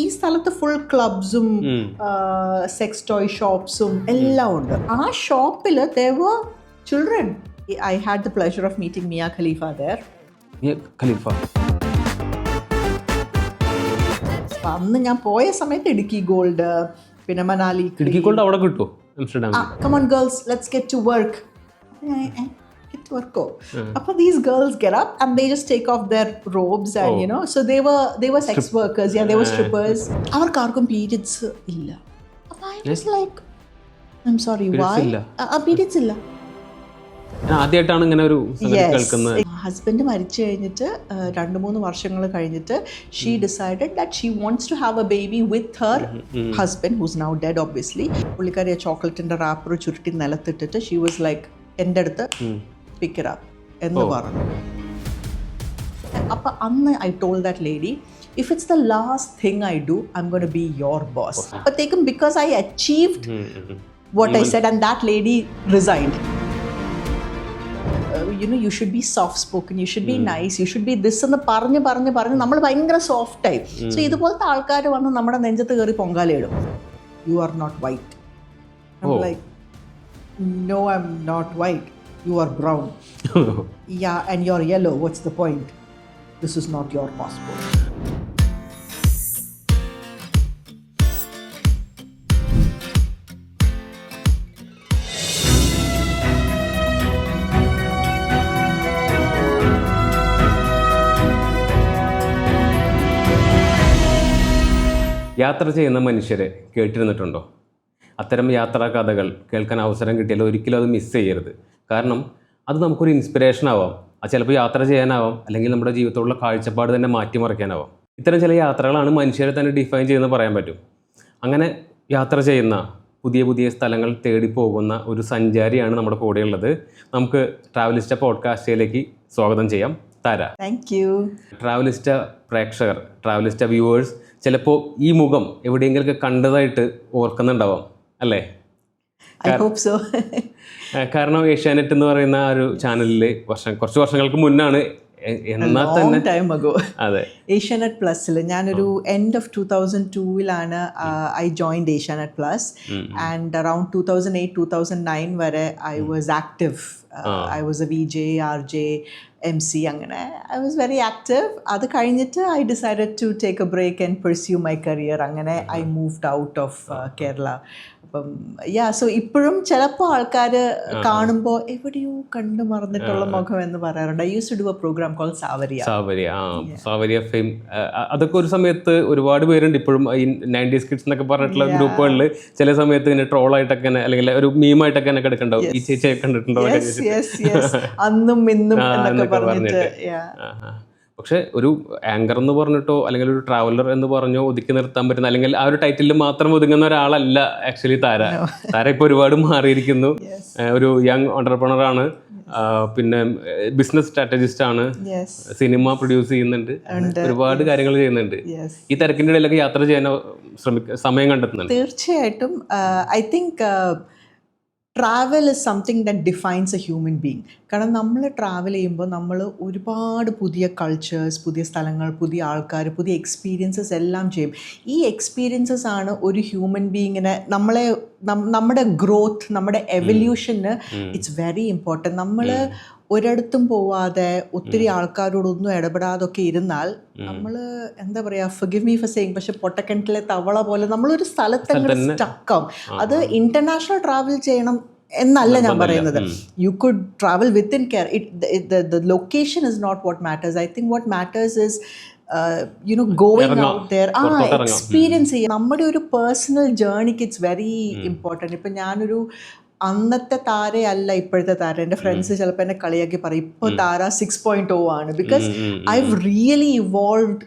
ഈ സ്ഥലത്ത് full ക്ലബ്സും sex toy ഷോപ്സും എല്ലാം ഉണ്ട്. ആ ഷോപ്പിൽ there were children. I had the pleasure of meeting Mia Khalifa there. Mia Khalifa. അന്ന് ഞാൻ പോയ സമയത്ത് ഇടുക്കി ഗോൾഡ്, പിന്നെ മനാലി. ഇടുക്കി ഗോൾഡ് അവിടെ കിട്ടുമോ? Come on girls, let's get to work. Appa these girls get up and they just take off their robes and you know, so they were sex workers. Yeah, they were strippers. Avarkarkum periods illa. I was like, I'm sorry, why? Periods illa. ആദ്യമായിട്ടാണ് ഇങ്ങനെ ഒരു സംഗതി കേൾക്കുന്നത്. Husband മരിച്ചു കഴിഞ്ഞിട്ട് 2-3 വർഷങ്ങൾ കഴിഞ്ഞിട്ട് she decided that she wants to have a baby with her husband who's now dead obviously. പുള്ളിക്കാരി ചോക്ലേറ്റിന്റെ റാപ്പർ ചുരുട്ടി നിലത്തിട്ടിട്ട് ഷീ വാസ് ലൈക്ക് എൻ്റെ അടുത്ത് pick it up എന്ന് പറഞ്ഞു. അപ്പൊ അന്ന് I told that lady, if it's the last thing I do, I'm going to be your boss. But taken because I achieved what I said, and that lady resigned. You know, you should be soft spoken, you should be nice, you should be this എന്ന് പറഞ്ഞ് നമ്മൾ ഭയങ്കര soft ആയി. So ഇതുപോലത്തെ ആൾക്കാർ വന്ന് നമ്മുടെ നെഞ്ചത്ത് കയറി പൊങ്കാലയിടും. You are not white. I'm like, no, I'm not white. You are brown. Yeah, and you're yellow. What's the point? This is not your passport. യാത്ര ചെയ്യുന്ന മനുഷ്യരെ കേട്ടിരുന്നിട്ടുണ്ടോ? അത്തരം യാത്രാ കഥകൾ കേൾക്കാൻ അവസരം കിട്ടിയാൽ ഒരിക്കലും അത് മിസ് ചെയ്യരുത്. കാരണം അത് നമുക്കൊരു ഇൻസ്പിറേഷൻ ആവാം, അത് ചിലപ്പോൾ യാത്ര ചെയ്യാനാവാം, അല്ലെങ്കിൽ നമ്മുടെ ജീവിതത്തിലുള്ള കാഴ്ചപ്പാട് തന്നെ മാറ്റിമറിക്കാനാവാം. ഇത്തരം ചില യാത്രകളാണ് മനുഷ്യരെ തന്നെ ഡിഫൈൻ ചെയ്യുന്നത് പറയാൻ പറ്റും. അങ്ങനെ യാത്ര ചെയ്യുന്ന പുതിയ പുതിയ സ്ഥലങ്ങൾ തേടി പോകുന്ന ഒരു സഞ്ചാരിയാണ് നമ്മുടെ കൂടെയുള്ളത്. നമുക്ക് ട്രാവലിസ്റ്റ പോഡ്കാസ്റ്റിലേക്ക് സ്വാഗതം ചെയ്യാം. താര. Thank you. ട്രാവലിസ്റ്റ പ്രേക്ഷകർ, ട്രാവലിസ്റ്റ വ്യൂവേഴ്സ് ചിലപ്പോൾ ഈ മുഖം എവിടെയെങ്കിലൊക്കെ കണ്ടതായിട്ട് ഓർക്കുന്നുണ്ടാവാം അല്ലേ? കാരണം ഏഷ്യാനെറ്റ് എന്ന് പറയുന്ന ആ ഒരു ചാനലിൽ കുറച്ച് വർഷങ്ങൾക്ക് മുന്നാണ്, എന്നാൽ തന്നെ അതെ, ഏഷ്യാനെറ്റ് പ്ലസിൽ ഞാനൊരു end of 2002 I joined Asianet plus. And around 2008-2009 വരെ I was active. I was a VJ, RJ, MC, അങ്ങനെ ഐ വാസ് വെരി ആക്റ്റീവ്. അത് കഴിഞ്ഞിട്ട് I decided to take a break and pursue my career. അങ്ങനെ I moved out of Kerala. അപ്പം so ഇപ്പോഴും ചിലപ്പോൾ ആൾക്കാർ കാണുമ്പോൾ എവിടെയോ കണ്ടു മറന്നിട്ടുള്ള മുഖം എന്ന് പറയാറുണ്ട്. I use to do a program call സാവരിയ ഫെയിം. അതൊക്കെ ഒരു സമയത്ത് ഒരുപാട് പേരുണ്ട് ഇപ്പോഴും ഈ 90s കിഡ്സ് എന്നൊക്കെ പറഞ്ഞിട്ടുള്ള ഗ്രൂപ്പുകളിൽ ചില സമയത്ത് ഇങ്ങനെ ട്രോളായിട്ടൊക്കെ അല്ലെങ്കിൽ ഒരു മീമായിട്ടൊക്കെ തന്നെ കിടക്കണ്ടാവും. ഈ ചേച്ചിയെ കണ്ടിട്ടുണ്ടോ? അന്നും ഇന്നും എന്നൊക്കെ പറഞ്ഞിട്ട്. പക്ഷെ ഒരു ആങ്കർ എന്ന് പറഞ്ഞിട്ടോ അല്ലെങ്കിൽ ഒരു ട്രാവലർ എന്ന് പറഞ്ഞോ ഒതുക്കി നിർത്താൻ പറ്റുന്ന, അല്ലെങ്കിൽ ആ ഒരു ടൈറ്റിലിൽ മാത്രം ഒതുങ്ങുന്ന ഒരാളല്ല ആക്ച്വലി താര. താര ഇപ്പോൾ ഒരുപാട് മാറിയിരിക്കുന്നു. ഒരു യങ് ഓണ്ടർപ്രണർ ആണ്, പിന്നെ ബിസിനസ് സ്ട്രാറ്റജിസ്റ്റ് ആണ്, സിനിമ പ്രൊഡ്യൂസ് ചെയ്യുന്നുണ്ട്, ഒരുപാട് കാര്യങ്ങൾ ചെയ്യുന്നുണ്ട്. ഈ തിരക്കിൻ്റെ ഇടയിലൊക്കെ യാത്ര ചെയ്യാൻ സമയം കണ്ടെത്തുന്നുണ്ട്. തീർച്ചയായിട്ടും. I think travel is something that defines A human being. കാരണം നമ്മൾ ട്രാവൽ ചെയ്യുമ്പോൾ നമ്മൾ ഒരുപാട് പുതിയ കൾച്ചേഴ്സ്, പുതിയ സ്ഥലങ്ങൾ, പുതിയ ആൾക്കാർ, പുതിയ എക്സ്പീരിയൻസസ് എല്ലാം ചെയ്യും. ഈ എക്സ്പീരിയൻസസ് ആണ് ഒരു ഹ്യൂമൻ ബീങ്ങിനെ നമ്മുടെ ഗ്രോത്ത്, നമ്മുടെ എവല്യൂഷന് ഇറ്റ്സ് വെരി ഇമ്പോർട്ടൻറ്റ്. നമ്മൾ ഒരിടത്തും പോവാതെ ഒത്തിരി ആൾക്കാരോടൊന്നും ഇടപെടാതൊക്കെ ഇരുന്നാൽ നമ്മൾ എന്താ പറയുക, ഫർഗിവ് മീ ഫോർ സേയിങ്, പക്ഷെ പൊട്ടക്കിണറ്റിലെ തവള പോലെ നമ്മളൊരു സ്ഥലത്ത് സ്റ്റക്കാവും. അത് ഇന്റർനാഷണൽ ട്രാവൽ ചെയ്യണം എന്നല്ല ഞാൻ പറയുന്നത്. You could travel within care. The location is not what matters. I think what matters is going out there, experience ചെയ്യുക. നമ്മുടെ ഒരു പേഴ്സണൽ ജേർണിക്ക് ഇറ്റ്സ് വെരി ഇമ്പോർട്ടൻറ്റ്. ഇപ്പം ഞാനൊരു അന്നത്തെ താരയല്ല ഇപ്പോഴത്തെ താര. എൻ്റെ ഫ്രണ്ട്സ് ചിലപ്പോൾ എന്നെ കളിയാക്കി പറയും ഇപ്പോൾ താര 6.0 ആണ്. Because I have really evolved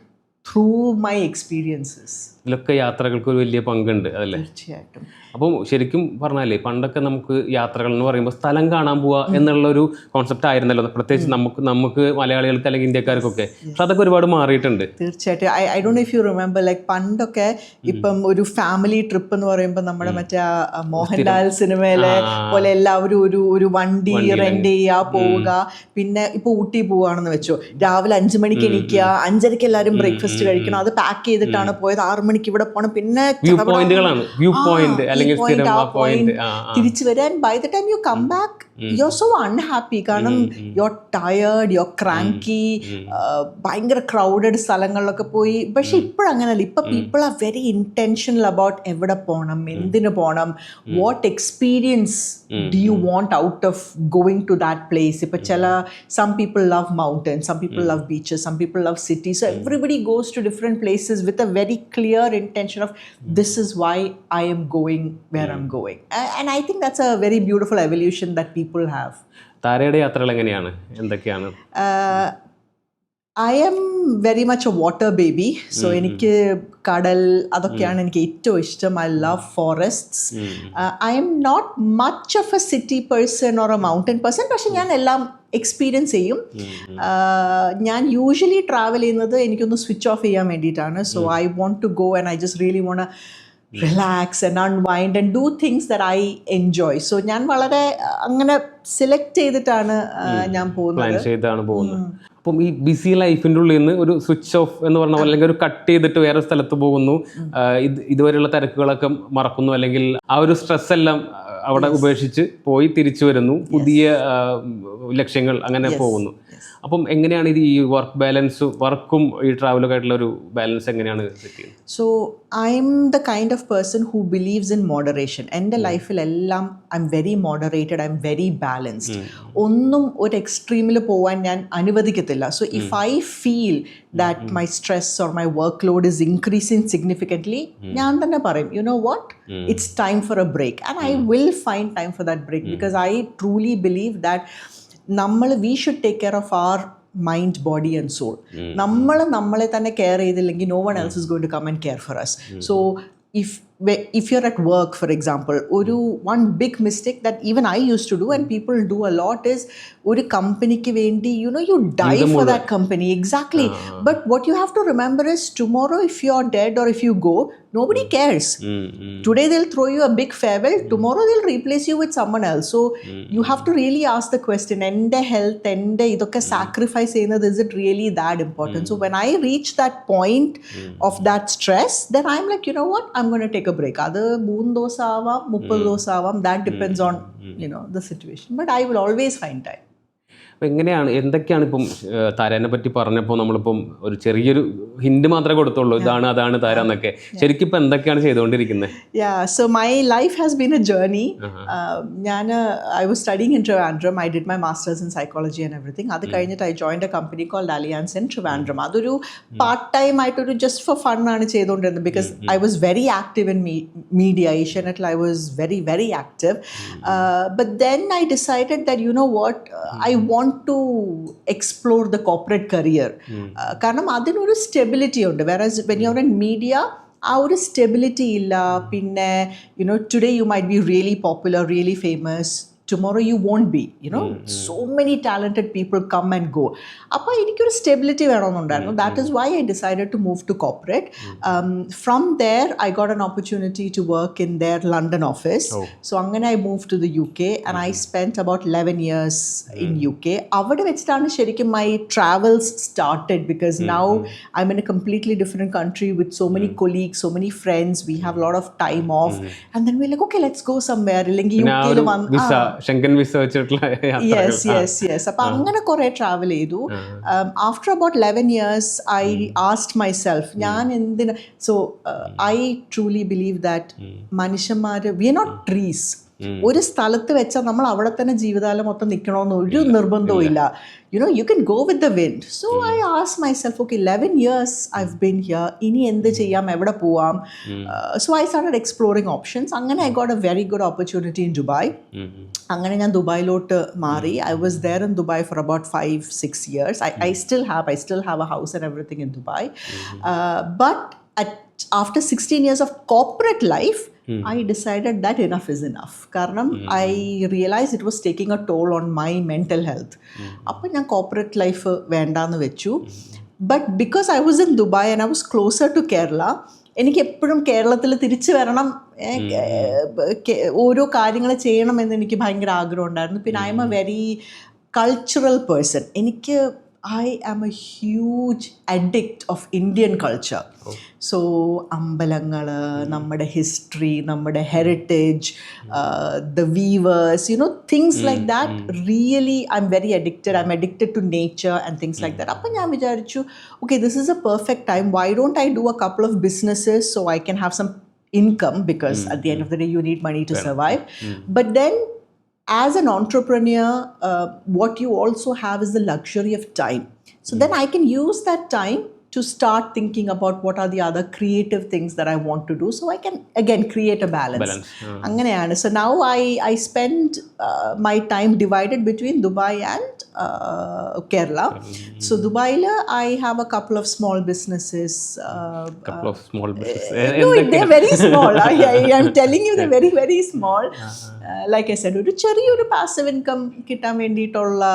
through my experiences. ഇതിലൊക്കെ യാത്രകൾക്ക് ഒരു വലിയ പങ്കുണ്ട് അതല്ലേ? തീർച്ചയായിട്ടും. അപ്പം ശരിക്കും പറഞ്ഞാലേ പണ്ടൊക്കെ നമുക്ക് യാത്രകൾ എന്ന് പറയുമ്പോൾ സ്ഥലം കാണാൻ പോവുക എന്നുള്ളൊരു കോൺസെപ്റ്റ് ആയിരുന്നല്ലോ, പ്രത്യേകിച്ച് നമുക്ക് മലയാളികൾക്ക് അല്ലെങ്കിൽ ഇന്ത്യക്കാർക്കൊക്കെ. പക്ഷെ അതൊക്കെ ഒരുപാട് മാറിയിട്ടുണ്ട്. തീർച്ചയായിട്ടും. I don't know if you remember, like പണ്ടൊക്കെ ഇപ്പം ഒരു ഫാമിലി ട്രിപ്പ് എന്ന് പറയുമ്പോൾ നമ്മുടെ മറ്റേ മോഹൻലാൽ സിനിമയിലെ പോലെ എല്ലാവരും ഒരു വണ്ടി റെന്റ് ചെയ്യുക, പോവുക. പിന്നെ ഇപ്പോൾ ഊട്ടി പോവുകയാണെന്ന് വെച്ചോ, രാവിലെ 5 മണിക്ക് എണീക്കുക, 5:30 എല്ലാവരും ബ്രേക്ക്ഫാസ്റ്റ് ബ്രേക്ക്ഫാസ്റ്റ് കഴിക്കണം, അത് പാക്ക് ചെയ്തിട്ടാണ് പോയത്, 6 മണിക്ക് ഇവിടെ പോകണം, പിന്നെ വ്യൂ പോയിന്റുകളാണ്, വ്യൂ പോയിന്റ് അല്ലെങ്കിൽ സ്ഥിരം ആ പോയിന്റ് തിരിച്ചു വരാൻ. By the time you come back you are so unhappy. കാരണം you are tired, you are cranky, ഭയങ്കര ക്രൗഡഡ് സ്ഥലങ്ങളിലൊക്കെ പോയി. പക്ഷെ ഇപ്പോഴങ്ങനല്ല. ഇപ്പൊ people are very intentional about എവിടെ പോകണം, എന്തിനു പോകണം, what experience do you want out of going to that place. ഇപ്പൊ some people love mountains, some people love beaches, some people love cities. So everybody goes to different places with a very clear intention of this is why I am going where I'm going. And I think that's a very beautiful evolution that people have. താരയുടെ യാത്രകൾ എങ്ങനെയാണ്, എന്തൊക്കെയാണ്? I am very much a water baby. So എനിക്ക് കടൽ അതൊക്കെയാണ് എനിക്ക് ഏറ്റവും ഇഷ്ടം. I love forests. I am not much of a city person or a mountain person. പക്ഷെ ഞാൻ എല്ലാം എക്സ്പീരിയൻസ് ചെയ്യും. ഞാൻ യൂഷ്വലി ട്രാവൽ ചെയ്യുന്നത് എനിക്കൊന്ന് സ്വിച്ച് ഓഫ് ചെയ്യാൻ വേണ്ടിയിട്ടാണ്. So I want to go and I just really want relax and unwind and do things that I enjoy. സോ ഞാൻ വളരെ അങ്ങനെ സെലക്ട് ചെയ്തിട്ടാണ് ഞാൻ പോകുന്നത്. അപ്പം ഈ ബിസി ലൈഫിൻ്റെ ഉള്ളിൽ നിന്ന് ഒരു സ്വിച്ച് ഓഫ് എന്ന് പറഞ്ഞ അല്ലെങ്കിൽ ഒരു കട്ട് ചെയ്തിട്ട് വേറെ സ്ഥലത്ത് പോകുന്നു, ഇതുവരെയുള്ള തിരക്കുകളൊക്കെ മറക്കുന്നു, അല്ലെങ്കിൽ ആ ഒരു സ്ട്രെസ് എല്ലാം അവിടെ ഉപേക്ഷിച്ച് പോയി തിരിച്ചു വരുന്നു, പുതിയ ലക്ഷ്യങ്ങൾ അങ്ങനെ പോകുന്നു. അപ്പം എങ്ങനെയാണ് ഇത് ഈ വർക്ക് ബാലൻസ്, വർക്കും ഈ ട്രാവലൊക്കെ ആയിട്ടുള്ള ഒരു ബാലൻസ് എങ്ങനെയാണ് സെറ്റ് ചെയ്യുന്നത്? So I'm the kind of person who believes in moderation. എൻ്റെ ലൈഫിലെല്ലാം I'm very moderated, I'm very balanced. ഒന്നും ഒരു എക്സ്ട്രീമിൽ പോകാൻ ഞാൻ അനുവദിക്കത്തില്ല. So if I feel that my stress or my work load is increasing significantly, ഞാൻ തന്നെ പറയും, you know what, it's time for a break. And I will find time for that break because I truly believe that we should take care of our mind, body and soul. നമ്മളെ തന്നെ care ചെയ്തില്ലെങ്കിൽ no one else is going to come and care for us. So if you're at work, for example, one big mistake that even I used to do and people do a lot is oru company ki vendi, you die for that company. Exactly. But what you have to remember is tomorrow if you're dead or if you go, nobody cares. Today they'll throw you a big farewell, tomorrow they'll replace you with someone else. So you have to really ask the question, ende health, ende idokke sacrifice cheynadu, is it really that important? So when I reach that point of that stress, then I'm like, you know what, I'm going to take a break. Adu 3 ദിവസം ആവാം, 30 ദിവസം ആവാം, that depends on the situation, but I will always find time. അപ്പോൾ എങ്ങനെയാണ്, എന്തൊക്കെയാണ് ഇപ്പം താരനെ പറ്റി പറഞ്ഞപ്പോൾ നമ്മളിപ്പം ഒരു ചെറിയൊരു ഹിന്റ് മാത്രമേ കൊടുത്തുള്ളൂ, അതാണ് താര എന്നൊക്കെ. ശരിക്കും ഇപ്പം എന്തൊക്കെയാണ് ചെയ്തുകൊണ്ടിരിക്കുന്നത്? So my life has been a journey. I was studying in Trivandrum. I did my masters in psychology and everything. അത് കഴിഞ്ഞിട്ട് I joined a company called Alliance in Trivandrum. അതൊരു പാർട്ട് ടൈം ആയിട്ടൊരു ജസ്റ്റ് ഫോർ ഫൺ ആണ് ചെയ്തുകൊണ്ടിരുന്നത് because I was very active in media. Asianet I was very, very active. But then I decided that, you know what, I want to explore the corporate career. കാരണം അതിനൊരു stability ഉണ്ട്. Whereas when you're in media, ആ ഒരു stability ഇല്ല. പിന്നെ today you might be really popular, really famous, tomorrow you won't be, so many talented people come and go. അപ്പോൾ എനിക്കൊരു stability വേണമെന്നുണ്ടായിരുന്നു. That is why I decided to move to corporate. From there I got an opportunity to work in their London office. So അങ്ങനെ I moved to the UK and I spent about 11 years in UK. അവിടെ വെച്ചിട്ടാണ് ശരിക്കും my travels started because now I'm in a completely different country with so many colleagues, so many friends. We have a lot of time off and then we're like, okay, let's go somewhere. അല്ലെങ്കിൽ യുകെയിൽ Schengen visa വെച്ചിട്ടുള്ള yes. അപ്പം അങ്ങനെ കുറേ travel ചെയ്തു. After about 11 years I asked myself, ഞാൻ എന്തിന്. So I truly believe that മനുഷ്യന്മാർ, we are not trees. ഒരു സ്ഥലത്ത് വെച്ചാൽ നമ്മൾ അവിടെ തന്നെ ജീവിതകാലം മൊത്തം നിൽക്കണമെന്ന് ഒരു നിർബന്ധവും ഇല്ല. You can go with the wind. So I asked myself, okay, 11 years I've been here, ഇനി എന്ത് ചെയ്യാം, എവിടെ പോവാം. So I started exploring options. അങ്ങനെ I got a very good opportunity in Dubai. അങ്ങനെ ഞാൻ ദുബായിലോട്ട് മാറി. I was there in Dubai for about 5-6 years. I still have a house and everything in Dubai. But after 16 years of corporate life, I decided that enough is enough. കാരണം I realized it was taking a toll on my mental health. അപ്പോൾ ഞാൻ corporate life വേണ്ടാന്ന് വെച്ചു. But because I was in Dubai and I was closer to Kerala, എനിക്ക് എപ്പോഴും കേരളത്തിൽ തിരിച്ചു വരണം, ഓരോ കാര്യങ്ങൾ ചെയ്യണമെന്ന് എനിക്ക് ഭയങ്കര ആഗ്രഹം ഉണ്ടായിരുന്നു. പിന്നെ I M A very cultural person. എനിക്ക് I am a huge addict of Indian culture. So അമ്പലങ്ങൾ, നമ്മുടെ ഹിസ്റ്ററി, നമ്മുടെ heritage, the weavers, things like that. Really, I'm very addicted. I'm addicted to nature and things like that. അപ്പം ഞാൻ വിചാരിച്ചു, okay, this is a perfect time. Why don't I do a couple of businesses so I can have some income, because at the end of the day you need money to survive. But then as an entrepreneur, what you also have is the luxury of time. So then I can use that time to start thinking about what are the other creative things that I want to do. So I can again create a balance. Anganeyanu. So now I spend my time divided between Dubai and Kerala. So Dubai I have a couple of small businesses. Couple of small businesses. No, they're very small. I'm telling you, they're very, very small. Like I said, ഒരു ചെറിയൊരു passive income കിട്ടാൻ വേണ്ടിയിട്ടുള്ള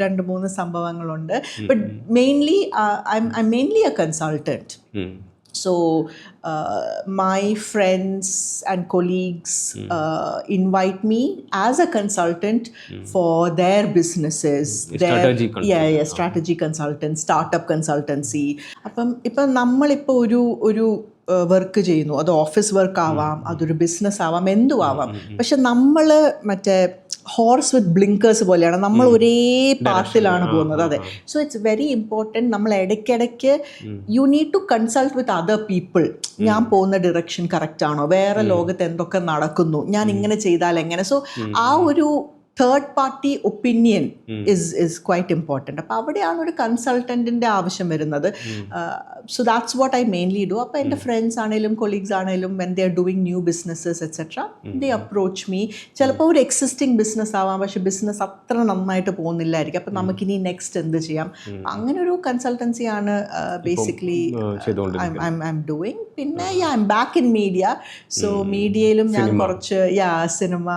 2-3 സംഭവങ്ങളുണ്ട്. But mainly I'm mainly a consultant. So my friends and colleagues invite me as a consultant for their businesses. Strategy consultant. Strategy consultant, startup consultancy. ഇപ്പം നമ്മളിപ്പോൾ ഒരു work ചെയ്യുന്നു, അത് ഓഫീസ് വർക്ക് ആവാം, അതൊരു ബിസിനസ് ആവാം, എന്തും ആവാം. പക്ഷെ നമ്മൾ മറ്റേ ഹോർസ് വിത്ത് ബ്ലിങ്കേഴ്സ് പോലെയാണ്, നമ്മൾ ഒരേ പാത്തിലാണ് പോകുന്നത്. അതെ. സോ ഇറ്റ്സ് വെരി ഇമ്പോർട്ടൻറ്റ് നമ്മൾ ഇടയ്ക്കിടയ്ക്ക് you need to consult with other people. ഞാൻ പോകുന്ന ഡിറക്ഷൻ കറക്റ്റ് ആണോ, വേറെ ലോകത്ത് എന്തൊക്കെ നടക്കുന്നു, ഞാൻ ഇങ്ങനെ ചെയ്താൽ എങ്ങനെ. സോ ആ ഒരു third party opinion is quite important. അപ്പോൾ അവിടെയാണ് ഒരു കൺസൾട്ടൻറ്റിൻ്റെ ആവശ്യം വരുന്നത്. So that's what I mainly do. അപ്പോൾ എൻ്റെ ഫ്രണ്ട്സ് ആണെങ്കിലും കൊളീഗ്സ് ആണെങ്കിലും when they are doing new businesses etcetera, they approach me. ചിലപ്പോൾ ഒരു എക്സിസ്റ്റിംഗ് ബിസിനസ് ആവാം, പക്ഷെ ബിസിനസ് അത്ര നന്നായിട്ട് പോകുന്നില്ലായിരിക്കും. അപ്പം നമുക്കിനി നെക്സ്റ്റ് എന്ത് ചെയ്യാം, അങ്ങനെ ഒരു കൺസൾട്ടൻസിയാണ് ബേസിക്കലി ഐ എം ഡൂയിങ്. പിന്നെ I M back in media. So മീഡിയയിലും ഞാൻ കുറച്ച് cinema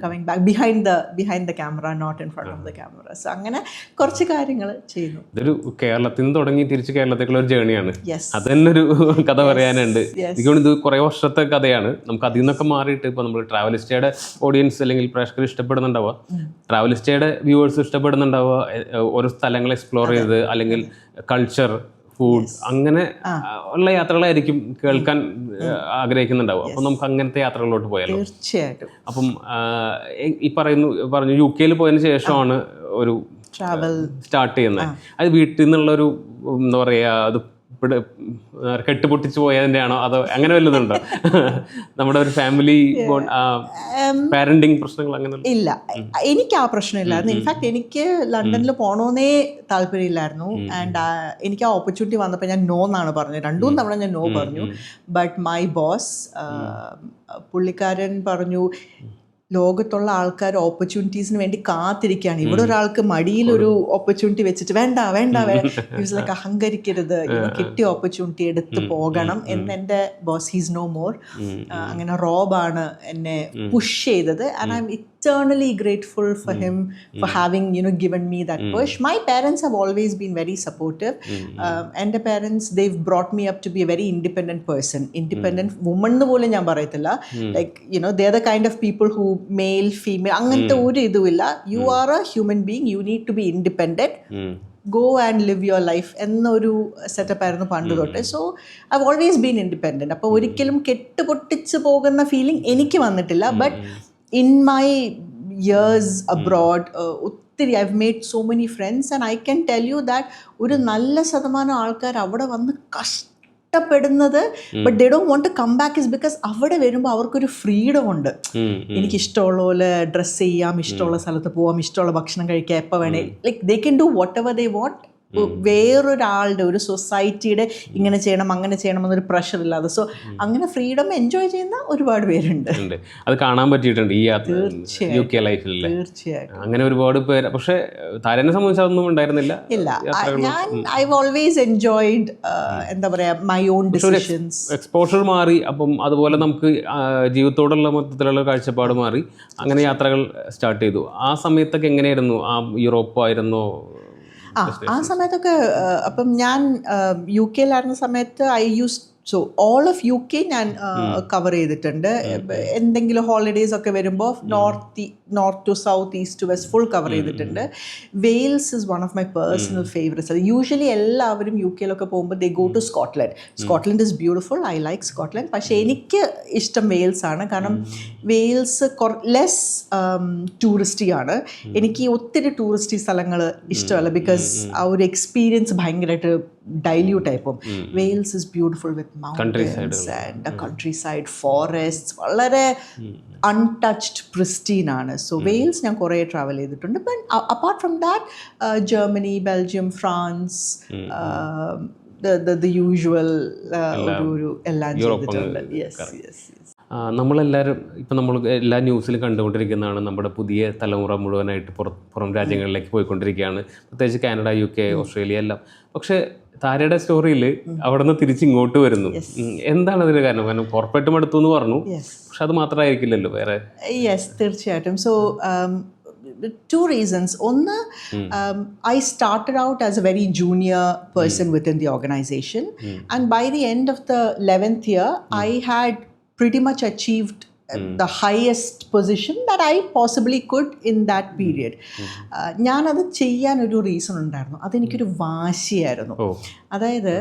coming back behind the camera, not in front of the camera. So അങ്ങനെ കുറച്ച് കാര്യങ്ങൾ ചെയ്യുന്നു. ഇതൊരു കേരളത്തിൽ നിന്ന് തുടങ്ങി തിരിച്ച് കേരളത്തേക്കുള്ള ഒരു ജേണിയാണ്. അത് തന്നെ ഒരു കഥ പറയാനുണ്ട്. എനിക്ക് ഇത് കുറേ വർഷത്തെ കഥയാണ്. നമുക്ക് അതിൽ നിന്നൊക്കെ മാറിയിട്ട് ഇപ്പോൾ നമ്മൾ ട്രാവലിസ്റ്റയുടെ ഓഡിയൻസ് അല്ലെങ്കിൽ പ്രേക്ഷകർ ഇഷ്ടപ്പെടുന്നുണ്ടാവുക, ട്രാവലിസ്റ്റയുടെ വ്യൂവേഴ്സ് ഇഷ്ടപ്പെടുന്നുണ്ടാവുക, ഓരോ സ്ഥലങ്ങൾ എക്സ്പ്ലോർ ചെയ്ത് അല്ലെങ്കിൽ കൾച്ചർ, ഫുഡ്, അങ്ങനെ ഉള്ള യാത്രകളായിരിക്കും കേൾക്കാൻ ആഗ്രഹിക്കുന്നുണ്ടാവും. അപ്പം നമുക്ക് അങ്ങനത്തെ യാത്രകളിലോട്ട് പോയാലോ? തീർച്ചയായിട്ടും. അപ്പം ഈ പറഞ്ഞു UK പോയതിന് ശേഷമാണ് ഒരു ട്രാവൽ സ്റ്റാർട്ട് ചെയ്യുന്നത്. അത് വീട്ടിൽ നിന്നുള്ളൊരു എന്താ പറയുക, അത് കെട്ടുപൊട്ടിച്ച് പോയതിൻ്റെ ആണോ അതോ അങ്ങനെ വല്ലതുണ്ടോ? നമ്മുടെ ഒരു ഫാമിലി പാരന്റിങ് പ്രശ്നങ്ങൾ അങ്ങനെ ഇല്ല. എനിക്ക് ആ പ്രശ്നമില്ലായിരുന്നു. ഇൻഫാക്ട് എനിക്ക് ലണ്ടനിൽ പോകണമെന്നേ താല്പര്യമില്ലായിരുന്നു. ആൻഡ് എനിക്ക് ആ ഓപ്പർച്യൂണിറ്റി വന്നപ്പോൾ ഞാൻ നോ എന്നാണ് പറഞ്ഞത്. 2 തവണ ഞാൻ നോ പറഞ്ഞു. ബട്ട് മൈ ബോസ്, പുള്ളിക്കാരൻ പറഞ്ഞു, ലോകത്തുള്ള ആൾക്കാർ ഓപ്പർച്യൂണിറ്റീസിന് വേണ്ടി കാത്തിരിക്കുകയാണ്, ഇവിടെ ഒരാൾക്ക് മടിയിലൊരു ഓപ്പർച്യൂണിറ്റി വെച്ചിട്ട് വേണ്ട ലൈക്ക് അഹങ്കരിക്കരുത്, കിട്ടിയ ഓപ്പർച്യൂണിറ്റി എടുത്ത് പോകണം എന്ന് എൻ്റെ ബോസ്, ഹീസ് നോ മോർ, അങ്ങനെ റോബാണ് എന്നെ പുഷ് ചെയ്തത്. And I M eternally grateful for him for having given me that push. My parents have always been very supportive. And the parents, they've brought me up to be a very independent person, independent woman nu pole njan parayilla. Like they are the kind of people who male female angante oru idu illa. You are a human being, you need to be independent. Go and live your life എന്നൊരു setup ആയിരുന്നു പണ്ട് തൊട്ട്. So I have always been independent. അപ്പോൾ ഒരിക്കലും കെട്ടുപൊട്ടിച്ച് പോകുന്ന feeling എനിക്ക് വന്നിട്ടില്ല. But in my years abroad, I've made so many friends, and I can tell you that ഒരു നല്ല ശതമാനം ആൾക്കാർ അവിടെ വന്ന് കഷ്ടപ്പെടുന്നത്, but they don't want to come back is because അവിടെ വരുമ്പോൾ അവർക്കൊരു ഫ്രീഡം ഉണ്ട്. എനിക്ക് ഇഷ്ടമുള്ള പോലെ ഡ്രസ്സ് ചെയ്യാം, ഇഷ്ടമുള്ള സ്ഥലത്ത് പോവാം, ഇഷ്ടമുള്ള ഭക്ഷണം കഴിക്കാം, എപ്പോൾ വേണേ, like they can do whatever they want. വേറൊരാളുടെ, ഒരു സൊസൈറ്റിയുടെ ഇങ്ങനെ ചെയ്യണം അങ്ങനെ ചെയ്യണം എന്നൊരു പ്രഷർ ഇല്ലാതെ. സോ അങ്ങനെ ഫ്രീഡം എൻജോയ് ചെയ്യുന്ന ഒരുപാട് പേരുണ്ട്. അത് കാണാൻ പറ്റിയിട്ടുണ്ട് ഈ UK ലൈഫിൽ. തീർച്ചയായിട്ടും അങ്ങനെ ഒരുപാട് പേര്. പക്ഷെ താരനെ സംബന്ധിച്ച് അതൊന്നും ഉണ്ടായിരുന്നില്ല. ഇല്ല, ഞാൻ ഐ ഓൾവേസ് എൻജോയ്ഡ് എന്താ പറയാ മൈ ഓൺ ഡിസിഷൻസ്. എക്സ്പോഷർ മാറി. അപ്പം അതുപോലെ നമുക്ക് ജീവിതത്തോടുള്ള മൊത്തത്തിലുള്ള കാഴ്ചപ്പാട് മാറി. അങ്ങനെ യാത്രകൾ സ്റ്റാർട്ട് ചെയ്തു. ആ സമയത്തൊക്കെ എങ്ങനെയായിരുന്നു? യൂറോപ്പ് ആയിരുന്നോ? ആ സമയത്തൊക്കെ അപ്പം ഞാൻ UK സമയത്ത് I use so all of UK ഞാൻ കവർ ചെയ്തിട്ടുണ്ട്. എന്തെങ്കിലും ഹോളിഡേയ്സ് ഒക്കെ വരുമ്പോൾ north to south east to west full cover ചെയ്തിട്ടുണ്ട്. Wales is one of my personal favourites. Usually എല്ലാവരും UK യിലൊക്കെ പോകുമ്പോൾ they go to Scotland. Scotland is beautiful, I like Scotland. പക്ഷേ എനിക്ക് ഇഷ്ടം വെയിൽസ് ആണ്. കാരണം വെയിൽസ് ലെസ് ടൂറിസ്റ്റി ആണ്. എനിക്ക് ഒത്തിരി ടൂറിസ്റ്റി സ്ഥലങ്ങൾ ഇഷ്ടമല്ല, ബിക്കോസ് ആ ഒരു എക്സ്പീരിയൻസ് ഭയങ്കരമായിട്ട് ഡൈല്യൂട്ട് ആയിപ്പോൾ. Wales is beautiful with mountains and countryside forest, വളരെ അൺടച്ച്ഡ് പ്രിസ്റ്റീൻ ആണ്. സോ വെയിൽസ് ഞാൻ കുറേ ട്രാവൽ ചെയ്തിട്ടുണ്ട്. But apart from that Germany, Belgium, France, the usual ഒരു എല്ലാം ചെയ്തിട്ടുണ്ട്. Yes yes. നമ്മളെല്ലാവരും ഇപ്പം നമ്മൾ എല്ലാ ന്യൂസിലും കണ്ടുകൊണ്ടിരിക്കുന്നതാണ് നമ്മുടെ പുതിയ തലമുറ മുഴുവനായിട്ട് പുറം രാജ്യങ്ങളിലേക്ക് പോയിക്കൊണ്ടിരിക്കുകയാണ്, പ്രത്യേകിച്ച് കാനഡ, UK, ഓസ്ട്രേലിയ എല്ലാം. പക്ഷേ താരയുടെ സ്റ്റോറിയിൽ അവിടെ നിന്ന് തിരിച്ചിങ്ങോട്ട് വരുന്നു. എന്താണ് അതിന് കാരണം? കാരണം കോർപ്പറേറ്റ് മടുത്തു എന്ന് പറഞ്ഞു, പക്ഷെ അത് മാത്രമായിരിക്കില്ലല്ലോ വേറെ. യെസ്, തീർച്ചയായിട്ടും. So two reasons. One, I started out as a very junior person within the organization, and by the end of the 11th year, I had pretty much achieved the highest position that I possibly could in that period. ഞാനത് ചെയ്യാനൊരു reason ഉണ്ടായിരുന്നു. അതെനിക്കൊരു വാശിയായിരുന്നു. അതായത്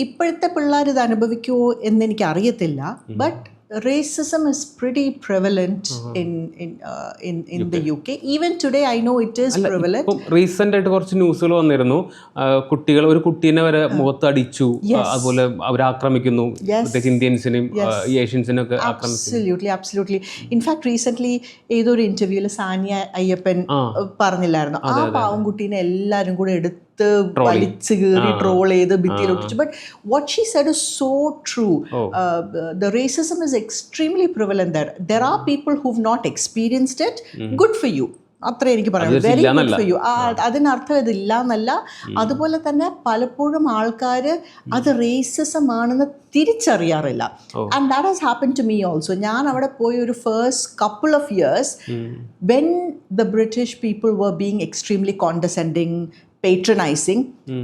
ഇപ്പോഴത്തെ പിള്ളേർ ഇത് അനുഭവിക്കുമോ എന്നെനിക്ക് അറിയത്തില്ല, but racism is pretty prevalent in the UK. Even today I know it is prevalent. Recent ആയിട്ട് കുറച്ച് ന്യൂസുകൾ വന്നിരുന്നു, ഒരു കുട്ടീനെ വരെ മുഖത്ത് അടിച്ചു, അതുപോലെ അവർ ആക്രമിക്കുന്നു, ഇന്ത്യൻസിനെയും ഏഷ്യൻസിനും ഒക്കെ ആക്രമിക്കുന്നു. Absolutely. In fact, recently ഏതൊരു ഇന്റർവ്യൂവിൽ സാനിയ അയ്യപ്പൻ പറഞ്ഞില്ലായിരുന്നു, ആ പാവം കുട്ടീനെ എല്ലാവരും കൂടെ എടുത്ത് വലിച്ചു കീറി ട്രോൾ ചെയ്ത് ഭിത്തിയിലൊട്ടിച്ചു. But what she said is so true. The racism is extremely prevalent there. There are people who've not experienced it. Good for you. അത്ര എനിക്ക് പറയാം. Very good for you. അതിനർത്ഥം ഇതില്ല എന്നല്ല. അതുപോലെ തന്നെ പലപ്പോഴും ആൾക്കാർ അത് റേസിസം ആണെന്ന് തിരിച്ചറിയാറില്ല. And that has happen to me also. ഞാൻ അവിടെ പോയി ഒരു first couple of years when the British people were being extremely condescending, patronising,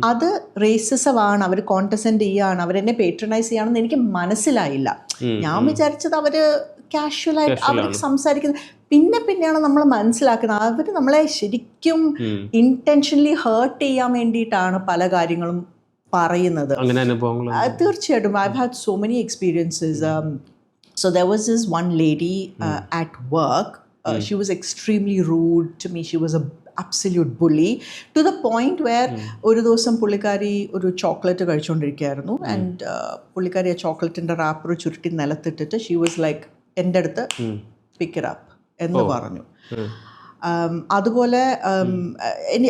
അത് റേസിസമാണ്. അവർ കോണ്ടസെൻഡ് ചെയ്യാണ്, അവരെന്നെ പേട്രണൈസ് ചെയ്യാണെന്ന് എനിക്ക് മനസ്സിലായില്ല. ഞാൻ വിചാരിച്ചത് അവര് കാഷ്വലായിട്ട് അവർ സംസാരിക്കുന്നത്. പിന്നെയാണ് നമ്മൾ മനസ്സിലാക്കുന്നത് അവർ നമ്മളെ ശരിക്കും ഇന്റൻഷനലി ഹേർട്ട് ചെയ്യാൻ വേണ്ടിയിട്ടാണ് പല കാര്യങ്ങളും പറയുന്നത്. തീർച്ചയായിട്ടും I had so many experiences. So there was this one lady at work. She was extremely rude to me. She was a absolute bully to the point where ഒരു ദിവസം പുള്ളിക്കാരി ഒരു ചോക്ലേറ്റ് കഴിച്ചുകൊണ്ടിരിക്കുകയായിരുന്നു. ആൻഡ് പുള്ളിക്കാരി ആ ചോക്ലേറ്റിൻ്റെ റാപ്പർ ചുരുട്ടി നിലത്തിട്ടിട്ട് she was like എൻ്റെ അടുത്ത് pick it up എന്ന് പറഞ്ഞു. അതുപോലെ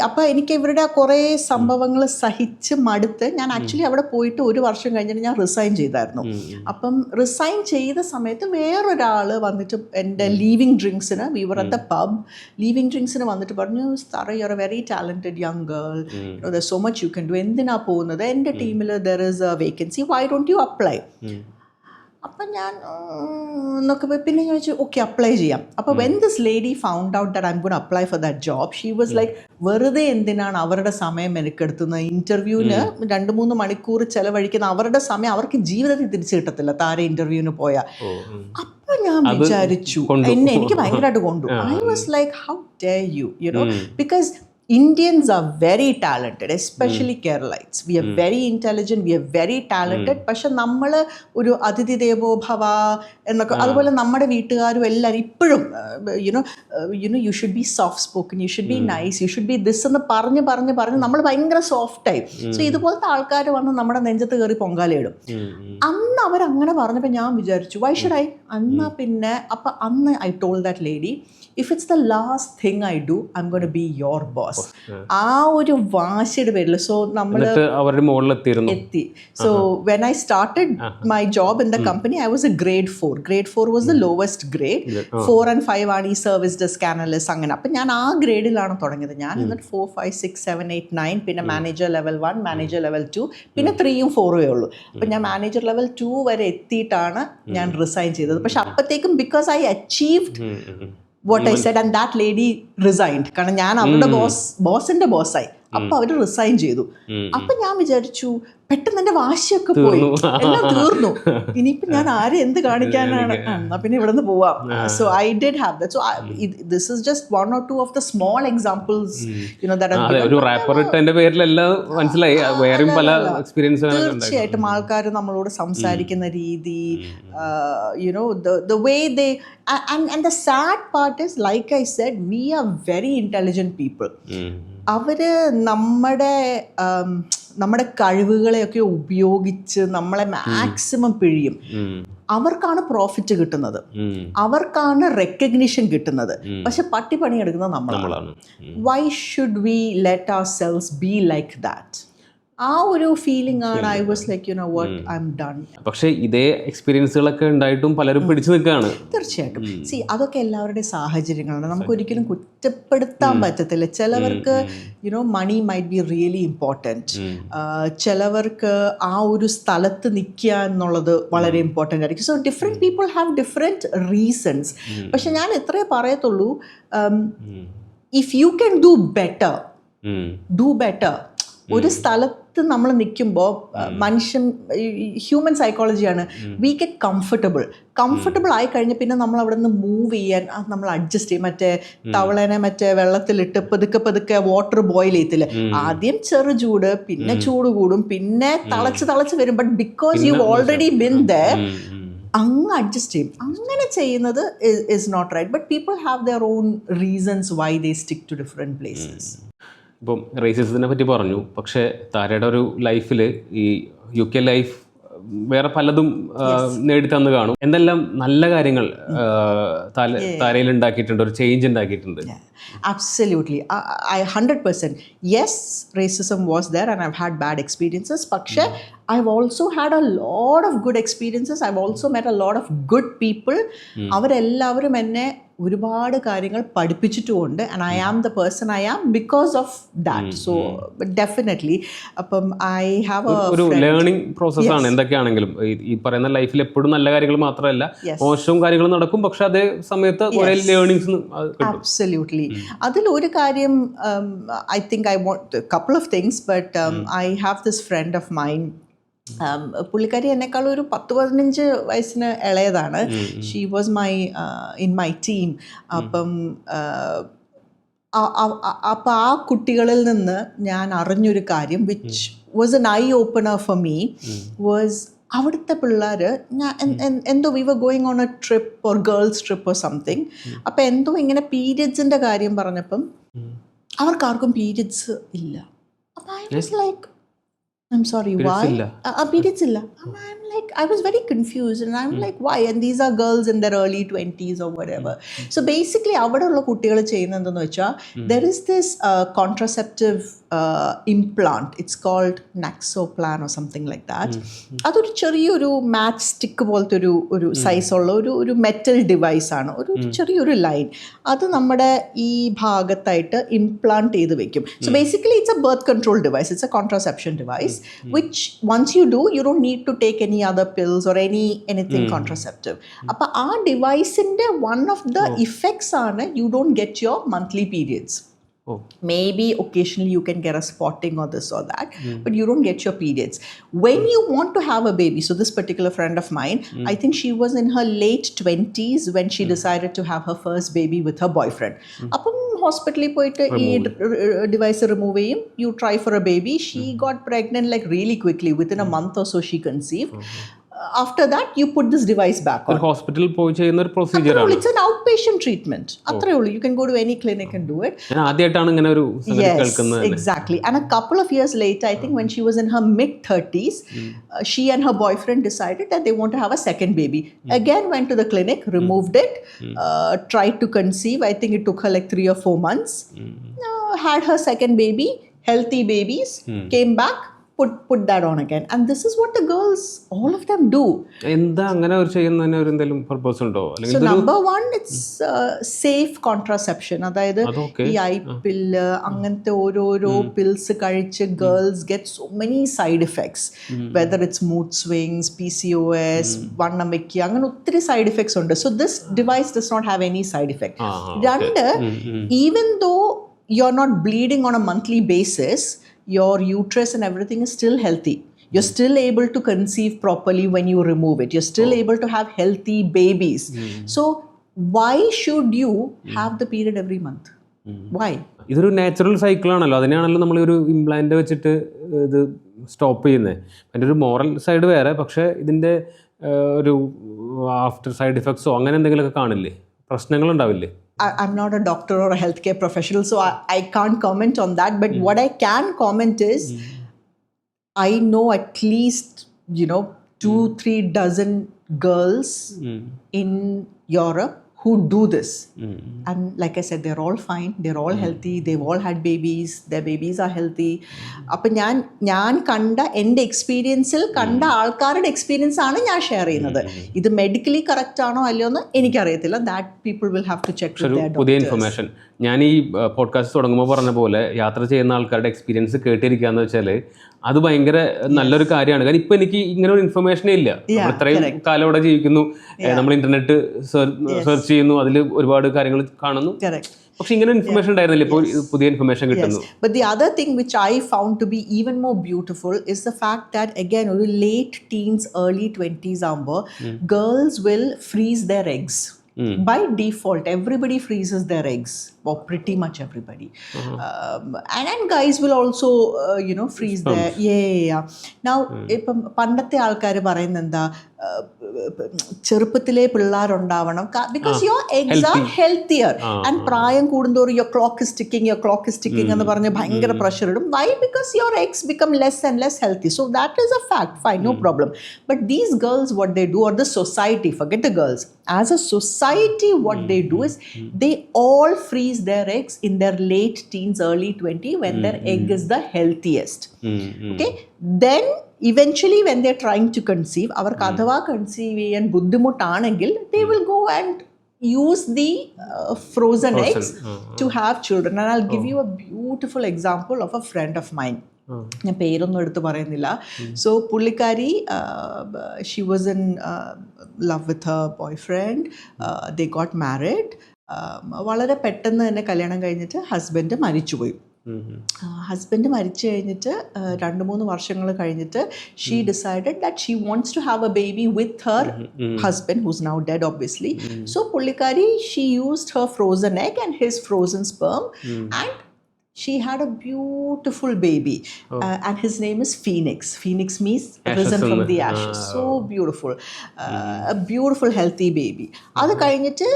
അപ്പം എനിക്ക് ഇവരുടെ കുറേ സംഭവങ്ങൾ സഹിച്ച് മടുത്ത് ഞാൻ ആക്ച്വലി അവിടെ പോയിട്ട് ഒരു വർഷം കഴിഞ്ഞിട്ട് ഞാൻ റിസൈൻ ചെയ്തായിരുന്നു. അപ്പം റിസൈൻ ചെയ്ത സമയത്ത് വേറൊരാൾ വന്നിട്ട് എൻ്റെ ലീവിങ് ഡ്രിങ്ക്സിന്, we were at the pub, leaving ഡ്രിങ്ക്സിന് വന്നിട്ട് പറഞ്ഞു, Sara you are a very talented young girl, there so much you can do, എന്തിനാ പോകുന്നത്, എൻ്റെ ടീമിൽ there is a vacancy, why don't you apply. അപ്പം ഞാൻ എന്നൊക്കെ പിന്നെ ഞാൻ വെച്ചു ഓക്കെ അപ്ലൈ ചെയ്യാം. അപ്പോൾ when this lady found out that I am going to apply for that job, she was like, വെറുതെ എന്തിനാണ് അവരുടെ സമയം മെനക്കെടുത്തുന്നത്, ഇന്റർവ്യൂവിന് 2-3 മണിക്കൂർ ചെലവഴിക്കുന്ന അവരുടെ സമയം അവർക്ക് ജീവിതത്തിൽ തിരിച്ചു കിട്ടത്തില്ല താരെ ഇന്റർവ്യൂവിന് പോയാൽ. അപ്പം ഞാൻ വിചാരിച്ചു, എനിക്ക് ഭയങ്കരമായിട്ട് കൊണ്ടു. I was like how dare you, you no, because Indians are very talented, especially Keralites. We are very intelligent, we are very talented. പക്ഷെ നമ്മൾ ഒരു അതിഥി ദേവോ ഭവ എന്നൊക്കെ, അതുപോലെ നമ്മുടെ വീട്ടുകാരും എല്ലാവരും ഇപ്പോഴും you know you should be soft spoken, you should be nice, you should be this എന്ന് പറഞ്ഞ് നമ്മൾ ഭയങ്കര സോഫ്റ്റായി. സോ ഇതുപോലത്തെ ആൾക്കാർ വന്ന് നമ്മുടെ നെഞ്ചത്ത് കയറി പൊങ്കാലയിടും. അന്ന് അവരങ്ങനെ പറഞ്ഞപ്പോൾ ഞാൻ വിചാരിച്ചു വൈ ഷുഡ് ഐ. എന്നാ പിന്നെ അപ്പം അന്ന് I told that lady, if it's the last thing I do, I'm going to be your boss. ആ ഒരു വാശിയുടെ പേരിൽ. സോ നമ്മൾ എത്തി. So when I started my job in the company, I was a grade 4. Grade 4 was the lowest grade. 4 and 5 ആണ് ഈ service desk analyst അങ്ങനെ. അപ്പം ഞാൻ ആ ഗ്രേഡിലാണ് തുടങ്ങിയത്. ഞാൻ എന്നിട്ട് 4, 5, 6, 7, 8, 9, പിന്നെ മാനേജർ ലെവൽ 1, മാനേജർ ലെവൽ 2, പിന്നെ 3ഉം 4ഉം ഉള്ളൂ. അപ്പം ഞാൻ മാനേജർ ലെവൽ 2 വരെ എത്തിയിട്ടാണ് ഞാൻ റിസൈൻ ചെയ്തത്. പക്ഷെ അപ്പോഴത്തേക്കും because I achieved what I said, and that lady resigned. കാരണം ഞാൻ അവരുടെ ബോസിന്റെ ബോസായി. അപ്പൊ അവര് റിസൈൻ ചെയ്തു. അപ്പൊ ഞാൻ വിചാരിച്ചു പെട്ടെന്ന് എന്റെ വാശിയൊക്കെ പോയി, എല്ലാം തീർന്നു, ഇനിയിപ്പോ ഞാൻ ആരെ എന്ത് കാണിക്കാനാണ്, എന്നാ പിന്നെ ഇവിടെ നിന്ന് പോവാം. So I did have that. So this is just 1 or 2 of the small examples ഒരു റാപ്പർ ഇട്ടതിന്റെ പേരിലെല്ലാം മനസ്സിലായി, വേറെയും പല എക്സ്പീരിയൻസ്. തീർച്ചയായിട്ടും ആൾക്കാർ നമ്മളോട് സംസാരിക്കുന്ന രീതി, the way they and the sad part is, like I said, we are very intelligent people. അവര് നമ്മുടെ കഴിവുകളെയൊക്കെ ഉപയോഗിച്ച് നമ്മളെ മാക്സിമം പിഴിയും. അവർക്കാണ് പ്രോഫിറ്റ് കിട്ടുന്നത്, അവർക്കാണ് റെക്കഗ്നിഷൻ കിട്ടുന്നത്, പക്ഷെ പട്ടി പണിയെടുക്കുന്നത് നമ്മളാണ്. Why should we let our selves be like that? ആ ഒരു ഫീലിംഗ് ആണ്. I was like, you know what, I am done. പക്ഷേ ഇതേ എക്സ്പീരിയൻസുകളൊക്കെ ഉണ്ടായിട്ടും പലരും പിടിച്ചു നിൽക്കുകയാണ്. തീർച്ചയായിട്ടും. സി, അതൊക്കെ എല്ലാവരുടെയും സാഹചര്യങ്ങളാണ്, നമുക്കൊരിക്കലും കുറ്റപ്പെടുത്താൻ പറ്റത്തില്ല. ചിലവർക്ക് മണി മൈറ്റ് ബി റിയലി ഇമ്പോർട്ടൻറ്റ്, ചിലവർക്ക് ആ ഒരു സ്ഥലത്ത് നിൽക്കുക എന്നുള്ളത് വളരെ ഇമ്പോർട്ടൻ്റ് ആയിരിക്കും. So different people have different reasons. പക്ഷെ ഞാൻ ഇത്രേ പറയത്തുള്ളൂ, if you can do better, do better. ഒരു സ്ഥലത്ത് നമ്മൾ നിൽക്കുമ്പോൾ ഹ്യൂമൻ സൈക്കോളജിയാണ്, വി ഗെറ്റ് കംഫർട്ടബിൾ ആയി കഴിഞ്ഞ് പിന്നെ നമ്മൾ അവിടെ നിന്ന് മൂവ് ചെയ്യാൻ നമ്മൾ അഡ്ജസ്റ്റ് ചെയ്യും. മറ്റേ തവളനെ വെള്ളത്തിലിട്ട് പതുക്കെ വാട്ടർ ബോയിൽ ചെയ്യത്തില്ല, ആദ്യം ചെറു ചൂട്, പിന്നെ ചൂട് കൂടും, പിന്നെ തിളച്ച് വരും. But because you already been there, അങ്ങ് അഡ്ജസ്റ്റ് ചെയ്യും. അങ്ങനെ ചെയ്യുന്നത് is not right. But people have their own reasons why they stick to different places. ഇപ്പം റേസിസത്തിനെ പറ്റി പറഞ്ഞു, പക്ഷേ താരയുടെ ഒരു ലൈഫിൽ ഈ UK ലൈഫ് വേറെ പലതും നേടിത്തന്ന് കാണും. എന്തെല്ലാം നല്ല കാര്യങ്ങൾ താരയിൽ ഉണ്ടാക്കിയിട്ടുണ്ട്, ഒരു ചേഞ്ച് ഉണ്ടാക്കിയിട്ടുണ്ട്? Absolutely. I 100%. Yes, racism was there and I've had bad experiences. പക്ഷേ I've also had a lot of good experiences. I've also met a lot of good people. അവരെല്ലാവരും എന്നെ ഒരുപാട് കാര്യങ്ങൾ പഠിപ്പിച്ചിട്ടുമുണ്ട്. And I am the person I am because of that. So definitely അപ്പം I have ഒരു learning പ്രോസസ്സാണ്. എന്തൊക്കെയാണെങ്കിലും ഈ പറയുന്ന ലൈഫിൽ എപ്പോഴും നല്ല കാര്യങ്ങൾ മാത്രമല്ല, മോശവും കാര്യങ്ങളും നടക്കും. പക്ഷെ അതേ സമയത്ത് കുറേ ലേണിങ്സ്. Absolutely. അതിൽ ഒരു കാര്യം, I think I want couple of things, but I have this friend of mine. പുള്ളിക്കാരി എന്നെക്കാൾ ഒരു 10-15 വയസ്സിന് ഇളയതാണ്. She was in my team. അപ്പം ആ കുട്ടികളിൽ നിന്ന് ഞാൻ അറിഞ്ഞൊരു കാര്യം, which was an eye opener for me, was അവിടുത്തെ പിള്ളേർ, എന്തോ we were going on a trip or girls trip or something. അപ്പം എന്തോ ഇങ്ങനെ പീരിയഡ്സിൻ്റെ കാര്യം പറഞ്ഞപ്പം അവർക്കാർക്കും പീരിയഡ്സ് ഇല്ല. അപ്പം I was like, I'm sorry, why? Periods illa. I'm like, I was very confused and I'm like, why? And these are girls in their early 20s or whatever. So basically, avadalla kuttigal cheyyunnathu ennu vecha, there is this contraceptive implant. It's called Naxoplan or something like that. അതൊരു ചെറിയൊരു match stick പോലത്തെ ഒരു സൈസുള്ള ഒരു metal device ആണ്, ഒരു ചെറിയൊരു line. അത് നമ്മുടെ ഈ ഭാഗത്തായിട്ട് ഇംപ്ലാന്റ് ചെയ്ത് വെക്കും. So basically it's A birth control device, it's A contraception device, which once you do, you don't need to take any other pills or anything contraceptive. അപ്പോൾ ആ ഡിവൈസിൻ്റെ one of the effects ആണ് you don't get your monthly periods. Maybe occasionally you can get a spotting or this or that, but you don't get your periods. When you want to have a baby, so this particular friend of mine, I think she was in her late 20s when she decided to have her first baby with her boyfriend. അപ്പം ഹോസ്പിറ്റലിൽ പോയിട്ട് ഈ device remove ചെയ്യും, you try for a baby. She got pregnant like really quickly, within a month or so she conceived. After that, you put this device back on. ഹോസ്പിറ്റലിൽ പോയി ചെയ്യുന്ന ഒരു procedure ആണ്. It's an outpatient treatment. അത്രേ ഉള്ളൂ. You can go to any clinic and do it. ഞാൻ ആദ്യമായിട്ടാണ് ഇങ്ങനെ ഒരു സംഗതി കേൾക്കുന്നത്. Exactly. And a couple of years later, I think when she was in her mid-30s, she and her boyfriend decided that they want to have a second baby. Again went to the clinic, removed it, tried to conceive. I think it took her like 3 or 4 months. Had her second baby, healthy babies, came back, put that on again. And this is what the girls, all of them do. എന്താ അങ്ങനെ ഒരു ചെയ്യുന്നതിന് ഒരു എന്തെങ്കിലും purpose ഉണ്ടോ? So number one, it's safe contraception. അതായത് ഈ I pill അങ്ങനത്തെ ഓരോരോ പിൽസ് കഴിച്ച് girls get so many side effects, whether it's mood swings, PCOS, വണ്ണം വെക്കുക, അങ്ങനെ ഒത്തിരി സൈഡ് ഇഫക്ട്സ് ഉണ്ട്. So this device does not have any side effect. രണ്ട്, even though you're not bleeding on a monthly basis, your uterus and everything is still healthy. You're still able to conceive properly when you remove it. You're still able to have healthy babies. So why should you have the period every month? Why? ഇതൊരു natural സൈക്കിളാണല്ലോ, അതിനെയാണല്ലോ നമ്മളൊരു implant വെച്ചിട്ട് ഇത് stop ചെയ്യുന്നത്. അതിൻ്റെ ഒരു moral side വേറെ, പക്ഷേ ഇതിൻ്റെ ഒരു ആഫ്റ്റർ സൈഡ് ഇഫക്ട്സോ അങ്ങനെ എന്തെങ്കിലുമൊക്കെ കാണില്ലേ, പ്രശ്നങ്ങളുണ്ടാവില്ലേ? I'm not a doctor or a healthcare professional, so I can't comment on that. But what I can comment is, I know at least, 2-3 dozen girls in Europe who do this. And like I said, they're all fine, they're all healthy, they've all had babies, their babies are healthy. അപ്പം ഞാൻ കണ്ട എൻ്റെ എക്സ്പീരിയൻസിൽ കണ്ട ആൾക്കാരുടെ experience ആണ് ഞാൻ share ചെയ്യുന്നത്. ഇത് മെഡിക്കലി കറക്റ്റ് ആണോ അല്ലയോ എന്ന് എനിക്കറിയത്തില്ല. That people will have to check with their പുതിയ ഇൻഫർമേഷൻ. ഞാൻ ഈ പോഡ്കാസ്റ്റ് തുടങ്ങുമ്പോൾ പറഞ്ഞ പോലെ യാത്ര ചെയ്യുന്ന ആൾക്കാരുടെ എക്സ്പീരിയൻസ് കേട്ടിരിക്കുക എന്ന് വെച്ചാൽ അത് ഭയങ്കര നല്ലൊരു കാര്യമാണ്. കാരണം ഇപ്പം എനിക്ക് ഇങ്ങനെ ഒരു ഇൻഫർമേഷനേ ഇല്ല. നമ്മൾ ഇത്രയും കാലം ഇവിടെ ജീവിക്കുന്നു, നമ്മൾ ഇന്റർനെറ്റ് സെർച്ച് ചെയ്യുന്നു, അതിൽ ഒരുപാട് കാര്യങ്ങൾ കാണുന്നു. പക്ഷെ ഇങ്ങനെ ഇൻഫർമേഷൻ ഉണ്ടായിരുന്നില്ല, ഇപ്പോൾ പുതിയ ഇൻഫർമേഷൻ കിട്ടുന്നു. But the other thing which I found to be even more beautiful is the fact that again ഒരു late teens early 20s ആകുമ്പോൾ girls will freeze their eggs. By default, everybody freezes their eggs, or pretty much everybody. And guys will also, freeze their... Yeah. Now, ഇപ്പം പണ്ടത്തെ ആൾക്കാർ പറയുന്നത് എന്താ, ചെറുപ്പത്തിലെ പിള്ളേരുണ്ടാവണം, because your eggs are healthier. And പ്രായം കൂടുന്തോറും your clock is ticking എന്ന് പറഞ്ഞ് ഭയങ്കര പ്രഷർ ഇടും. Why? Because your eggs become less and less healthy. So that is a fact, fine, no problem. But these girls, what they do, or the society, forget the girls, as a society what they do is they all freeze their eggs in their late teens early 20 when their egg is the healthiest. Okay, then eventually when they're trying to conceive, അവർക്ക് അഥവാ conceive ചെയ്യാൻ ബുദ്ധിമുട്ടാണെങ്കിൽ they will go and use the frozen eggs to have children. And I'll give you a beautiful example of a friend of mine. ഞാൻ പേരൊന്നും എടുത്ത് പറയുന്നില്ല. So പുള്ളിക്കാരി, she was in love with Har boy friend, they got married. വളരെ പെട്ടെന്ന് തന്നെ കല്യാണം കഴിഞ്ഞിട്ട് ഹസ്ബൻഡ് മരിച്ചുപോയി. ഹസ്ബൻഡ് മരിച്ചു കഴിഞ്ഞിട്ട് 2-3 വർഷങ്ങൾ കഴിഞ്ഞിട്ട് she decided that she wants to have a baby with her husband who's now dead obviously. So പുള്ളിക്കാരി, she used her frozen egg and his frozen sperm and she had a beautiful baby. And his name is Phoenix. Phoenix means risen from the ashes. So beautiful. A beautiful healthy baby. Adu kayinittu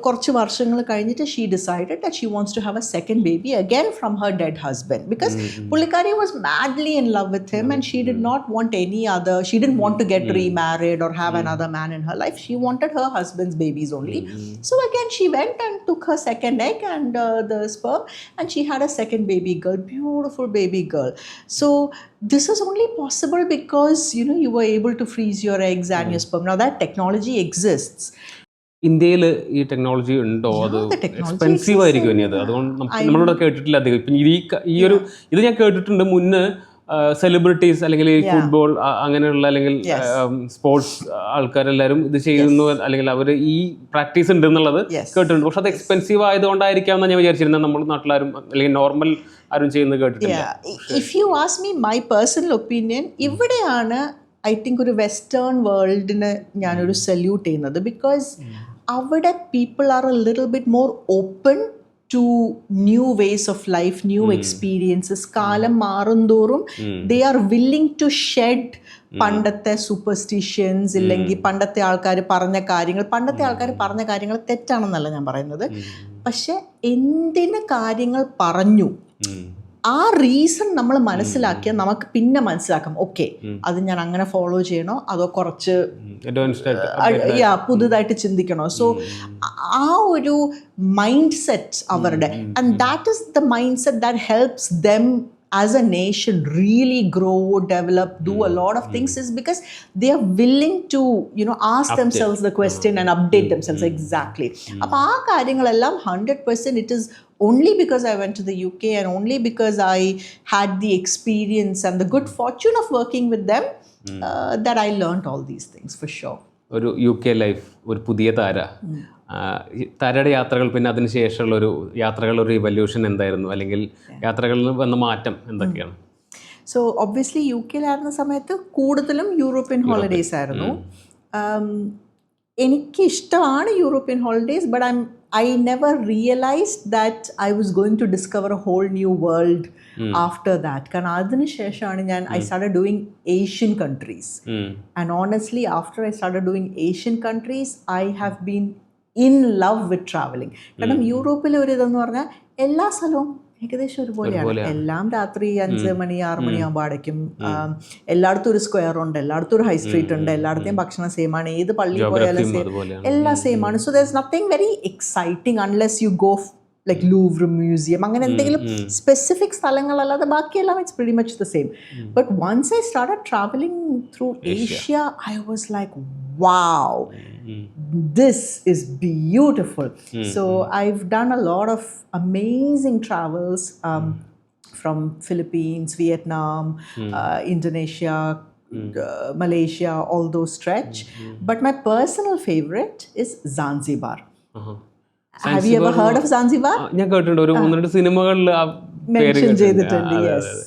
korchu varshangal kayinittu she decided that she wants to have a second baby again from her dead husband, because Pullikari was madly in love with him and she did not want any other, she didn't want to get remarried or have another man in her life. She wanted her husband's babies only. So again she went and took her second egg and the sperm, and she had a second baby girl, beautiful baby girl. So this is only possible because you were able to freeze your eggs and your sperm. Now that technology exists. ഇന്ത്യയിൽ ഈ technology ഉണ്ടോ? അത് expensive ആയിരിക്കും ഇനി. അത് അതുകൊണ്ട് നമ്മളിവിടെ കേട്ടിട്ടില്ല അധികം. ഇപ്പം ഈ ഒരു ഇത് ഞാൻ കേട്ടിട്ടുണ്ട് മുന്നേ. സെലിബ്രിറ്റീസ് അല്ലെങ്കിൽ ഈ ഫുട്ബോൾ അങ്ങനെയുള്ള അല്ലെങ്കിൽ സ്പോർട്സ് ആൾക്കാരെല്ലാവരും ഇത് ചെയ്യുന്നു, അല്ലെങ്കിൽ അവർ ഈ പ്രാക്ടീസ് ഉണ്ട് എന്നുള്ളത് കേട്ടിട്ടുണ്ട്. പക്ഷെ അത് എക്സ്പെൻസീവ് ആയതുകൊണ്ടായിരിക്കാം ഞാൻ വിചാരിച്ചിരുന്നത്. നമ്മുടെ നാട്ടിലാരും അല്ലെങ്കിൽ നോർമൽ ആരും ചെയ്യുന്നത് കേട്ടിട്ടില്ല. If you ask me my personal opinion, ഇവിടെയാണ് ഐ തിങ്ക് ഒരു വെസ്റ്റേൺ വേൾഡിന് ഞാനൊരു സല്യൂട്ട് ചെയ്യുന്നത്. ബിക്കോസ് അവിടെ people are A little bit more open to new ways of life, new experiences. കാലം മാറുന്തോറും they are willing to shed പണ്ടത്തെ superstitions, ഇല്ലെങ്കിൽ പണ്ടത്തെ ആൾക്കാർ പറഞ്ഞ കാര്യങ്ങൾ തെറ്റാണെന്നല്ല ഞാൻ പറയുന്നത്. പക്ഷെ എന്തിന് കാര്യങ്ങൾ പറഞ്ഞു, ആ റീസൺ നമ്മൾ മനസ്സിലാക്കിയാൽ നമുക്ക് പിന്നെ മനസ്സിലാക്കാം, ഓക്കെ അത് ഞാൻ അങ്ങനെ ഫോളോ ചെയ്യണോ അതോ കുറച്ച് പുതുതായിട്ട് ചിന്തിക്കണോ. സോ ആ ഒരു മൈൻഡ് സെറ്റ് അവരുടെ, and that is the mind set that helps them as a nation really grow, develop, do a lot of things, is because they are willing to ask themselves the question and update themselves. Exactly. Appo aa karyangalellam 100% it is only because I went to the UK and only because I had the experience and the good fortune of working with them that I learned all these things for sure. ഒരു UK life, ഒരു പുതിയ താര, താരയുടെ യാത്രകൾ പിന്നെ അതിന് ശേഷമുള്ളൊരു യാത്രകളുടെ ഒരു evolution എന്തായിരുന്നു, അല്ലെങ്കിൽ യാത്രകളിൽ വന്ന മാറ്റം എന്തൊക്കെയാണ്? സോ ഒബ്വിയസ്ലി യു കെയിലായിരുന്ന സമയത്ത് കൂടുതലും യൂറോപ്യൻ ഹോളിഡേയ്സ് ആയിരുന്നു. എനിക്ക് ഇഷ്ടമാണ് European holidays, but I never realized that I was going to discover a whole new world after that. കാരണം അതിന് ശേഷമാണ് ഞാൻ I started doing Asian countries. And honestly, after I started doing Asian countries, I have been in love with traveling. കാരണം യൂറോപ്പിലെ ഒരു ഇതെന്ന് പറഞ്ഞാൽ എല്ലാ സ്ഥലവും ഏകദേശം ഒരുപോലെയാണ്. എല്ലാം രാത്രി 5 മണി 6 മണിയാകുമ്പോൾ അടയ്ക്കും. എല്ലായിടത്തും ഒരു സ്ക്വയർ ഉണ്ട്, എല്ലായിടത്തും ഒരു ഹൈ സ്ട്രീറ്റ് ഉണ്ട്, എല്ലായിടത്തെയും ഭക്ഷണം സെയിം ആണ്, ഏത് പള്ളിയിൽ പോയാലും സെയിം, എല്ലാം സെയിം ആണ്. So there is nothing very exciting unless you go like Louvre museum, അങ്ങനെ എന്തെങ്കിലും സ്പെസിഫിക് സ്ഥലങ്ങളല്ലാതെ ബാക്കിയെല്ലാം it's pretty much the same. But once I started travelling through Asia, I was like wow, this is beautiful. So I've done a lot of amazing travels from Philippines, Vietnam, Indonesia, Malaysia, all those stretch. But my personal favorite is Zanzibar. Have you ever heard of Zanzibar? ഞാൻ കേട്ടിട്ടുണ്ട്, ഒരു 1-2 സിനിമകളിൽ mention ചെയ്തിട്ടുണ്ട്. Yes.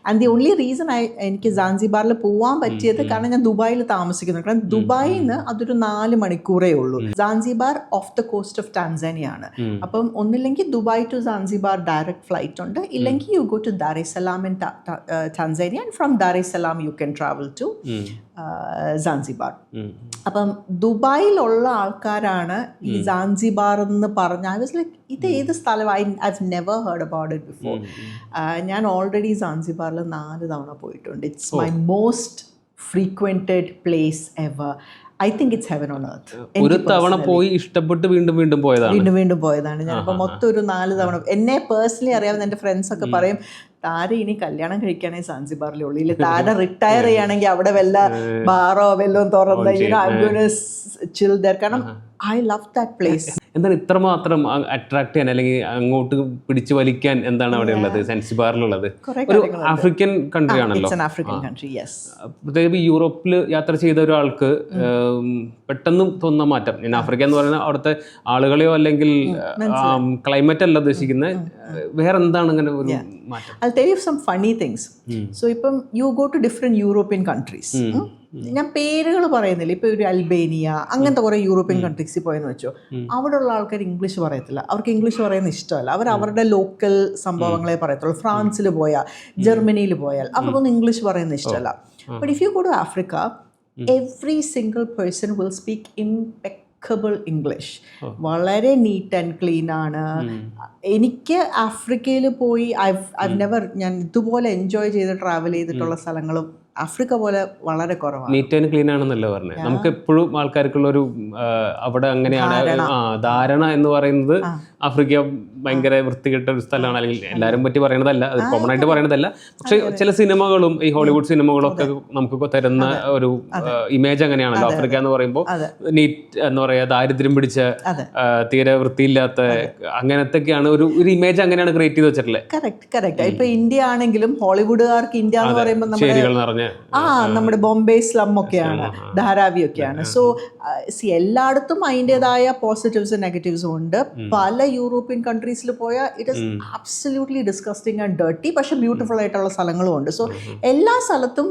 And the only reason എനിക്ക് സാൻസിബാറിൽ പോകാൻ പറ്റിയത് കാരണം ഞാൻ ദുബായിൽ താമസിക്കുന്നു. കാരണം ദുബായിൽ നിന്ന് അതൊരു 4 മണിക്കൂറേ ഉള്ളൂ. Zanzibar off the coast of Tanzania ആണ്. അപ്പം ഒന്നില്ലെങ്കിൽ Dubai to Zanzibar direct flight ഉണ്ട്, ഇല്ലെങ്കിൽ you go to Dar es Salaam in Tanzania and from Dar es Salaam you can travel to Zanzibar. അപ്പം ദുബായിലുള്ള ആൾക്കാരാണ് ഈ സാൻസിബാർ എന്ന് പറഞ്ഞ ഐ വാസ് ലൈക്ക് ഇത് ഏത് സ്ഥലം, I've never heard about it before. ഞാൻ ഓൾറെഡി സാൻസിബാറിൽ 4 തവണ പോയിട്ടുണ്ട്. It's my most frequented place ever. I think it's heaven on earth. ഒരു തവണ പോയി ഇഷ്ടപ്പെട്ട് വീണ്ടും വീണ്ടും പോയതാണ്. ഞാനിപ്പോൾ മൊത്തം ഒരു 4 തവണ. എന്നെ പേഴ്സണലി അറിയാവുന്ന എൻ്റെ ഫ്രണ്ട്സ് ഒക്കെ പറയും താര ഇനി കല്യാണം കഴിക്കുകയാണെങ്കിൽ സാൻസിബാറിലേ ഉള്ളൂ, ഇല്ല താര റിട്ടയർ ചെയ്യുകയാണെങ്കിൽ അവിടെ വല്ല ബാറോ വല്ലതും തുറന്ന് ചിൽ ദർ. കാരണം ഐ ലവ് ദാറ്റ് പ്ലേസ്. എന്താണ് ഇത്രമാത്രം അട്രാക്ട് ചെയ്യാൻ അല്ലെങ്കിൽ അങ്ങോട്ട് പിടിച്ചു വലിക്കാൻ എന്താണ് അവിടെ ഉള്ളത് സാൻസിബാറിലുള്ളത്? ഒരു ആഫ്രിക്കൻ കൺട്രി ആണല്ലോ. പ്രത്യേകിച്ച് യൂറോപ്പിൽ യാത്ര ചെയ്ത ഒരാൾക്ക് പെട്ടെന്ന് തോന്നുന്ന മാറ്റം, ഞാൻ ആഫ്രിക്ക എന്ന് പറയുന്നത് അവിടുത്തെ ആളുകളെയോ അല്ലെങ്കിൽ ക്ലൈമറ്റ് അല്ല ഉദ്ദേശിക്കുന്നത്, വേറെ എന്താണ് ഇങ്ങനെ ഒരു മാറ്റം? I'll tell you some funny things. So ഇപ്പം you go to different European countries. ഞാൻ പേരുകൾ പറയുന്നില്ല, ഇപ്പൊ ഒരു അൽബേനിയ അങ്ങനത്തെ കുറെ യൂറോപ്യൻ കൺട്രീസിൽ പോയെന്ന് വെച്ചോ, അവിടെയുള്ള ആൾക്കാർ ഇംഗ്ലീഷ് പറയത്തില്ല, അവർക്ക് ഇംഗ്ലീഷ് പറയുന്നത് ഇഷ്ടമല്ല, അവർ അവരുടെ ലോക്കൽ സംഭവങ്ങളെ പറയത്തുള്ളൂ. ഫ്രാൻസിൽ പോയാൽ, ജർമ്മനിയിൽ പോയാൽ അവർക്കൊന്നും ഇംഗ്ലീഷ് പറയുന്നത് ഇഷ്ടമല്ല. But if you go to Africa, every single person will speak impeccable English. വളരെ നീറ്റ് ആൻഡ് ക്ലീൻ ആണ്. എനിക്ക് ആഫ്രിക്കയിൽ പോയി ഞാൻ ഇതുപോലെ എൻജോയ് ചെയ്ത് ട്രാവൽ ചെയ്തിട്ടുള്ള സ്ഥലങ്ങളും ആഫ്രിക്ക പോലെ വളരെ കുറവാണ്. നീറ്റ് ആൻഡ് ക്ലീൻ ആണെന്നല്ല പറഞ്ഞത്. നമുക്ക് എപ്പോഴും ആൾക്കാർക്കുള്ള ഒരു അവിടെ അങ്ങനെയാണ് ധാരണ എന്ന് പറയുന്നത് ആഫ്രിക്ക ഭയങ്കര വൃത്തികെട്ട ഒരു സ്ഥലമാണ്, അല്ലെങ്കിൽ എല്ലാവരും പറ്റി പറയണതല്ല, അത് കോമൺ ആയിട്ട് പറയണതല്ല. പക്ഷെ ചില സിനിമകളും ഈ ഹോളിവുഡ് സിനിമകളും ഒക്കെ നമുക്ക് തരുന്ന ഒരു ഇമേജ് അങ്ങനെയാണല്ലോ. ആഫ്രിക്ക എന്ന് പറയുമ്പോൾ നീറ്റ് എന്ന് പറയാ, ദാരിദ്ര്യം പിടിച്ച, തീരെ വൃത്തിയില്ലാത്ത, അങ്ങനത്തെയൊക്കെയാണ് ഒരു ഇമേജ് അങ്ങനെയാണ് ക്രിയേറ്റ് ചെയ്ത് വെച്ചിട്ടുള്ളത്. കറക്റ്റ്. ഇപ്പൊ ഇന്ത്യ ആണെങ്കിലും ഹോളിവുഡുകാർക്ക് ഇന്ത്യ എന്ന് പറയുമ്പോൾ നമ്മുടെ ബോംബെ സ്ലം ഒക്കെയാണ്, ധാരാവി ഒക്കെയാണ്. സോ എല്ലായിടത്തും അതിൻ്റെതായ പോസിറ്റീവ്സും നെഗറ്റീവ്സും ഉണ്ട്. പല യൂറോപ്യൻ കൺട്രീസിൽ പോയാൽ it is absolutely disgusting and dirty, പക്ഷെ ബ്യൂട്ടിഫുൾ ആയിട്ടുള്ള സ്ഥലങ്ങളും ഉണ്ട്. സോ എല്ലാ സ്ഥലത്തും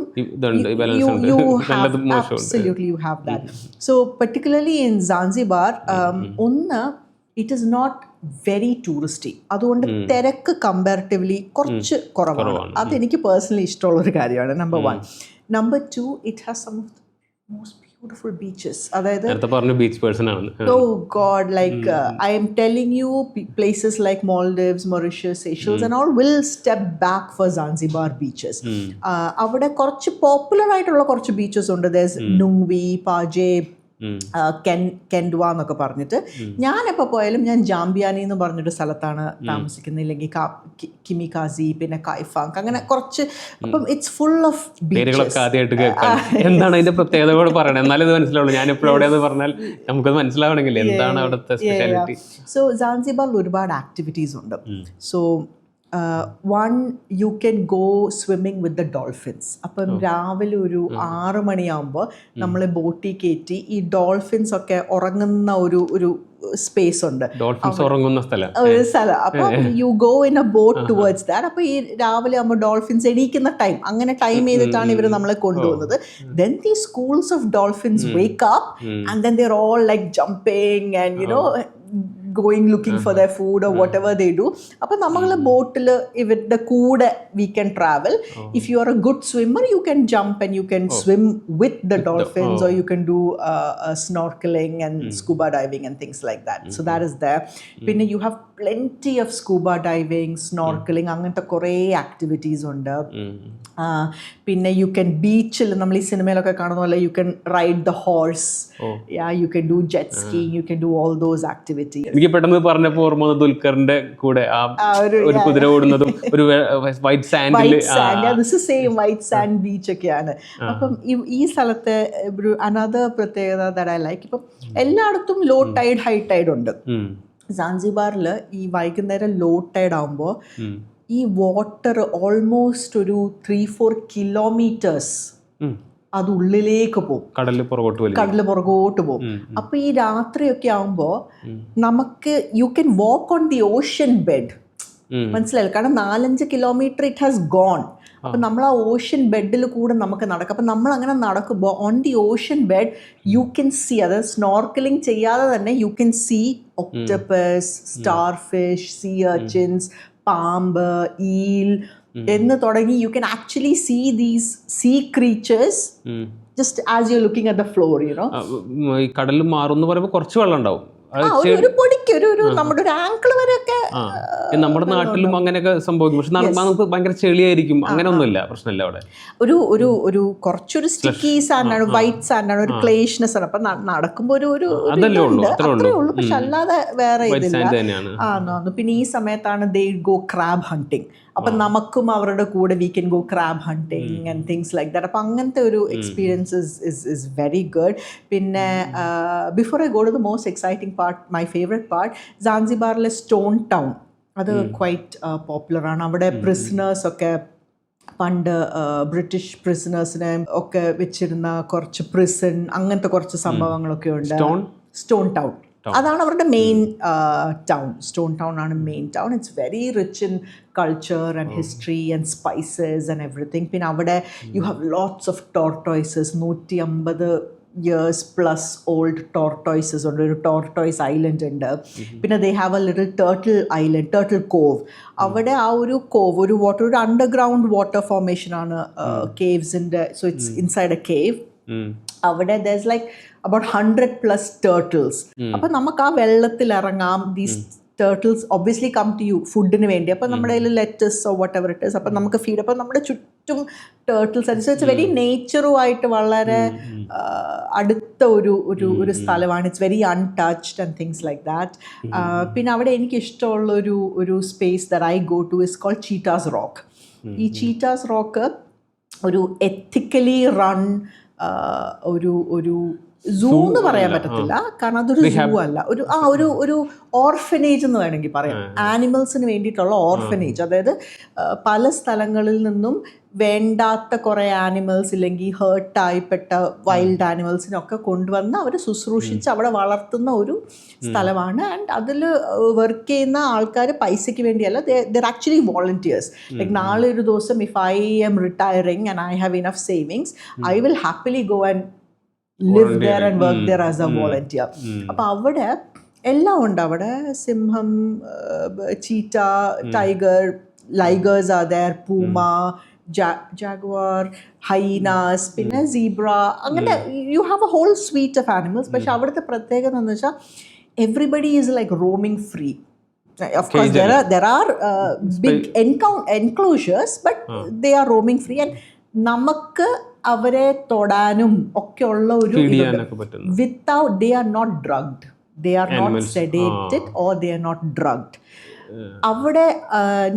absolutely you have that. So particularly in Zanzibar, ഒന്ന് it is not very touristy, അതുകൊണ്ട് തിരക്ക് കമ്പാരിറ്റീവ്ലി കുറച്ച് കുറവാണ്. അതെനിക്ക് പേഴ്സണലി ഇഷ്ടമുള്ളൊരു കാര്യമാണ്. Number 1. Number 2, it has some of the most beautiful beaches. അതായത് oh god, like I am telling you, places like Maldives, Mauritius, Seychelles and all will step back for Zanzibar beaches. അവിടെ കുറച്ച് popular ആയിട്ടുള്ള കുറച്ച് beaches ഉണ്ട്. there's Nungwi, Paje, കെൻഡ്വ എന്നൊക്കെ പറഞ്ഞിട്ട്. ഞാനെപ്പോൾ പോയാലും ഞാൻ ജാംബിയാനി എന്ന് പറഞ്ഞൊരു സ്ഥലത്താണ് താമസിക്കുന്നത്, ഇല്ലെങ്കിൽ കിമിക്കാസി, പിന്നെ കൈഫാങ്, അങ്ങനെ കുറച്ച്. അപ്പം ഇറ്റ്സ് ഫുൾ ഓഫ് പേരുകളൊക്കെ ആദ്യമായിട്ട് കേൾക്കാം. എന്താണ് അതിന്റെ പ്രത്യേകത കൂടെ പറയണം, എന്നാലും ഇത് മനസ്സിലാവുള്ളൂ. ഞാൻ എപ്പോഴും എവിടെയെന്ന് പറഞ്ഞാൽ നമുക്കത് മനസ്സിലാവണമെങ്കിൽ എന്താണ് അവിടുത്തെ സ്പെഷ്യാലിറ്റി. സോ സാൻസിബാറിൽ ഒരുപാട് ആക്ടിവിറ്റീസ് ഉണ്ട്. So one you can go swimming with the dolphins. അപ്പം രാവിലെ ഒരു 6 മണിയാകുമ്പോൾ നമ്മൾ ബോട്ടിൽ കയറ്റി ഈ ഡോൾഫിൻസ് ഒക്കെ ഉറങ്ങുന്ന ഒരു സ്പേസ് ഉണ്ട്, ഡോൾഫിൻസ് ഉറങ്ങുന്ന ഒരു സ്ഥലം. അപ്പം U go in A boat towards that. അപ്പോൾ ഈ രാവിലെ ആകുമ്പോൾ ഡോൾഫിൻസ് എണീക്കുന്ന ടൈം, അങ്ങനെ ടൈം ചെയ്തിട്ടാണ് ഇവർ നമ്മളെ കൊണ്ടുപോകുന്നത്. Then the schools of dolphins wake up and then they are all like jumping and you know going looking for their food or whatever they do. അപ്പോൾ നമ്മൾ ബോട്ടിൽ ഇവരുടെ കൂടെ we can travel. If you are a good swimmer, you can jump and you can swim with the dolphins, or you can do snorkeling and scuba diving and things like that. So that is there. പിന്നെ you have plenty of scuba diving, snorkeling, അങ്ങനത്തെ കുറേ activities ഉണ്ട്. പിന്നെ you can ബീച്ചിൽ നമ്മൾ ഈ സിനിമയിലൊക്കെ കാണുന്ന പോലെ you can ride the horse, you can do jet skiing, you can do all those activities. എനിക്ക് പെട്ടെന്ന് പറഞ്ഞപ്പോൾ ഓർമ്മ വന്നത് ദുൽഖറിന്റെ കൂടെ ആ ഒരു കുതിര ഓടുന്നതും ഒരു white sandal, same white sand beach ഒക്കെയാണ്. അപ്പം ഈ സ്ഥലത്തെ ഒരു അനദർ പ്രത്യേകത ദാറ്റ് ഐ ലൈക്ക്, ഇപ്പം എല്ലായിടത്തും ലോ ടൈഡ് ഹൈ ടൈഡ് ഉണ്ട്. സാൻസിബാറിൽ ഈ വൈകുന്നേരം ലോ ടൈഡ് ആകുമ്പോൾ ഈ വാട്ടർ ഓൾമോസ്റ്റ് ഒരു 3-4 കിലോമീറ്റേഴ്സ് അത് ഉള്ളിലേക്ക് പോകും, കടല് പുറകോട്ട് പോകും. അപ്പൊ ഈ രാത്രിയൊക്കെ ആവുമ്പോ നമുക്ക് you can walk on the ocean bed, മനസ്സിലായില്ല, കാരണം 4-5 കിലോമീറ്റർ ഇറ്റ് ഹാസ് ഗോൺ. അപ്പം നമ്മൾ ആ ഓഷ്യൻ ബെഡിൽ കൂടെ നമുക്ക് നടക്കാം. അപ്പം നമ്മൾ അങ്ങനെ നടക്കുമ്പോൾ on the ocean bed you can see, അതായത് സ്നോർക്കലിംഗ് ചെയ്യാതെ തന്നെ you can see octopus, starfish, sea urchins, പാമ്പ്, ഈൽ എന്ന് തുടങ്ങി you can actually see these sea creatures just as you looking at the floor, you know. ഈ കടലിൽ മാറുമെന്ന് പറയുമ്പോൾ കുറച്ച് വെള്ളം ഉണ്ടാവും, ഒരു പൊടിക്ക് ഒരു നമ്മുടെ ഒരു ആങ്കിൾ വരെയൊക്കെ. നമ്മുടെ നാട്ടിലും അങ്ങനെയൊക്കെ സംഭവിക്കും, പക്ഷെ നമുക്ക് ഭയങ്കര ചെളിയായിരിക്കും, അങ്ങനെ ഒന്നുമില്ല, പ്രശ്നമില്ല. അവിടെ ഒരു കുറച്ചൊരു സ്റ്റിക്കി സാൻഡാണ്, വൈറ്റ് സാൻഡാണ്, ഒരു ക്ലേഷ്നെസ് ആണ്. അപ്പൊ നടക്കുമ്പോൾ ഒരു അത്രേ ഉള്ളൂ, പക്ഷെ അല്ലാതെ വേറെ ഇതില്ല. പിന്നെ ഈ സമയത്താണ് ദേ ഗോ ക്രാബ് ഹണ്ടിങ്. അപ്പം നമുക്കും അവരുടെ കൂടെ we can go crab hunting and things like that. അപ്പം അങ്ങനത്തെ ഒരു എക്സ്പീരിയൻസ് ഇസ് വെരി ഗുഡ്. പിന്നെ before I go to the most exciting part, my favourite part, സാൻസിബാറിലെ സ്റ്റോൺ ടൗൺ. അത് ക്വൈറ്റ് പോപ്പുലറാണ്. അവിടെ പ്രിസണേഴ്സ് ഒക്കെ പണ്ട് ബ്രിട്ടീഷ് പ്രിസണേഴ്സിനെ ഒക്കെ വെച്ചിരുന്ന കുറച്ച് പ്രിസൺ, അങ്ങനത്തെ കുറച്ച് സംഭവങ്ങളൊക്കെ ഉണ്ട്. സ്റ്റോൺ ടൗൺ അതാണ് അവരുടെ മെയിൻ ടൗൺ. സ്റ്റോൺ ടൗൺ ആണ് main town. It's very rich in culture and history and spices and everything. പിന്നെ അവിടെ you have lots of tortoises, 150 years plus old tortoises ഉണ്ട്. ഒരു ടോർട്ടോയ്സ് ഐലൻഡ് ഉണ്ട്. പിന്നെ they have A little turtle island, turtle cove. അവിടെ ആ ഒരു cove ഒരു വാട്ടർ, ഒരു അണ്ടർഗ്രൗണ്ട് വാട്ടർ ഫോർമേഷൻ ആണ്, കേവ്സിൻ്റെ. So it's inside a cave. അവിടെ there's like about 100+ turtles. അപ്പം നമുക്ക് ആ വെള്ളത്തിൽ ഇറങ്ങാം. These turtles obviously come to you ഫുഡിന് വേണ്ടി. അപ്പം നമ്മുടെ കയ്യിൽ lettuce or whatever it is, അപ്പം നമുക്ക് ഫീഡ്. അപ്പം നമ്മുടെ ചുറ്റും ടേർട്ടിൽസ്. സോ ഇറ്റ്സ് വെരി നേച്ചറുമായിട്ട് വളരെ അടുത്ത ഒരു സ്ഥലമാണ്. It's very untouched and things like that. പിന്നെ അവിടെ എനിക്ക് ഇഷ്ടമുള്ള ഒരു space that I go to is called Cheetah's Rock. ഈ ചീറ്റാസ് റോക്ക് ഒരു എത്തിക്കലി റൺ ഒരു സൂ എന്ന് പറയാൻ പറ്റത്തില്ല, കാരണം അതൊരു സൂ അല്ല, ഒരു ഓർഫനേജ് എന്ന് വേണമെങ്കിൽ പറയാം. ആനിമൽസിന് വേണ്ടിയിട്ടുള്ള ഓർഫനേജ്. അതായത് പല സ്ഥലങ്ങളിൽ നിന്നും വേണ്ടാത്ത കുറേ ആനിമൽസ് ഇല്ലെങ്കിൽ ഹേർട്ടായിപ്പെട്ട വൈൽഡ് ആനിമൽസിനൊക്കെ കൊണ്ടുവന്ന് അവർ ശുശ്രൂഷിച്ച് അവിടെ വളർത്തുന്ന ഒരു സ്ഥലമാണ്. ആൻഡ് അതിൽ വർക്ക് ചെയ്യുന്ന ആൾക്കാർ പൈസയ്ക്ക് വേണ്ടിയല്ല, ദർ ആക്ച്വലി വോളണ്ടിയേഴ്സ്. ലൈക്ക് നാളെ ഒരു ദിവസം if I M retiring and I have enough savings, I will happily go and live there and work there as a volunteer. അപ്പോൾ അവിടെ എല്ലാം ഉണ്ട്. അവിടെ സിംഹം, cheetah, tiger, ligers are there, puma, jaguar, hyenas, പിന്നെ സീബ്ര, അങ്ങനെ you have a whole suite of animals. പക്ഷെ അവിടുത്തെ പ്രത്യേകത എന്ന് വെച്ചാൽ everybody is like roaming free. Of course, there are big enclosures, but they are roaming free. And നമുക്ക് അവരെ തൊടാനും ഒക്കെ ഉള്ള ഒരു without, they are not drugged, they are not sedated or they are not drugged. അവിടെ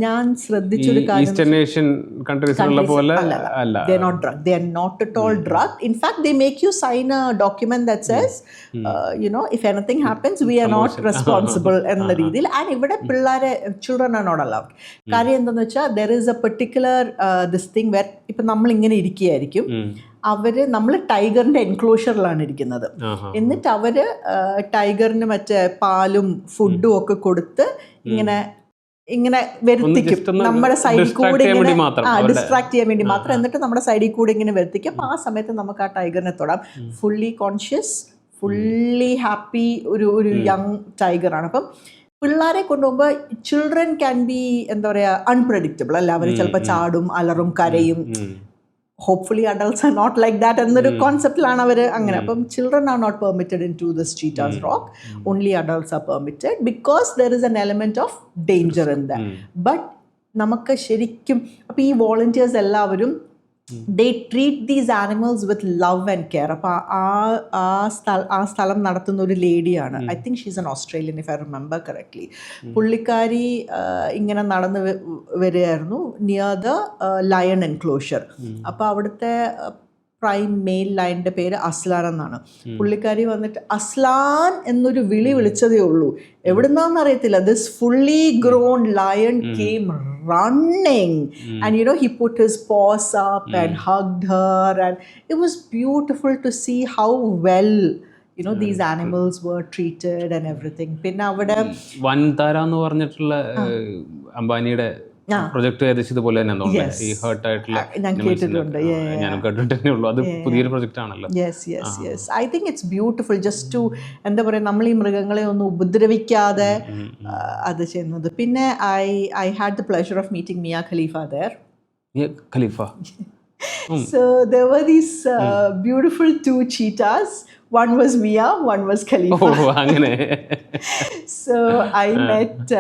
ഞാൻ ശ്രദ്ധിച്ചൊരു കാര്യം, eastern Asian കൺട്രീസിലുള്ള പോലെ അല്ല. they are not drug, they are not at all drug. In fact, they make you sign a document that says you know, if anything happens we are not responsible എന്ന രീതിയിൽ. And ഇവിടെ പിള്ളേരെ, children are not allowed. കാര്യം എന്താണെന്ന് വെച്ചാൽ there is a particular this thing where ഇപ്പം നമ്മളിങ്ങനെ ഇരിക്കുകയായിരിക്കും, നമ്മൾ ടൈഗറിന്റെ എൻക്ലോഷറിലാണ് ഇരിക്കുന്നത്, എന്നിട്ട് അവര് ടൈഗറിന് മറ്റേ പാലും ഫുഡും ഒക്കെ കൊടുത്ത് ഇങ്ങനെ വരുത്തിക്കും നമ്മുടെ സൈഡിൽ കൂടെ, ഇങ്ങനെ ഡിസ്ട്രാക്ട് ചെയ്യാൻ വേണ്ടി മാത്രം. എന്നിട്ട് നമ്മുടെ സൈഡിൽ കൂടെ ഇങ്ങനെ വരുത്തിക്കും. അപ്പോൾ ആ സമയത്ത് നമുക്ക് ആ ടൈഗറിനെ തൊടാം. ഫുള്ളി കോൺഷ്യസ്, ഫുള്ളി ഹാപ്പി ഒരു യങ് ടൈഗറാണ്. അപ്പം പിള്ളേരെ കൊണ്ടുപോകുമ്പോൾ ചിൽഡ്രൻ ക്യാൻ ബി എന്താ പറയുക അൺപ്രഡിക്റ്റബിൾ അല്ല. അവർ ചിലപ്പോൾ ചാടും, അലറും, കരയും. hopefully adults are not like that എന്നൊരു കോൺസെപ്റ്റിലാണ് അവർ അങ്ങനെ. അപ്പം children are not permitted in to this Cheetah's Rock, only adults are permitted because there is an element of danger in that. But നമുക്ക് ശരിക്കും അപ്പോൾ ഈ വോളണ്ടിയേഴ്സ് എല്ലാവരും they treat these animals with love and care. അപ്പോൾ ആ സ്ഥലം നടത്തുന്ന ഒരു ലേഡിയാണ്, I think she's an Australian if I remember correctly. പുള്ളിക്കാരി ഇങ്ങനെ നടന്ന് വരികയായിരുന്നു നിയർ ദ ലയൺ എൻക്ലോഷർ. അപ്പോൾ അവിടുത്തെ പ്രൈം മെയിൽ ലയണിൻ്റെ പേര് അസ്ലാൻ എന്നാണ്. പുള്ളിക്കാരി വന്നിട്ട് അസ്ലാൻ എന്നൊരു വിളിച്ചതേ ഉള്ളൂ. എവിടുന്നാന്ന് അറിയത്തില്ല. This fully grown lion came running and you know he put his paws up and hugged her, and it was beautiful to see how well you know these animals were treated and everything. പിന്നെ അവിടെ വൻതാര എന്ന് പറഞ്ഞിട്ടുള്ള അംബാനിയുടെ project ഏകദേശം ഇതുപോലെ തന്നെ ഈ heart ആയിട്ടുള്ള ഞാൻ കേട്ടിട്ടുണ്ട്. ഞാനും കേട്ടിട്ടേ ഉള്ളൂ. അത് പുതിയൊരു പ്രൊജക്റ്റ് ആണല്ലോ. Yes I think it's beautiful just to എന്താ പറയുക, നമ്മൾ ഈ മൃഗങ്ങളെ ഒന്നും ഉപദ്രവിക്കാതെ അത് ചെയ്യുന്നത്. പിന്നെ I had the pleasure of meeting Mia Khalifa there. Khalifa. So there were these beautiful two cheetahs. One was Mia, one was Khalifa. Oh, അങ്ങനെ. So I met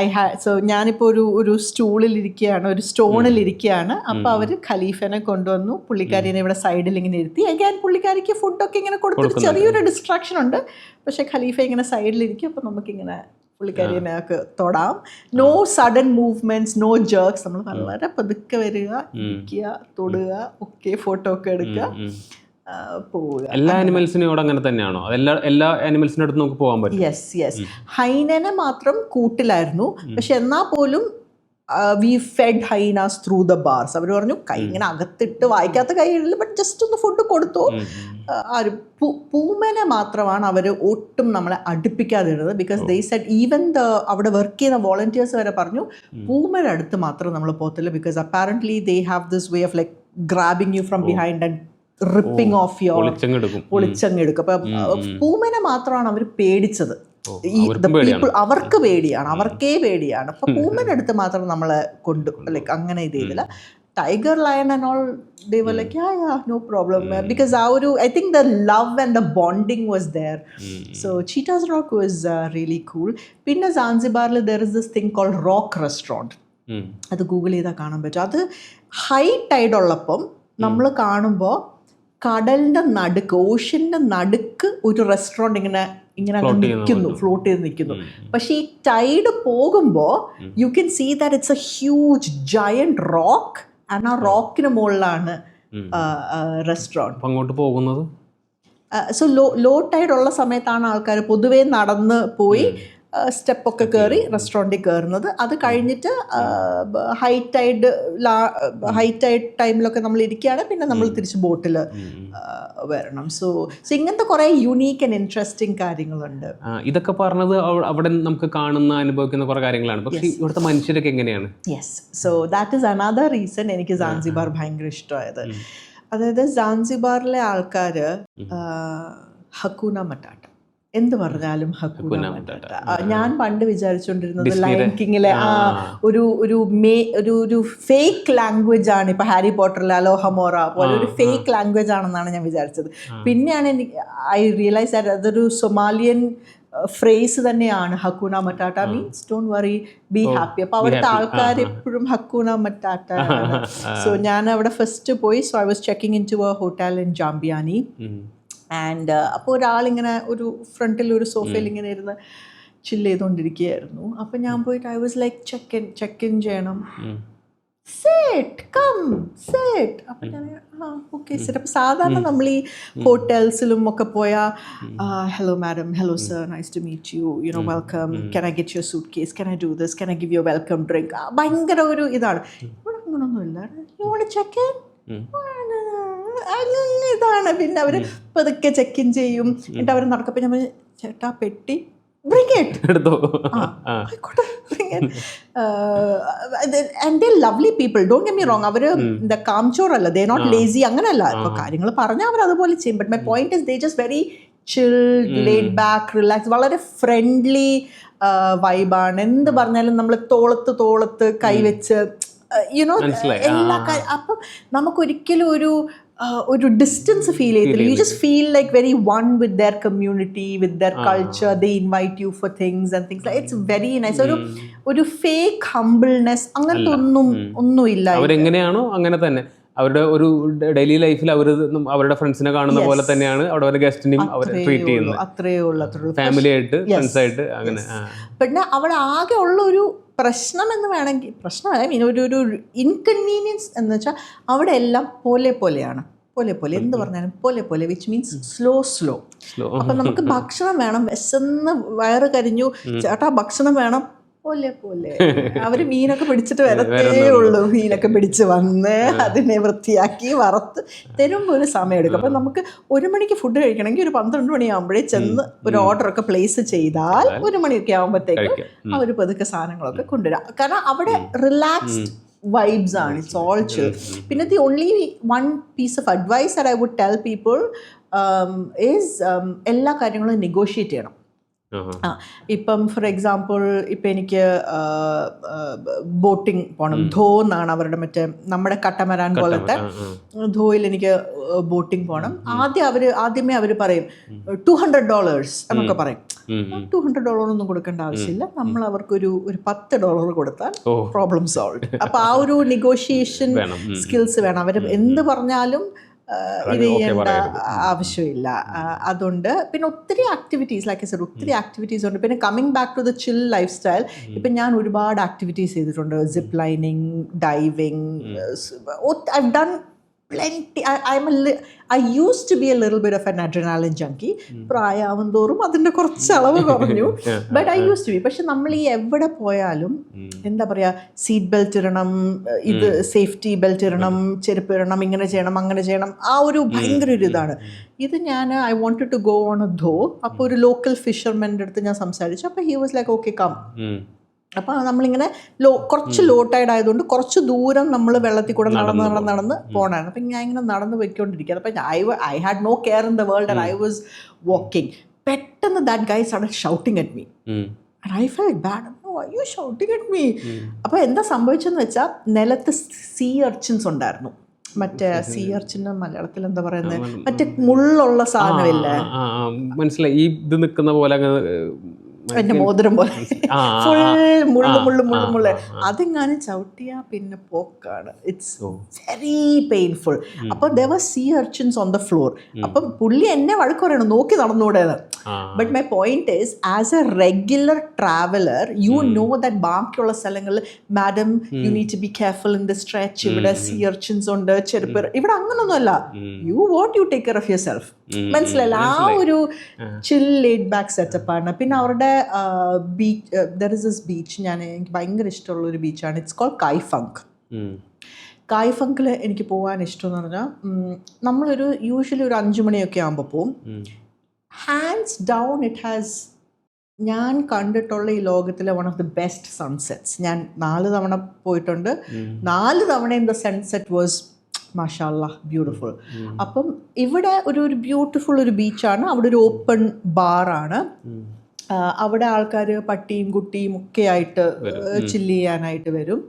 I had so ഞാനിപ്പോൾ ഒരു സ്റ്റൂളിൽ ഇരിക്കുകയാണ്, ഒരു സ്റ്റോണിൽ ഇരിക്കുകയാണ്. അപ്പോൾ അവർ ഖലീഫനെ കൊണ്ടുവന്നു. പുള്ളിക്കാരിനെ ഇവിടെ സൈഡിൽ ഇങ്ങനെ ഇരുത്തി. അഗൈൻ പുള്ളിക്കാരിക്ക് ഫുഡൊക്കെ ഇങ്ങനെ കൊടുത്തിട്ട് ചെറിയൊരു ഡിസ്ട്രാക്ഷൻ ഉണ്ട്. പക്ഷേ ഖലീഫ ഇങ്ങനെ സൈഡിലിരിക്കും. അപ്പോൾ നമുക്കിങ്ങനെ പുള്ളിക്കാരിനെ ഒക്കെ തൊടാം. No sudden movements, no jerks. നമ്മൾ വളരെ പതുക്കെ വരിക, ഇരിക്കുക, തൊടുക, ഒക്കെ ഫോട്ടോ ഒക്കെ എടുക്കുക, പോവുക. എല്ലാ ആനിമൽസിനോട് അങ്ങനെ തന്നെയാണോ? എല്ലാ ആനിമൽസിൻ്റെ അടുത്ത് നമുക്ക് പോകാൻ പറ്റും? യെസ്. ഹൈനനെ മാത്രം കൂട്ടിലായിരുന്നു. പക്ഷെ എന്നാൽ പോലും we fed hyenas through the bars. അവർ പറഞ്ഞു കൈ ഇങ്ങനെ അകത്തിട്ട് വായിക്കാത്ത കൈയിടില്ല, ബട്ട് ജസ്റ്റ് ഒന്ന് ഫുഡ് കൊടുത്തു. പൂമനെ മാത്രമാണ് അവർ ഒട്ടും നമ്മളെ അടുപ്പിക്കാതിരുന്നത്. ബിക്കോസ് ദേ സെഡ് ഈവൻ അവിടെ വർക്ക് ചെയ്യുന്ന വോളണ്ടിയേഴ്സ് വരെ പറഞ്ഞു പൂമയുടെ അടുത്ത് മാത്രം നമ്മൾ പോകത്തില്ല. Because apparently they have this way of like grabbing you from behind and ripping off your പൊളിച്ചങ്ങെടുക്കും. അപ്പൊ പൂമനെ മാത്രമാണ് അവർ പേടിച്ചത്. അവർക്ക് പേടിയാണ്, അവർക്കേ പേടിയാണ്. അപ്പൊ പൂമന്റെ അടുത്ത് മാത്രം നമ്മളെ കൊണ്ട് ലൈക്ക് അങ്ങനെ ഇത് ചെയ്തില്ല. Tiger, lion and all they were like yeah no problem because I think the love and the bonding was there. So Cheetah's Rock was really cool. Pinna Zanzibaril there is this thing called Rock Restaurant. അത് Google ചെയ്താൽ കാണാൻ പറ്റും. അത് high Tide ഉള്ളപ്പം നമ്മൾ കാണുമ്പോൾ കടലിൻ്റെ നടുക്ക്, ഓഷ്യൻ്റെ നടുക്ക് ഒരു റെസ്റ്റോറൻറ്റ് ഇങ്ങനെ നിൽക്കുന്നു, ഫ്ലോട്ട് ചെയ്ത് നിൽക്കുന്നു. പക്ഷെ ഈ ടൈഡ് പോകുമ്പോൾ you can see that it's a huge giant rock and ആ റോക്കിന് മുകളിലാണ് റെസ്റ്റോറൻറ്റ്. അങ്ങോട്ട് പോകുന്നത് സോ ലോ ടൈഡ് ഉള്ള സമയത്താണ് ആൾക്കാർ പൊതുവേ നടന്ന് പോയി സ്റ്റെപ്പൊക്കെ കയറി റെസ്റ്റോറൻറ്റിൽ കയറുന്നത്. അത് കഴിഞ്ഞിട്ട് ഹൈ ടൈഡ് ടൈമിലൊക്കെ നമ്മൾ ഇരിക്കുകയാണ്, പിന്നെ നമ്മൾ തിരിച്ച് ബോട്ടിൽ വരണം. സോ ഇങ്ങനത്തെ കുറേ യുണീക്ക് ആൻഡ് ഇൻട്രസ്റ്റിംഗ് കാര്യങ്ങളുണ്ട്. ഇതൊക്കെ പറഞ്ഞത് അവിടെ നമുക്ക് കാണുന്ന അനുഭവിക്കുന്ന കുറേ കാര്യങ്ങളാണ്. പക്ഷേ ഇവിടുത്തെ മനുഷ്യരൊക്കെ എങ്ങനെയാണ്? Yes, so that is another reason എനിക്ക് സാൻസിബാർ ഭയങ്കര ഇഷ്ടമായത്. അതായത് സാൻസിബാറിലെ ആൾക്കാർ ഹക്കൂന മറ്റാട്ട എന്ത് പറഞ്ഞാലും ഹക്കൂന മറ്റാട്ട. ഞാൻ പണ്ട് വിചാരിച്ചുകൊണ്ടിരുന്നത് ലയൺ കിങ്ങിലെ ഒരു ഫേക്ക് ലാംഗ്വേജ് ആണ്. ഇപ്പൊ ഹാരി പോട്ടറിലെ അലോഹമോറ പോലെ ഒരു ഫേക്ക് ലാംഗ്വേജ് ആണെന്നാണ് ഞാൻ വിചാരിച്ചത്. പിന്നെയാണ് ഐ റിയലൈസ് അതൊരു സൊമാലിയൻ ഫ്രേസ് തന്നെയാണ്. ഹക്കൂന മറ്റാട്ട means don't worry, be happy. അപ്പൊ അവിടുത്തെ ആൾക്കാർ എപ്പോഴും ഹക്കൂന മറ്റാട്ട. സോ ഞാൻ അവിടെ ഫസ്റ്റ് പോയി. So I was checking in to a hotel in Jambiani. And അപ്പോൾ ഒരാളിങ്ങനെ ഒരു ഫ്രണ്ടിൽ ഒരു സോഫയിൽ ഇങ്ങനെ ഇരുന്ന് ചില്ല് ചെയ്തുകൊണ്ടിരിക്കുകയായിരുന്നു. അപ്പം ഞാൻ പോയിട്ട് I was like check in ചെയ്യണം. സെറ്റ് കം സെറ്റ്. അപ്പം ഞാൻ ഓക്കെ സെറ്റ്. അപ്പം സാധാരണ നമ്മൾ ഈ ഹോട്ടൽസിലും ഒക്കെ പോയാൽ hello madam, hello sir, nice to meet you, you know welcome, can I get your suitcase, can I do this, can I give you welcome drink, ഭയങ്കര ഒരു ഇതാണ്. ഇവിടെ അങ്ങനൊന്നുമില്ല. യു വാണ്ട് ചെക്ക് ഇൻ, അങ്ങനെ ഇതാണ്. പിന്നെ അവർ പതുക്കെ check in ചെയ്യും. എന്നിട്ട് അവർ നടക്കപ്പോൾ ഞാൻ ചേട്ടാ പെട്ടി bring it. ആയിക്കോട്ടെ, bring it. And they're lovely people, don't get me wrong. Our the കാംചോറല്ല, they're not lazy, അങ്ങനെയല്ല. ഇപ്പോൾ കാര്യങ്ങൾ പറഞ്ഞാൽ അവർ അതുപോലെ ചെയ്യും. But my point is they just very chilled, laid back, relaxed, വളരെ ഫ്രണ്ട്ലി വൈബാണ്. എന്ത് പറഞ്ഞാലും നമ്മൾ തോളത്ത് കൈവച്ച് യുനോ എല്ലാ കാര്യം. അപ്പം നമുക്കൊരിക്കലും ഒരു ഡിസ്റ്റൻസ് ഫീൽ ചെയ്യത്തില്ല. You just feel like very one with their community, with their culture. They invite you for things and things. It's very nice. ഒരു ഫേക്ക് ഹംബിൾനെസ് അങ്ങനത്തെ ഒന്നുമില്ല. അവരെങ്ങനെയാണോ അങ്ങനെ തന്നെ അവരുടെ ഒരു ഡെയിലി ലൈഫിൽ അവർ അവരുടെ ഫ്രണ്ട്സിനെ കാണുന്ന പോലെ തന്നെയാണ് അവിടെ ഒരു ഗസ്റ്റിനെയും അവർ ട്രീറ്റ് ചെയ്യുന്നത്. അത്രയേ ഉള്ളൂ. ഫാമിലി ആയിട്ട്, ഫ്രണ്ട്സ് ആയിട്ട് അങ്ങനെ. പിന്നെ അവിടെ ആകെ ഉള്ള ഒരു പ്രശ്നം എന്ന് വേണമെങ്കിൽ, പ്രശ്നം ഐ മീൻ ഒരു ഇൻകൺവീനിയൻസ് എന്ന് വെച്ചാൽ അവിടെ എല്ലാം പോലെയാണ്. എന്ത് പറഞ്ഞാലും പോലെ, വിച്ച് മീൻസ് സ്ലോ. അപ്പം നമുക്ക് ഭക്ഷണം വേണം, വിശന്ന് വയറ് കരിഞ്ഞു, ചേട്ടാ ഭക്ഷണം വേണം, പോലെ. അവർ മീനൊക്കെ പിടിച്ചിട്ട് വരത്തേ ഉള്ളൂ. മീനൊക്കെ പിടിച്ച് വന്ന് അതിനെ വൃത്തിയാക്കി വറുത്ത് തരുമ്പോൾ ഒരു സമയം എടുക്കും. അപ്പം നമുക്ക് 1 മണിക്ക് ഫുഡ് കഴിക്കണമെങ്കിൽ ഒരു 12 മണിയാകുമ്പോഴേ ചെന്ന് ഒരു ഓർഡറൊക്കെ പ്ലേസ് ചെയ്താൽ 1 മണിയൊക്കെ ആകുമ്പോഴത്തേക്കും അവർ പതുക്കെ സാധനങ്ങളൊക്കെ കൊണ്ടുവരാം. കാരണം അവിടെ റിലാക്സ്ഡ് വൈബ്സ് ആണ്. It's all chill. പിന്നെ the only one piece of advice that I would tell people is എല്ലാ കാര്യങ്ങളും നെഗോഷിയേറ്റ് ചെയ്യണം. ഇപ്പം ഫോർ എക്സാമ്പിൾ ഇപ്പം എനിക്ക് ബോട്ടിങ് പോകണം. ധോ എന്നാണ് അവരുടെ മറ്റേ നമ്മുടെ കട്ടമരാൻ പോലത്തെ ധോയിൽ എനിക്ക് ബോട്ടിങ് പോകണം. ആദ്യമേ അവർ പറയും $200 എന്നൊക്കെ പറയും. $200 ഒന്നും കൊടുക്കേണ്ട ആവശ്യമില്ല. നമ്മൾ അവർക്കൊരു $10 കൊടുത്താൽ പ്രോബ്ലം സോൾവ്. അപ്പം ആ ഒരു നെഗോഷിയേഷൻ സ്കിൽസ് വേണം. അവർ എന്ത് പറഞ്ഞാലും ഇത് ചെയ്യേണ്ട ആവശ്യമില്ല. അതുകൊണ്ട് പിന്നെ ഒത്തിരി ആക്ടിവിറ്റീസ്, ലൈക്ക് ഐ സെഡ്, ഒത്തിരി ആക്ടിവിറ്റീസ് ഉണ്ട്. പിന്നെ coming back to the chill lifestyle, ഇപ്പം ഞാൻ ഒരുപാട് ആക്ടിവിറ്റീസ് ചെയ്തിട്ടുണ്ട്. Zip lining, diving, I've done plenty. I used to be a little bit of an adrenaline junkie. പ്രായമാവും തോറും അതിൻ്റെ കുറച്ച് അളവ് കുറഞ്ഞു. But I use to be. പക്ഷെ നമ്മൾ ഈ എവിടെ പോയാലും എന്താ പറയുക, സീറ്റ് ബെൽറ്റ് ഇടണം, ഇത് സേഫ്റ്റി ബെൽറ്റ് ഇടണം, ചെരുപ്പ് ഇടണം, ഇങ്ങനെ ചെയ്യണം, അങ്ങനെ ചെയ്യണം. ആ ഒരു ഭയങ്കര ഒരു ഇതാണ്. ഇത് ഞാൻ I wanted to go on a dhow. അപ്പോൾ ഒരു ലോക്കൽ ഫിഷർമാൻ്റെ അടുത്ത് ഞാൻ സംസാരിച്ചു. അപ്പോൾ he was like okay come. അപ്പോൾ നമ്മളിങ്ങനെ കുറച്ച് ലോ ടൈഡ് ആയതുകൊണ്ട് കുറച്ച് ദൂരം നമ്മൾ വെള്ളത്തിൽ കൂടെ നടന്ന് പോകണമായിരുന്നു. അപ്പം ഞാൻ ഇങ്ങനെ നടന്ന് പോയിക്കൊണ്ടിരിക്കുകയാണ്. അപ്പം I had no care in the world and I was walking. പെട്ടെന്ന് that guy started shouting at me and I felt bad. Why are you shouting at me? അപ്പോൾ എന്താ സംഭവിച്ചെന്ന് വെച്ചാൽ നിലത്ത് സീ അർച്ചിൻസ് ഉണ്ടായിരുന്നു. മറ്റേ സീ അർച്ചിന് മലയാളത്തിൽ എന്താ പറയുന്നത്, മറ്റേ മുള്ളുള്ള സാധനമില്ലേ, മനസ്സിലായി. ഈ ഇത് നിൽക്കുന്ന പോലെ എന്റെ മോതിരം പോലെ ഫുൾ മുള്ളു അതെങ്ങാനും ചവിട്ടിയാ പിന്നെ പോക്കാണ്. It's very painful. അപ്പം there were sea urchins on the floor. അപ്പം പുള്ളി എന്നെ വഴക്ക് പറയണം, നോക്കി നടന്നുകൂടെന്ന്. But my point is, as a regular traveller you know that ബാക്കിയുള്ള സ്ഥലങ്ങളിൽ madam you need to be careful in the stretch, ഇവിടെ sea urchins ഉണ്ട്, ചെരുപ്പ്. ഇവിടെ അങ്ങനൊന്നുമല്ല. You want you take care of yourself. മനസ്സിലായില്ല? ആ ഒരു ചിൽ ലേഡ് ബാക്ക് സെറ്റപ്പാണ്. പിന്നെ അവരുടെ beach, there is this beach, എനിക്ക് ഭയങ്കര ഇഷ്ടമുള്ള ഒരു ബീച്ചാണ്. It's called കായ്ഫങ്ക്. കായ്ഫങ്കിൽ എനിക്ക് പോകാൻ ഇഷ്ടമെന്ന് പറഞ്ഞാൽ, നമ്മളൊരു യൂഷ്വലി ഒരു 5 മണിയൊക്കെ ആകുമ്പോൾ പോവും. ഹാൻഡ്സ് ഡൗൺ ഇറ്റ് ഹാസ്, ഞാൻ കണ്ടിട്ടുള്ള ഈ ലോകത്തിലെ one of the best sunsets. ഞാൻ 4 തവണ പോയിട്ടുണ്ട്. 4 തവണയും ദ സൺസെറ്റ് വാസ് മാഷാല്ലാ ബ്യൂട്ടിഫുൾ. അപ്പം ഇവിടെ ഒരു ബ്യൂട്ടിഫുൾ ഒരു ബീച്ചാണ്. അവിടെ ഒരു ഓപ്പൺ ബാറാണ്. അവിടെ ആൾക്കാർ പട്ടിയും കുട്ടിയും ഒക്കെ ആയിട്ട് ചില്ല് ചെയ്യാനായിട്ട് വരും.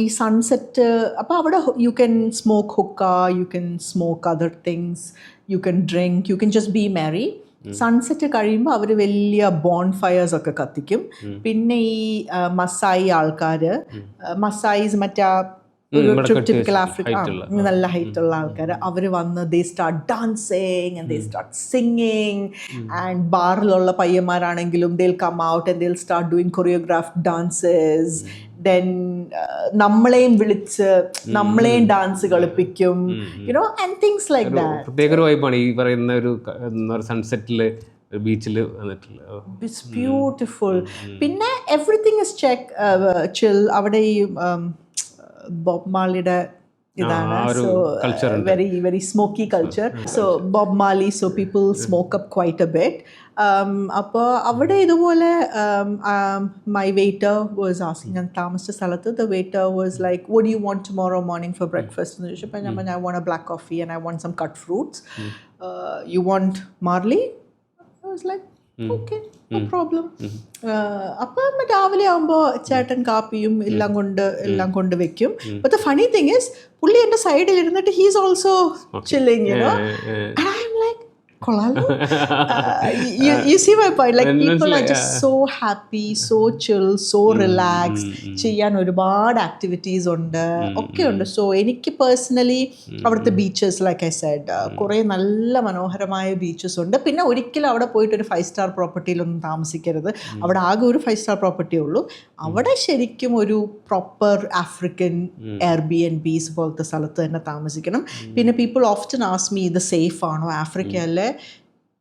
ഈ സൺസെറ്റ്, അപ്പോൾ അവിടെ you can smoke hookah, you can smoke other things, you can drink, you can just be Maria. Sunset കഴിയുമ്പോൾ അവർ വലിയ ബോൺ ഫയേഴ്സ് ഒക്കെ കത്തിക്കും. പിന്നെ ഈ മസായി ആൾക്കാർ, മസായിസ് മറ്റേ ടിപ്പിക്കൽ ആഫ്രിക്ക നല്ല ഹൈറ്റ് ഉള്ള ആൾക്കാർ അവർ വന്ന് they start dancing and they start singing and ബാറിലുള്ള പയ്യന്മാരാണെങ്കിലും they'll come out and they'll start doing choreographed dances. Then നമ്മളെയും വിളിച്ച് നമ്മളെയും dance കളിപ്പിക്കും, and things like that. പ്രത്യേക ഒരു വൈബാണ് ഈ പറയുന്ന ഒരു സൺസെറ്റിൽ ബീച്ചിൽ വന്നിട്ടുള്ള. It's beautiful. പിന്നെ എവറിത്തിങ് ഇസ് ചിൽ. അവിടെ ഈ ബോബ് മാർലിയുടെ ഇതാണ്, so very very smoky culture. So Bob Marley, so people smoke up quite a bit. അപ്പോൾ അവിടെ ഇതുപോലെ മൈ വെയിറ്റർ വാസ് ആസ്കിങ്, ഞാൻ താമസിച്ച സ്ഥലത്ത് the waiter was like, what do you want tomorrow morning for breakfast? എന്ന് ചോദിച്ചപ്പോൾ ഞാൻ പറഞ്ഞു, I want a black coffee and I want some cut fruits. You want Marley? I was like, okay, no problem. അപ്പം രാവിലെ ആകുമ്പോൾ ചേട്ടൻ കാപ്പിയും എല്ലാം കൊണ്ട് വെക്കും. But the funny thing is, പുള്ളി എൻ്റെ സൈഡിൽ ഇരുന്നിട്ട് he's also chilling, and I'm like, കൊള്ളാലോ. You see my point? Like people are just so happy, so chill, so relaxed. ചെയ്യാൻ ഒരുപാട് ആക്ടിവിറ്റീസ് ഉണ്ട്, ഒക്കെ ഉണ്ട്. സോ എനിക്ക് പേഴ്സണലി അവിടുത്തെ ബീച്ചസ്, ലൈക്ക് ഐ സെഡ്, കുറേ നല്ല മനോഹരമായ ബീച്ചസ് ഉണ്ട്. പിന്നെ ഒരിക്കലും അവിടെ പോയിട്ട് ഒരു 5-star പ്രോപ്പർട്ടിയിലൊന്നും താമസിക്കരുത്. അവിടെ ആകെ ഒരു 5-star പ്രോപ്പർട്ടിയേ ഉള്ളൂ. അവിടെ ശരിക്കും ഒരു പ്രോപ്പർ ആഫ്രിക്കൻ Airbnbs പോലത്തെ സ്ഥലത്ത് തന്നെ താമസിക്കണം. പിന്നെ പീപ്പിൾ ഓഫ്റ്റൻ ആസ്ക് മീ, ഇത് സേഫ് ആണോ ആഫ്രിക്കയിലെ?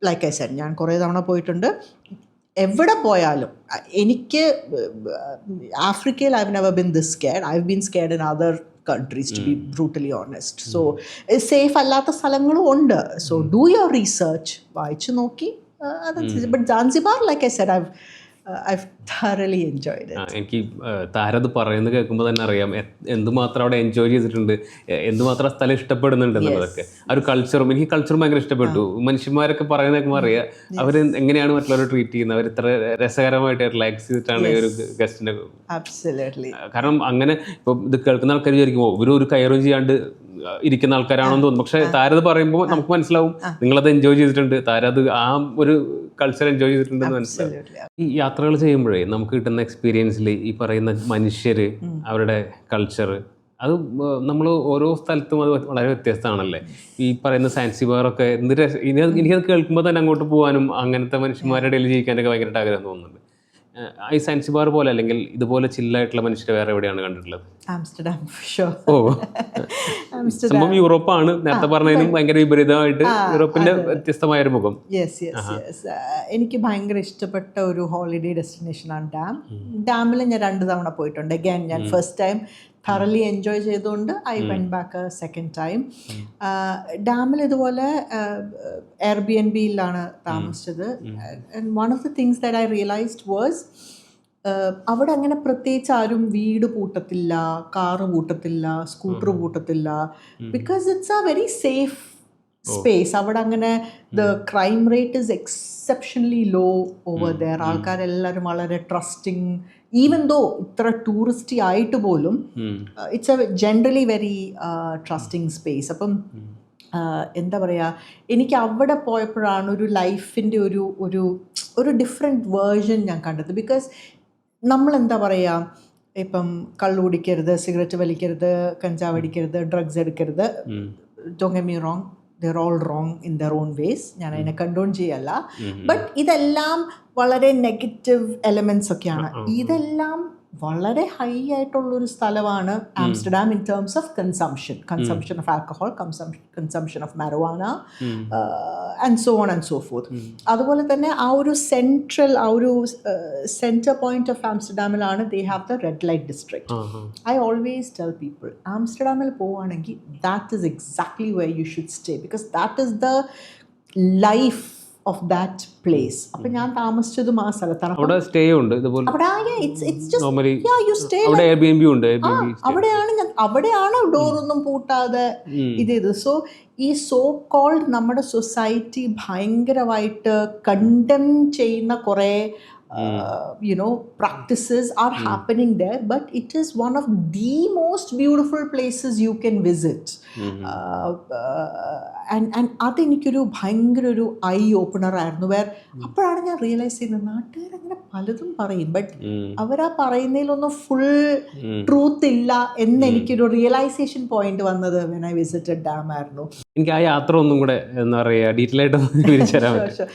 ലൈക്ക് ഐ സെഡ്, ഞാൻ കുറേ തവണ പോയിട്ടുണ്ട്. എവിടെ പോയാലും എനിക്ക് ആഫ്രിക്കയിൽ I've never been this scared. I've been scared in other countries, to be brutally honest. So safe അല്ലാത്ത സ്ഥലങ്ങളും ഉണ്ട്. സോ ഡു യുവർ റീസെർച്ച്, വായിച്ചു നോക്കി. But Zanzibar, like I said, I've thoroughly enjoyed it. എനിക്ക് താരത് പറയുന്നത് കേൾക്കുമ്പോൾ തന്നെ അറിയാം എന്തുമാത്രം അവിടെ എൻജോയ് ചെയ്തിട്ടുണ്ട്, എന്തുമാത്രം സ്ഥലം ഇഷ്ടപ്പെടുന്നുണ്ട് എന്നുള്ളതൊക്കെ. ആ ഒരു കൾച്ചറും, എനിക്ക് കൾച്ചറും ഭയങ്കര ഇഷ്ടപ്പെട്ടു. മനുഷ്യന്മാരൊക്കെ പറയുന്ന കേൾക്കുമ്പോൾ അറിയാം അവർ എങ്ങനെയാണ് മറ്റുള്ളവരെ ട്രീറ്റ് ചെയ്യുന്നത്, അവർ ഇത്ര രസകരമായിട്ട് റിലാക്സ് ചെയ്തിട്ടാണ് ഈ ഒരു ഗസ്റ്റിനെ. കാരണം അങ്ങനെ ഇപ്പോൾ ഇത് കേൾക്കുന്ന ആൾക്കാർ വിചാരിക്കുമ്പോൾ ഇവരൊരു കയറും ചെയ്യാണ്ട് ഇരിക്കുന്ന ആൾക്കാരാണെന്ന് തോന്നും. പക്ഷെ താരത് പറയുമ്പോൾ നമുക്ക് മനസ്സിലാവും നിങ്ങളത് എൻജോയ് ചെയ്തിട്ടുണ്ട്, താരത് ആ ഒരു കൾച്ചർ എൻജോയ് ചെയ്തിട്ടുണ്ടെന്ന് മനസ്സിലാവും. ഈ യാത്രകൾ ചെയ്യുമ്പോഴേ നമുക്ക് കിട്ടുന്ന എക്സ്പീരിയൻസിൽ ഈ പറയുന്ന മനുഷ്യർ, അവരുടെ കൾച്ചർ, അത് നമ്മൾ ഓരോ സ്ഥലത്തും അത് വളരെ വ്യത്യസ്തമാണല്ലേ. ഈ പറയുന്ന സാൻസിബാറൊക്കെ എനിക്കത് കേൾക്കുമ്പോൾ തന്നെ അങ്ങോട്ട് പോകാനും അങ്ങനത്തെ മനുഷ്യന്മാരുടെ ഇടയിൽ ജീവിക്കാനൊക്കെ ഭയങ്കരമായിട്ട് ആഗ്രഹം തോന്നുന്നുണ്ട്. ഈ സാൻസിബാർ പോലെ അല്ലെങ്കിൽ ഇതുപോലെ ചില്ലായിട്ടുള്ള മനുഷ്യരെ വേറെ എവിടെയാണ് കണ്ടിട്ടുള്ളത്? ആംസ്റ്റർഡാം. സംഭവം യൂറോപ്പാണ്. നേരത്തെ പറഞ്ഞതിനും ഭയങ്കര വിപരീതമായിട്ട് യൂറോപ്പിന്റെ വ്യത്യസ്തമായ ഒരു മുഖം. എനിക്ക് ഭയങ്കര ഇഷ്ടപ്പെട്ട ഒരു ഹോളിഡേ ഡെസ്റ്റിനേഷനാണ് ഡാമിൽ. ഞാൻ 2 തവണ പോയിട്ടുണ്ട്. അഗൈൻ ഞാൻ ഫസ്റ്റ് ടൈം thoroughly എൻജോയ് ചെയ്തുകൊണ്ട് I went back a second time. ഡാമിൽ ഇതുപോലെ എയർബിഎൻബിയിലാണ് താമസിച്ചത്. And one of the things that I realised was, അവിടെ അങ്ങനെ പ്രത്യേകിച്ച് ആരും വീട് പൂട്ടത്തില്ല, കാറ് പൂട്ടത്തില്ല, സ്കൂട്ടർ പൂട്ടത്തില്ല. Because it's a very safe space. അവിടെ അങ്ങനെ the crime rate is exceptionally low over there. ആൾക്കാരെല്ലാവരും വളരെ ട്രസ്റ്റിംഗ്, ഈവൻ ദോ ഇത്ര ടൂറിസ്റ്റി ആയിട്ട് പോലും it's a generally very trusting space. അപ്പം എന്താ പറയുക, എനിക്ക് അവിടെ പോയപ്പോഴാണ് ഒരു ലൈഫിൻ്റെ ഒരു ഡിഫറെൻറ്റ് വേർഷൻ ഞാൻ കണ്ടത്. ബിക്കോസ് നമ്മളെന്താ പറയുക, ഇപ്പം കള്ളു കുടിക്കരുത്, സിഗരറ്റ് വലിക്കരുത്, കഞ്ചാവ് അടിക്കരുത്, ഡ്രഗ്സ് എടുക്കരുത്. Don't get me wrong, they're all wrong in their own ways. ഞാൻ അതിനെ കണ്ടോൺ ചെയ്യല്ല. ബട്ട് ഇതെല്ലാം വളരെ നെഗറ്റീവ് എലമെൻറ്റ്സ് ഒക്കെയാണ്. ഇതെല്ലാം വളരെ ഹൈ ആയിട്ടുള്ളൊരു സ്ഥലമാണ് Amsterdam in terms of consumption of alcohol, consumption of marijuana and so on and so forth. അതുപോലെ തന്നെ ആ ഒരു സെൻറ്റർ പോയിന്റ് ഓഫ് ആംസ്റ്റർഡാമിലാണ് they have the red light district. I always tell people, ആംസ്റ്റർഡാമിൽ പോവുകയാണെങ്കിൽ that is exactly where you should stay, because that is the life of that place. അപ്പം ഞാൻ താമസിച്ചതും ആ സ്ഥലത്താണ്. അവിടെയാണ് ഡോറൊന്നും പൂട്ടാതെ ഇത് ചെയ്തത്. സോ ഈ സോ കോൾഡ് നമ്മുടെ സൊസൈറ്റി ഭയങ്കരമായിട്ട് കണ്ടം ചെയ്യുന്ന കുറേ practices are happening there, but it is one of the most beautiful places you can visit. And അതെനിക്കൊരു ഭയങ്കര ഒരു ഐ ഓപ്പണർ ആയിരുന്നു. അപ്പോഴാണ് ഞാൻ റിയലൈസ് ചെയ്യുന്നത് നാട്ടുകാർ അങ്ങനെ പലതും പറയും, ബട്ട് അവരാ പറയുന്നതിലൊന്നും ഫുൾ ട്രൂത്ത് ഇല്ല എന്ന് എനിക്കൊരു റിയലൈസേഷൻ പോയിന്റ് വന്നത് when I visited ഡാം ആയിരുന്നു. എനിക്ക് ആ യാത്ര ഒന്നും കൂടെ എന്താ പറയുക ഡീറ്റെയിൽ ആയിട്ട് വിവരിച്ചു തരാൻ പറ്റും?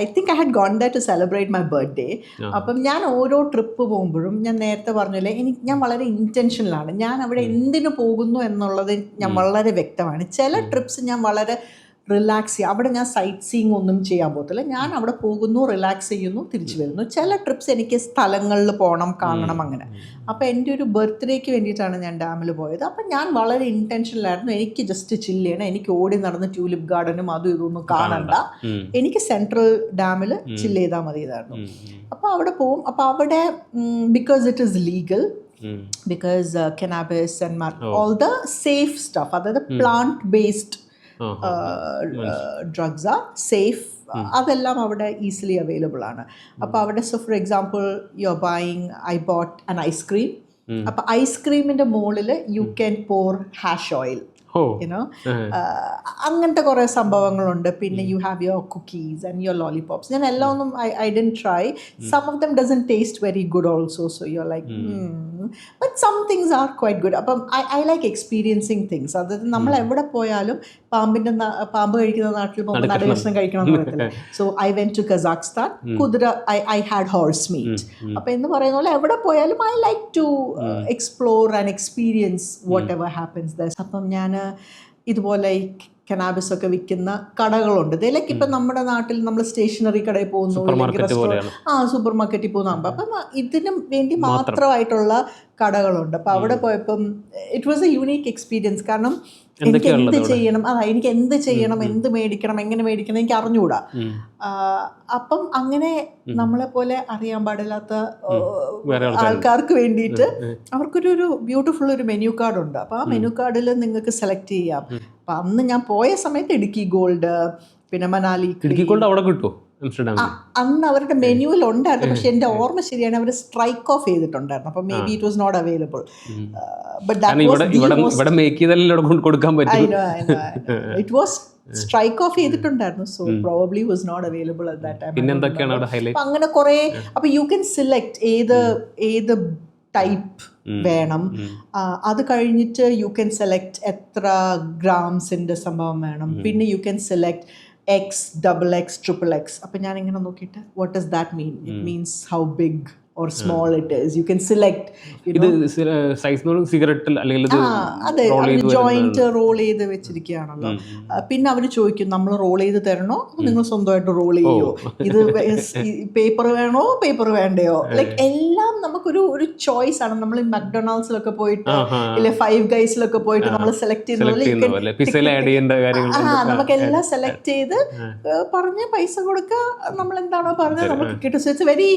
I think I had gone that to celebrate my birthday. അപ്പം ഞാൻ ഓരോ ട്രിപ്പ് പോകുമ്പോഴും ഞാൻ നേരത്തെ പറഞ്ഞില്ലേ, ഞാൻ വളരെ ഇൻറ്റൻഷനലാണ്. ഞാൻ അവിടെ എന്തിനു പോകുന്നു എന്നുള്ളത് ഞാൻ വളരെ വ്യക്തമാണ്. ചില ട്രിപ്സ് ഞാൻ വളരെ റിലാക്സ് ചെയ്യുക, അവിടെ ഞാൻ സൈറ്റ് സീയിങ് ഒന്നും ചെയ്യാൻ പോകത്തില്ല. ഞാൻ അവിടെ പോകുന്നു, റിലാക്സ് ചെയ്യുന്നു, തിരിച്ചു വരുന്നു. ചില ട്രിപ്സ് എനിക്ക് സ്ഥലങ്ങളിൽ പോകണം, കാണണം, അങ്ങനെ. അപ്പോൾ എൻ്റെ ഒരു ബർത്ത്ഡേക്ക് വേണ്ടിയിട്ടാണ് ഞാൻ ഡാമിൽ പോയത്. അപ്പം ഞാൻ വളരെ ഇൻറ്റൻഷനിലായിരുന്നു. എനിക്ക് ജസ്റ്റ് ചില്ല് ചെയ്യണം, എനിക്ക് ഓടി നടന്ന് ട്യൂലിപ്പ് ഗാർഡനും അതും ഇതൊന്നും കാണണ്ട, എനിക്ക് സെൻട്രൽ ഡാമിൽ ചില്ല് ചെയ്താൽ മതി ഇതായിരുന്നു. അപ്പോൾ അവിടെ പോവും. അപ്പോൾ അവിടെ because it is legal, because cannabis and all the safe stuff, അതായത് plant based drugs are safe. അതെല്ലാം അവിടെ ഈസിലി അവൈലബിൾ ആണ്. അപ്പോൾ അവിടെ for example you are buying, I bought an ice cream. അപ്പോൾ ഐസ്ക്രീമിൻ്റെ മുകളിൽ you can pour hash oil, അങ്ങനത്തെ കുറേ സംഭവങ്ങളുണ്ട്. പിന്നെ you have your cookies and your lollipops. ഞാൻ എല്ലാം ഒന്നും I didn't try. Some of them doesn't taste very good also, so you are like but some things are quite good. അപ്പം I like experiencing things. അതായത് നമ്മൾ എവിടെ പോയാലും പാമ്പ് കഴിക്കുന്ന നാട്ടിൽ പോകുമ്പോൾ നല്ല ഭക്ഷണം കഴിക്കണം എന്ന് പറയത്തില്ല. So I went to Kazakhstan, കുതിര, ഐ ഹാഡ് ഹോഴ്സ് മീറ്റ്. അപ്പം എന്ന് പറയുന്ന പോലെ എവിടെ പോയാലും I like to explore and experience whatever happens there. അപ്പം ഞാൻ ഇതുപോലെ ഈ കനാബിസ് ഒക്കെ വിൽക്കുന്ന കടകളുണ്ട്. ഇതിലേക്ക് ഇപ്പം നമ്മുടെ നാട്ടിൽ നമ്മൾ സ്റ്റേഷനറി കടയിൽ പോകുന്നു, സൂപ്പർ മാർക്കറ്റിൽ പോകുന്നു. അപ്പം ഇതിനും വേണ്ടി മാത്രമായിട്ടുള്ള കടകളുണ്ട്. അപ്പം അവിടെ പോയപ്പം it was A unique experience. കാരണം എനിക്ക് എന്ത് ചെയ്യണം, എനിക്ക് എന്ത് ചെയ്യണം, എന്ത് മേടിക്കണം, എങ്ങനെ മേടിക്കണം എനിക്ക് അറിഞ്ഞുകൂടാ. അപ്പം അങ്ങനെ നമ്മളെ പോലെ അറിയാൻ പാടില്ലാത്ത ആൾക്കാർക്ക് വേണ്ടിയിട്ട് അവർക്കൊരു ബ്യൂട്ടിഫുൾ ഒരു മെനു കാർഡ് ഉണ്ട്. അപ്പോൾ ആ മെനു കാർഡിൽ നിങ്ങൾക്ക് സെലക്ട് ചെയ്യാം. അപ്പം അന്ന് ഞാൻ പോയ സമയത്ത് ഇടുക്കി ഗോൾഡ്, പിന്നെ മനാലി ഗോൾഡ് അവിടെ കിട്ടുമോ? അന്ന് അവരുടെ മെനുവിൽ ഉണ്ടായിരുന്നു, പക്ഷെ എൻ്റെ ഓർമ്മ ശരിയാണ് അവർ സ്ട്രൈക്ക് ഓഫ് ചെയ്തിട്ടുണ്ടായിരുന്നു. അപ്പം maybe it was not available. It was strike off ചെയ്തിട്ടുണ്ടായിരുന്നു. So probably was not available at that time. അങ്ങനെ കുറെ. അപ്പൊ യു ക്യാൻ സിലക്ട് ഏത് ടൈപ്പ് വേണം. അത് കഴിഞ്ഞിട്ട് യു ക്യാൻ സെലക്ട് എത്ര ഗ്രാംസിന്റെ സംഭവം വേണം. പിന്നെ you can select X, XXX, XXX. അപ്പം ഞാനിങ്ങനെ നോക്കിയിട്ട് what does that mean? It means how big or small it is. You can select. ഇത് സൈസ് സിഗരറ്റ് അല്ലെങ്കിൽ അതെ, ജോയിന്റ് റോൾ ചെയ്ത് വെച്ചിരിക്കുകയാണല്ലോ. പിന്നെ അവർ ചോദിക്കും നമ്മൾ റോൾ ചെയ്ത് തരണോ, നിങ്ങൾ സ്വന്തമായിട്ട് റോൾ ചെയ്യോ, ഇത് പേപ്പർ വേണോ, പേപ്പർ വേണ്ടയോ. ലൈക്ക് എല്ലാം നമുക്കൊരു ചോയ്സ് ആണ്. നമ്മൾ മക്ഡൊണാൾഡ്സിലൊക്കെ പോയിട്ട് ഇല്ലെ ഫൈവ് ഗൈസിലൊക്കെ പോയിട്ട് നമ്മൾ സെലക്ട് ചെയ്യുന്നത് നമുക്കെല്ലാം സെലക്ട് ചെയ്ത് പറഞ്ഞ് പൈസ കൊടുക്കുക, നമ്മൾ എന്താണോ പറഞ്ഞത് നമുക്ക് കിട്ടും. So it's very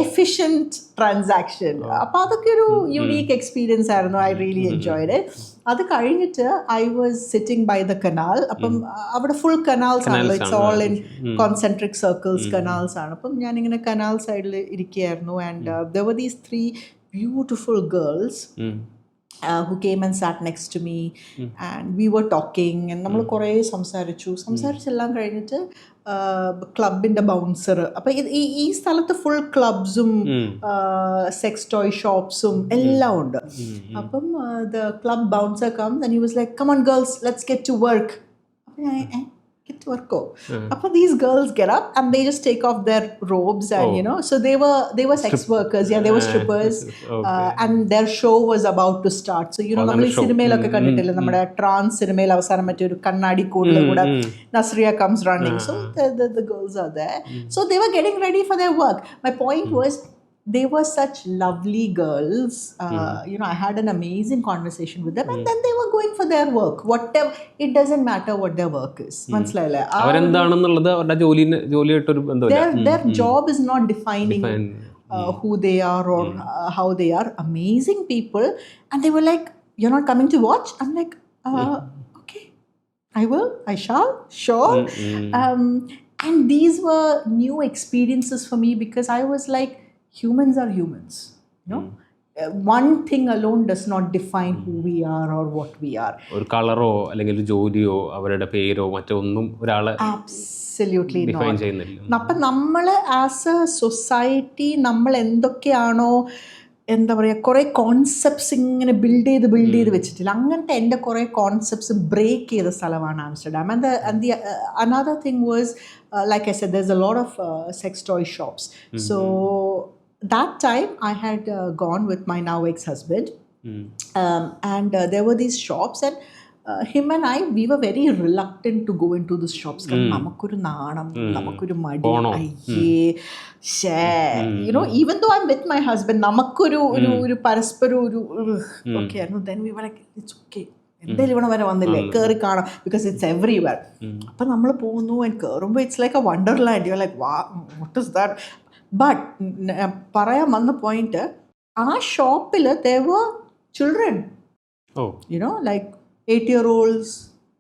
efficient transaction. അപ്പോൾ അതൊക്കെ ഒരു യുണീക്ക് എക്സ്പീരിയൻസ് ആയിരുന്നു. I really enjoyed it. അത് കഴിഞ്ഞിട്ട് I was sitting by the canal. അപ്പം അവിടെ ഫുൾ കനാൽസ് ആണല്ലോ, it's all in concentric circles canals ആണ്. അപ്പം ഞാനിങ്ങനെ കനാൽ സൈഡിൽ ഇരിക്കുകയായിരുന്നു. And there were these 3 beautiful girls who came and sat next to me and we were talking and നമ്മൾ കുറേ സംസാരിച്ചെല്ലാം കഴിഞ്ഞിട്ട് ക്ലബിൻ്റെ ബൗൺസർ. അപ്പം ഈ സ്ഥലത്ത് ഫുൾ ക്ലബ്സും സെക്സ് ടോയ് ഷോപ്സും എല്ലാം ഉണ്ട്. അപ്പം the club bouncer comes and he was like, come on girls, let's get to work. അപ്പം ഞാൻ get to work. Appa these girls get up and they just take off their robes and so they were sex workers. Yeah, they were strippers. And their show was about to start. So നമ്മൾ ഈ സിനിമയിലൊക്കെ കണ്ടിട്ടില്ലേ, നമ്മുടെ trans സിനിമയിൽ അവസാനം മറ്റൊരു കണ്ണാടി കൂടുതൽ കൂടെ Nazriya comes running. So the girls are there. So they were getting ready for their work. My point was they were such lovely girls. I had an amazing conversation with them and then they were going for their work. Whatever, it doesn't matter what their work is. മനസ്സിലായില്ലേ? അവരെന്താണെന്നുള്ളത് അവരുടെ ജോലിയായിട്ടൊരു ബന്ധമില്ല. Their job is not defining who they are or how they are. Amazing people. And they were like, you're not coming to watch? I'm like, okay, I will, I shall, sure. And these were new experiences for me because I was like, humans are humans, you know. One thing alone does not define who we are or what we are. ഒരു കളറോ അല്ലെങ്കിൽ ഒരു ജോലിയോ അവരുടെ പേരോ മറ്റോ ഒന്നും ഒരാളെ Absolutely ഡിഫൈൻ not. ചെയ്യുന്നില്ല. അപ്പം നമ്മൾ ആസ് എ സൊസൈറ്റി നമ്മൾ എന്തൊക്കെയാണോ എന്താ പറയുക കുറേ കോൺസെപ്റ്റ്സ് ഇങ്ങനെ ബിൽഡ് ചെയ്ത് വെച്ചിട്ടില്ല. അങ്ങനത്തെ എൻ്റെ കുറേ കോൺസെപ്റ്റ്സ് ബ്രേക്ക് ചെയ്ത സ്ഥലമാണ് Amsterdam. And the another thing was, like I said, there's a lot of sex toy shops. So that time I had gone with my now ex-husband, and there were these shops, and him and I, we were very reluctant to go into these shops. കാരണം നമുക്കൊരു നാണം, നമുക്കൊരു മടി, അയ്യേ ഷേ, you know, even though I'm with my husband, നമുക്കൊരു ഒരു പരസ്പരം ഒരു ഒക്കെ ആയിരുന്നു. Then we were like, it's okay, എന്തായാലും ഇവിടെ വരെ വന്നില്ലേ, കയറി കാണാം, ബിക്കോസ് ഇറ്റ്സ് എവറിവെയർ. അപ്പം നമ്മൾ പോകുന്നു ആൻഡ് കയറുമ്പോൾ it's like A Wonderland. You like വാ, വാട്ട് ഇസ് ദാറ്റ്. ബട്ട് പറയാൻ വന്ന പോയിന്റ്, ആ ഷോപ്പിൽ there were children, you know, like 8-year-olds,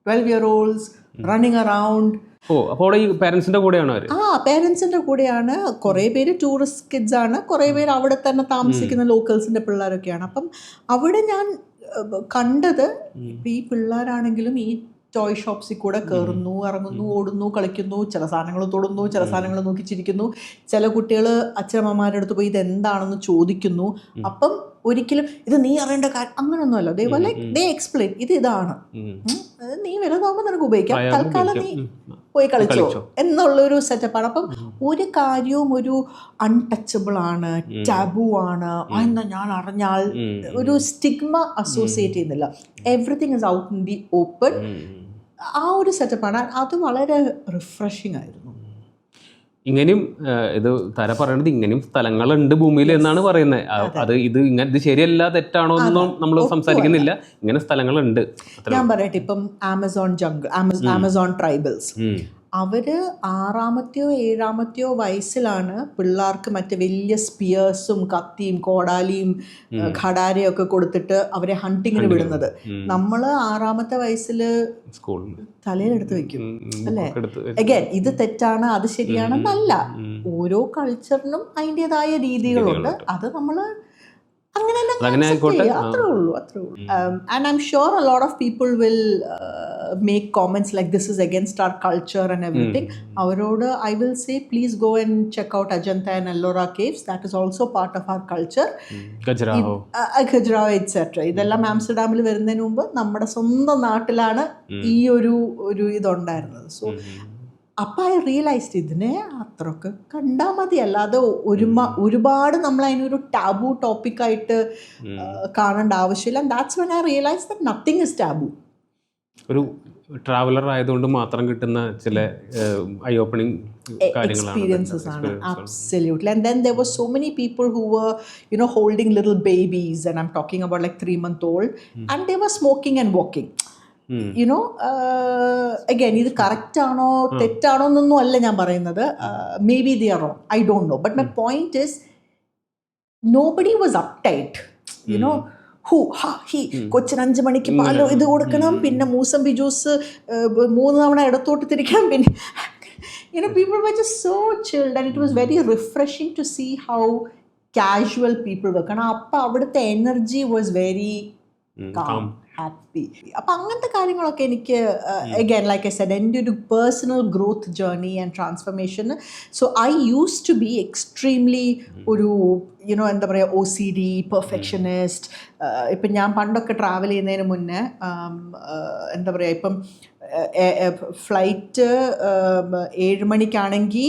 12-year-olds running around. അപ്പോൾ അവിടെ ഈ പാരൻസിന്റെ കൂടെയാണോ അവർ? പേരൻസിന്റെ കൂടെയാണ്. കുറേ പേര് ടൂറിസ്റ്റ് കിഡ്സ് ആണ്, കുറേ പേര് അവിടെ തന്നെ താമസിക്കുന്ന ലോക്കൽസിന്റെ പിള്ളേരൊക്കെയാണ്. അപ്പം അവിടെ ഞാൻ കണ്ടത് ഈ പിള്ളേരാണെങ്കിലും ഈ ടോയ് ഷോപ്സിൽ കൂടെ കയറുന്നു, ഇറങ്ങുന്നു, ഓടുന്നു, കളിക്കുന്നു, ചില സാധനങ്ങൾ തൊടുന്നു, ചില സാധനങ്ങൾ നോക്കി ചിരിക്കുന്നു. ചില കുട്ടികൾ അച്ഛനമ്മമാരുടെ അടുത്ത് പോയി ഇതെന്താണെന്ന് ചോദിക്കുന്നു. അപ്പം ഒരിക്കലും ഇത് നീ അറിയേണ്ട കാര്യം അങ്ങനെയൊന്നുമല്ല. ദേ എക്സ്പ്ലെയിൻ, ഇതാണ്, നീ വലുതാകുമ്പോൾ നിനക്ക് ഉപയോഗിക്കാം, തൽക്കാലം നീ പോയി കളിച്ചോ എന്നുള്ളൊരു സെറ്റപ്പാണ്. അപ്പം ഒരു കാര്യവും ഒരു അൺടച്ചബിൾ ആണ്, ടാബു ആണ്, എന്താ ഞാൻ അറിഞ്ഞാൽ ഒരു സ്റ്റിഗ്മ അസോസിയേറ്റ് ചെയ്യുന്നില്ല. Everything is out in the open. ആ ഒരു സെറ്റപ്പാണ്. അത് വളരെ റിഫ്രഷിംഗ് ആയിരുന്നു. ഇങ്ങനെയും ഇത് തര പറയണത് ഇങ്ങനെയും സ്ഥലങ്ങളുണ്ട് ഭൂമിയിൽ എന്നാണ് പറയുന്നത്. ഇത് ശരിയല്ല തെറ്റാണോ എന്നൊന്നും നമ്മൾ സംസാരിക്കുന്നില്ല. ഇങ്ങനെ സ്ഥലങ്ങളുണ്ട്. ഞാൻ പറയട്ടെ, ഇപ്പം ആമസോൺ ജംഗിൾ, ആമസോൺ ട്രൈബൽസ്, അവര് 6-ാമത്തെയോ 7-ാമത്തെയോ വയസ്സിലാണ് പിള്ളേർക്ക് മറ്റേ വലിയ സ്പിയേഴ്സും കത്തിയും കോടാലിയും ഖടാരയും ഒക്കെ കൊടുത്തിട്ട് അവരെ ഹണ്ടിങ്ങിന് വിടുന്നത്. നമ്മള് 6-ാമത്തെ വയസ്സിൽ തലയിലെടുത്ത് വെക്കും അല്ലേ? അഗൈൻ ഇത് തെറ്റാണ്, അത് ശരിയാണെന്നല്ല. ഓരോ കൾച്ചറിനും അതിൻ്റെതായ രീതികളുണ്ട്. അത് നമ്മള് അങ്ങനെ അത്രേ ഉള്ളൂ. And I'm sure a lot of people will make comments like this is against our culture and everything. അവരോട് I will say, please go and check out Ajanta and Ellora caves. That is also part of our culture. Khajuraho etc. ഇതെല്ലാം ആംസ്റ്റർഡാമിൽ വരുന്നതിന് മുമ്പ് നമ്മുടെ സ്വന്തം നാട്ടിലാണ് ഈ ഒരു ഇതുണ്ടായിരുന്നത്. So അപ്പം ഐ റിയലൈസ്ഡ് ഇതിനെ അത്രയൊക്കെ കണ്ടാൽ മതി, അല്ലാതെ ഒരുപാട് നമ്മൾ അതിനൊരു ടാബു ടോപ്പിക്കായിട്ട് കാണേണ്ട ആവശ്യമില്ല. That's when I realise that nothing is taboo. ഒരു ട്രാവലർ ആയതുകൊണ്ട് മാത്രം കിട്ടുന്ന ചില ഐ ഓപ്പണിംഗ് experiences ആണ്. Absolutely. And then there were so many people who were, you know, holding little babies, and I'm talking about like 3-month-old, and they were smoking and walking. You know, again, ഇത് correct ആണോ തെറ്റാണോ എന്നൊന്നും അല്ല ഞാൻ പറയുന്നത്. Maybe they are wrong, I don't know. But my point is, nobody was uptight. You know, കൊച്ചിന് 5 മണിക്ക് പാലോ ഇത് കൊടുക്കണം, പിന്നെ മൂസമ്പി ജ്യൂസ് 3 തവണ ഇടത്തോട്ട് തിരിക്കണം, പിന്നെ you know, people were just so chilled, and it was very refreshing to see how casual people were. കാരണം അപ്പം അവിടുത്തെ energy was very calm, happy. അപ്പം അങ്ങനത്തെ കാര്യങ്ങളൊക്കെ എനിക്ക് again, like I said, എൻ്റെ ഒരു personal growth journey and transformation. So I use to be extremely ഒരു യുനോ എന്താ പറയുക OCD പെർഫെക്ഷനിസ്റ്റ്. ഇപ്പം ഞാൻ പണ്ടൊക്കെ ട്രാവൽ ചെയ്യുന്നതിന് മുന്നേ എന്താ പറയുക, ഇപ്പം ഫ്ലൈറ്റ് 7 മണിക്കാണെങ്കിൽ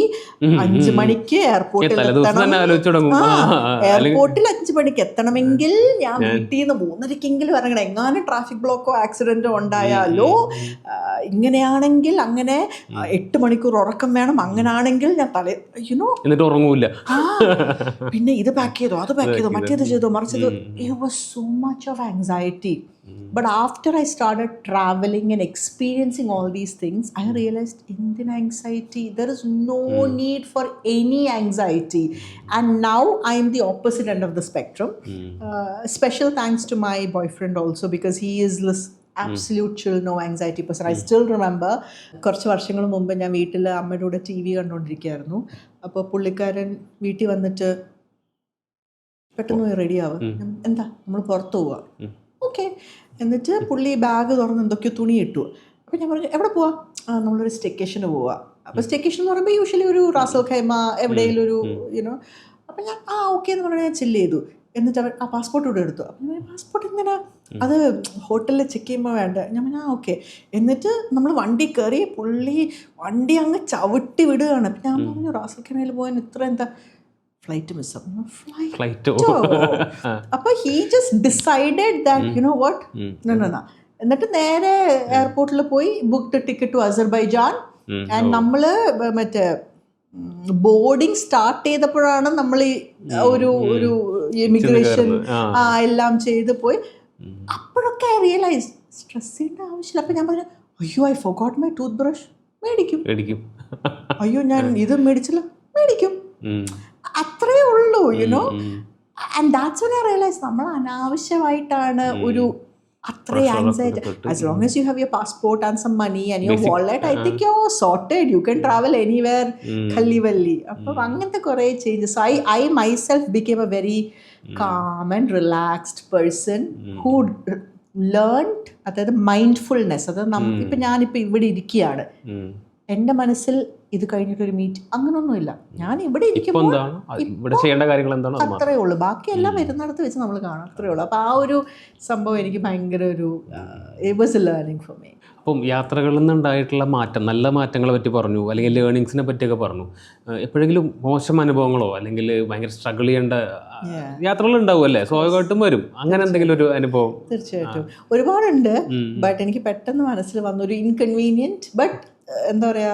5 മണിക്ക് എയർപോർട്ടിൽ എത്തണം. എയർപോർട്ടിൽ 5 മണിക്ക് എത്തണമെങ്കിൽ ഞാൻ വീട്ടിൽ നിന്ന് 3:30 ഇറങ്ങണം. എങ്ങാനും ട്രാഫിക് ബ്ലോക്കോ ആക്സിഡന്റോ ഉണ്ടായാലോ, ഇങ്ങനെയാണെങ്കിൽ അങ്ങനെ 8 മണിക്കൂർ ഉറക്കം വേണം. അങ്ങനാണെങ്കിൽ ഞാൻ യുനോ എന്നിട്ട് ഉറങ്ങൂല. പിന്നെ ഇത് പാക്ക് ചെയ്തോ, അത് പാക്ക് ചെയ്തോ, മറ്റേത് ചെയ്തോ, മറിച്ചതോ. It was so much of anxiety. But after I started traveling and experiencing all these things, I realized Indian anxiety, there is no need for any anxiety. And now I am the opposite end of the spectrum. Special thanks to my boyfriend also, because he is absolute chill, no anxiety person. I still remember കുറച്ച് വർഷങ്ങൾ മുമ്പ് ഞാൻ വീട്ടിൽ അമ്മയുടെ കൂടെ TV കണ്ടുകൊണ്ടിരിക്കുകയായിരുന്നു. അപ്പോൾ പുള്ളിക്കാരൻ വീട്ടിൽ വന്നിട്ട് പെട്ടെന്ന് റെഡി ആവുക, എന്താ നമ്മൾ പുറത്ത് പോവാ, ഓക്കെ. എന്നിട്ട് പുള്ളി ബാഗ് തുറന്ന് എന്തൊക്കെയോ തുണി ഇട്ടു. അപ്പോൾ ഞാൻ പറഞ്ഞു എവിടെ പോവാ? നമ്മളൊരു സ്റ്റെക്കേഷന് പോവാ. അപ്പോൾ സ്റ്റെക്കേഷൻ എന്ന് പറയുമ്പോൾ യൂഷ്വലി ഒരു റാസൽ ഖൈമ എവിടെയെങ്കിലും ഒരു യുനോ. അപ്പോൾ ഞാൻ ഓക്കെ എന്ന് പറഞ്ഞാൽ ഞാൻ ചില്ല് ചെയ്തു. എന്നിട്ട് അവർ പാസ്പോർട്ട് കൂടെ എടുത്തു. അപ്പം ഞാൻ പാസ്പോർട്ട് എന്തിനാ, അത് ഹോട്ടലിൽ ചെക്ക് ചെയ്യുമ്പോൾ വേണ്ട. ഞാൻ പറഞ്ഞാൽ ഓക്കെ. എന്നിട്ട് നമ്മൾ വണ്ടി കയറി, പുള്ളി വണ്ടി അങ്ങ് ചവിട്ടി വിടുകയാണ്. അപ്പം ഞാൻ പറഞ്ഞു റാസൽ ഖൈമയിൽ പോകാൻ ഇത്ര എന്താ, ഫ്ലൈറ്റ് മിസ്സാവും. ഫ്ലൈറ്റോ? അപ്പോൾ he just decided that you know what, no. എന്നിട്ട് നേരെ എയർപോർട്ടിൽ പോയി book ticket to Azerbaijan. And നമ്മൾ മറ്റേ ബോർഡിങ് സ്റ്റാർട്ട് ചെയ്തപ്പോഴാണ് നമ്മൾ ഒരു ഇമിഗ്രേഷൻ എല്ലാം ചെയ്ത് പോയി. അപ്പോഴൊക്കെ ഐ റിയലൈസ് സ്ട്രെസ് ചെയ്യേണ്ട ആവശ്യമില്ല. അപ്പം ഞാൻ പറഞ്ഞു അയ്യോ I forgot my toothbrush, മേടിക്കും. അയ്യോ ഞാൻ ഇത് മേടിച്ചില്ല, മേടിക്കും. അത്രേ ഉള്ളൂ, you know. And that's when I realise നമ്മൾ അനാവശ്യമായിട്ടാണ് ഒരു അത്രയും anxiety. As long as you have your passport and some money and your wallet, I think you are sorted. You can travel anywhere ഖല്ലിവല്ലി. അപ്പം അങ്ങനത്തെ കുറേ changes. I myself became a very calm and relaxed person who learned, അതായത് mindfulness. അതായത് ഇപ്പം ഞാനിപ്പോൾ ഇവിടെ ഇരിക്കുകയാണ്, എൻ്റെ മനസ്സിൽ ഇത് കഴിഞ്ഞിട്ടൊരു മീറ്റ് അങ്ങനൊന്നുമില്ല. ഞാൻ ഇവിടെ ഇരിക്കുമ്പോൾ അത്രേ ഉള്ളൂ, ബാക്കിയെല്ലാം വരുന്നിടത്ത് വെച്ച് നമ്മൾ കാണാം, അത്രേ ഉള്ളൂ. അപ്പോൾ ആ ഒരു സംഭവം എനിക്ക് ഭയങ്കര ഒരു it was A learning for me. അപ്പം യാത്രകളിൽ നിന്നുണ്ടായിട്ടുള്ള മാറ്റം, നല്ല മാറ്റങ്ങളെ പറ്റി പറഞ്ഞു, അല്ലെങ്കിൽ ലേണിങ്സിനെ പറ്റിയൊക്കെ പറഞ്ഞു. എപ്പോഴെങ്കിലും മോശം അനുഭവങ്ങളോ അല്ലെങ്കിൽ ഭയങ്കര സ്ട്രഗിൾ ചെയ്യേണ്ട യാത്രകൾ ഉണ്ടാവുമല്ലേ, സ്വാഭാവികമായിട്ടും വരും. അങ്ങനെ എന്തെങ്കിലും ഒരു അനുഭവം? തീർച്ചയായിട്ടും ഒരുപാടുണ്ട്. ബട്ട് എനിക്ക് പെട്ടെന്ന് മനസ്സിൽ വന്നൊരു ഇൻകൺവീനിയൻറ്റ്, ബട്ട് എന്താ പറയുക,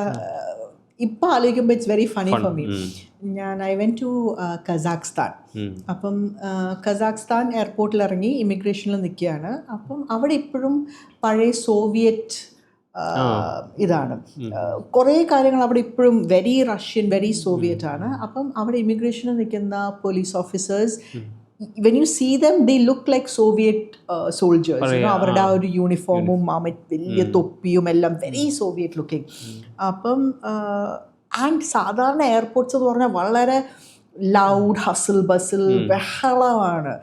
ഇപ്പം ആലോചിക്കുമ്പോൾ it's very funny for me. I went to Kazakhstan. അപ്പം കസാഖ്സ്ഥാൻ എയർപോർട്ടിൽ ഇറങ്ങി ഇമിഗ്രേഷനിൽ നിൽക്കുകയാണ്. അപ്പം അവിടെ ഇപ്പോഴും പഴയ സോവിയറ്റ് ഇതാണ്, കുറേ കാര്യങ്ങൾ അവിടെ ഇപ്പോഴും വെരി റഷ്യൻ, വെരി സോവിയറ്റ് ആണ്. അപ്പം അവിടെ ഇമിഗ്രേഷനിൽ നിൽക്കുന്ന police officers, when you see them they look like Soviet soldiers, you know, അവരുടെ ആ ഒരു യൂണിഫോമും ആ വലിയ തൊപ്പിയും എല്ലാം വെരി സോവിയറ്റ് ലുക്കിംഗ്. അപ്പം ആൻഡ് സാധാരണ എയർപോർട്ട്സ് എന്ന് പറഞ്ഞാൽ വളരെ ലൗഡ് ഹസിൽ ബസിൽ ബഹളമാണ്.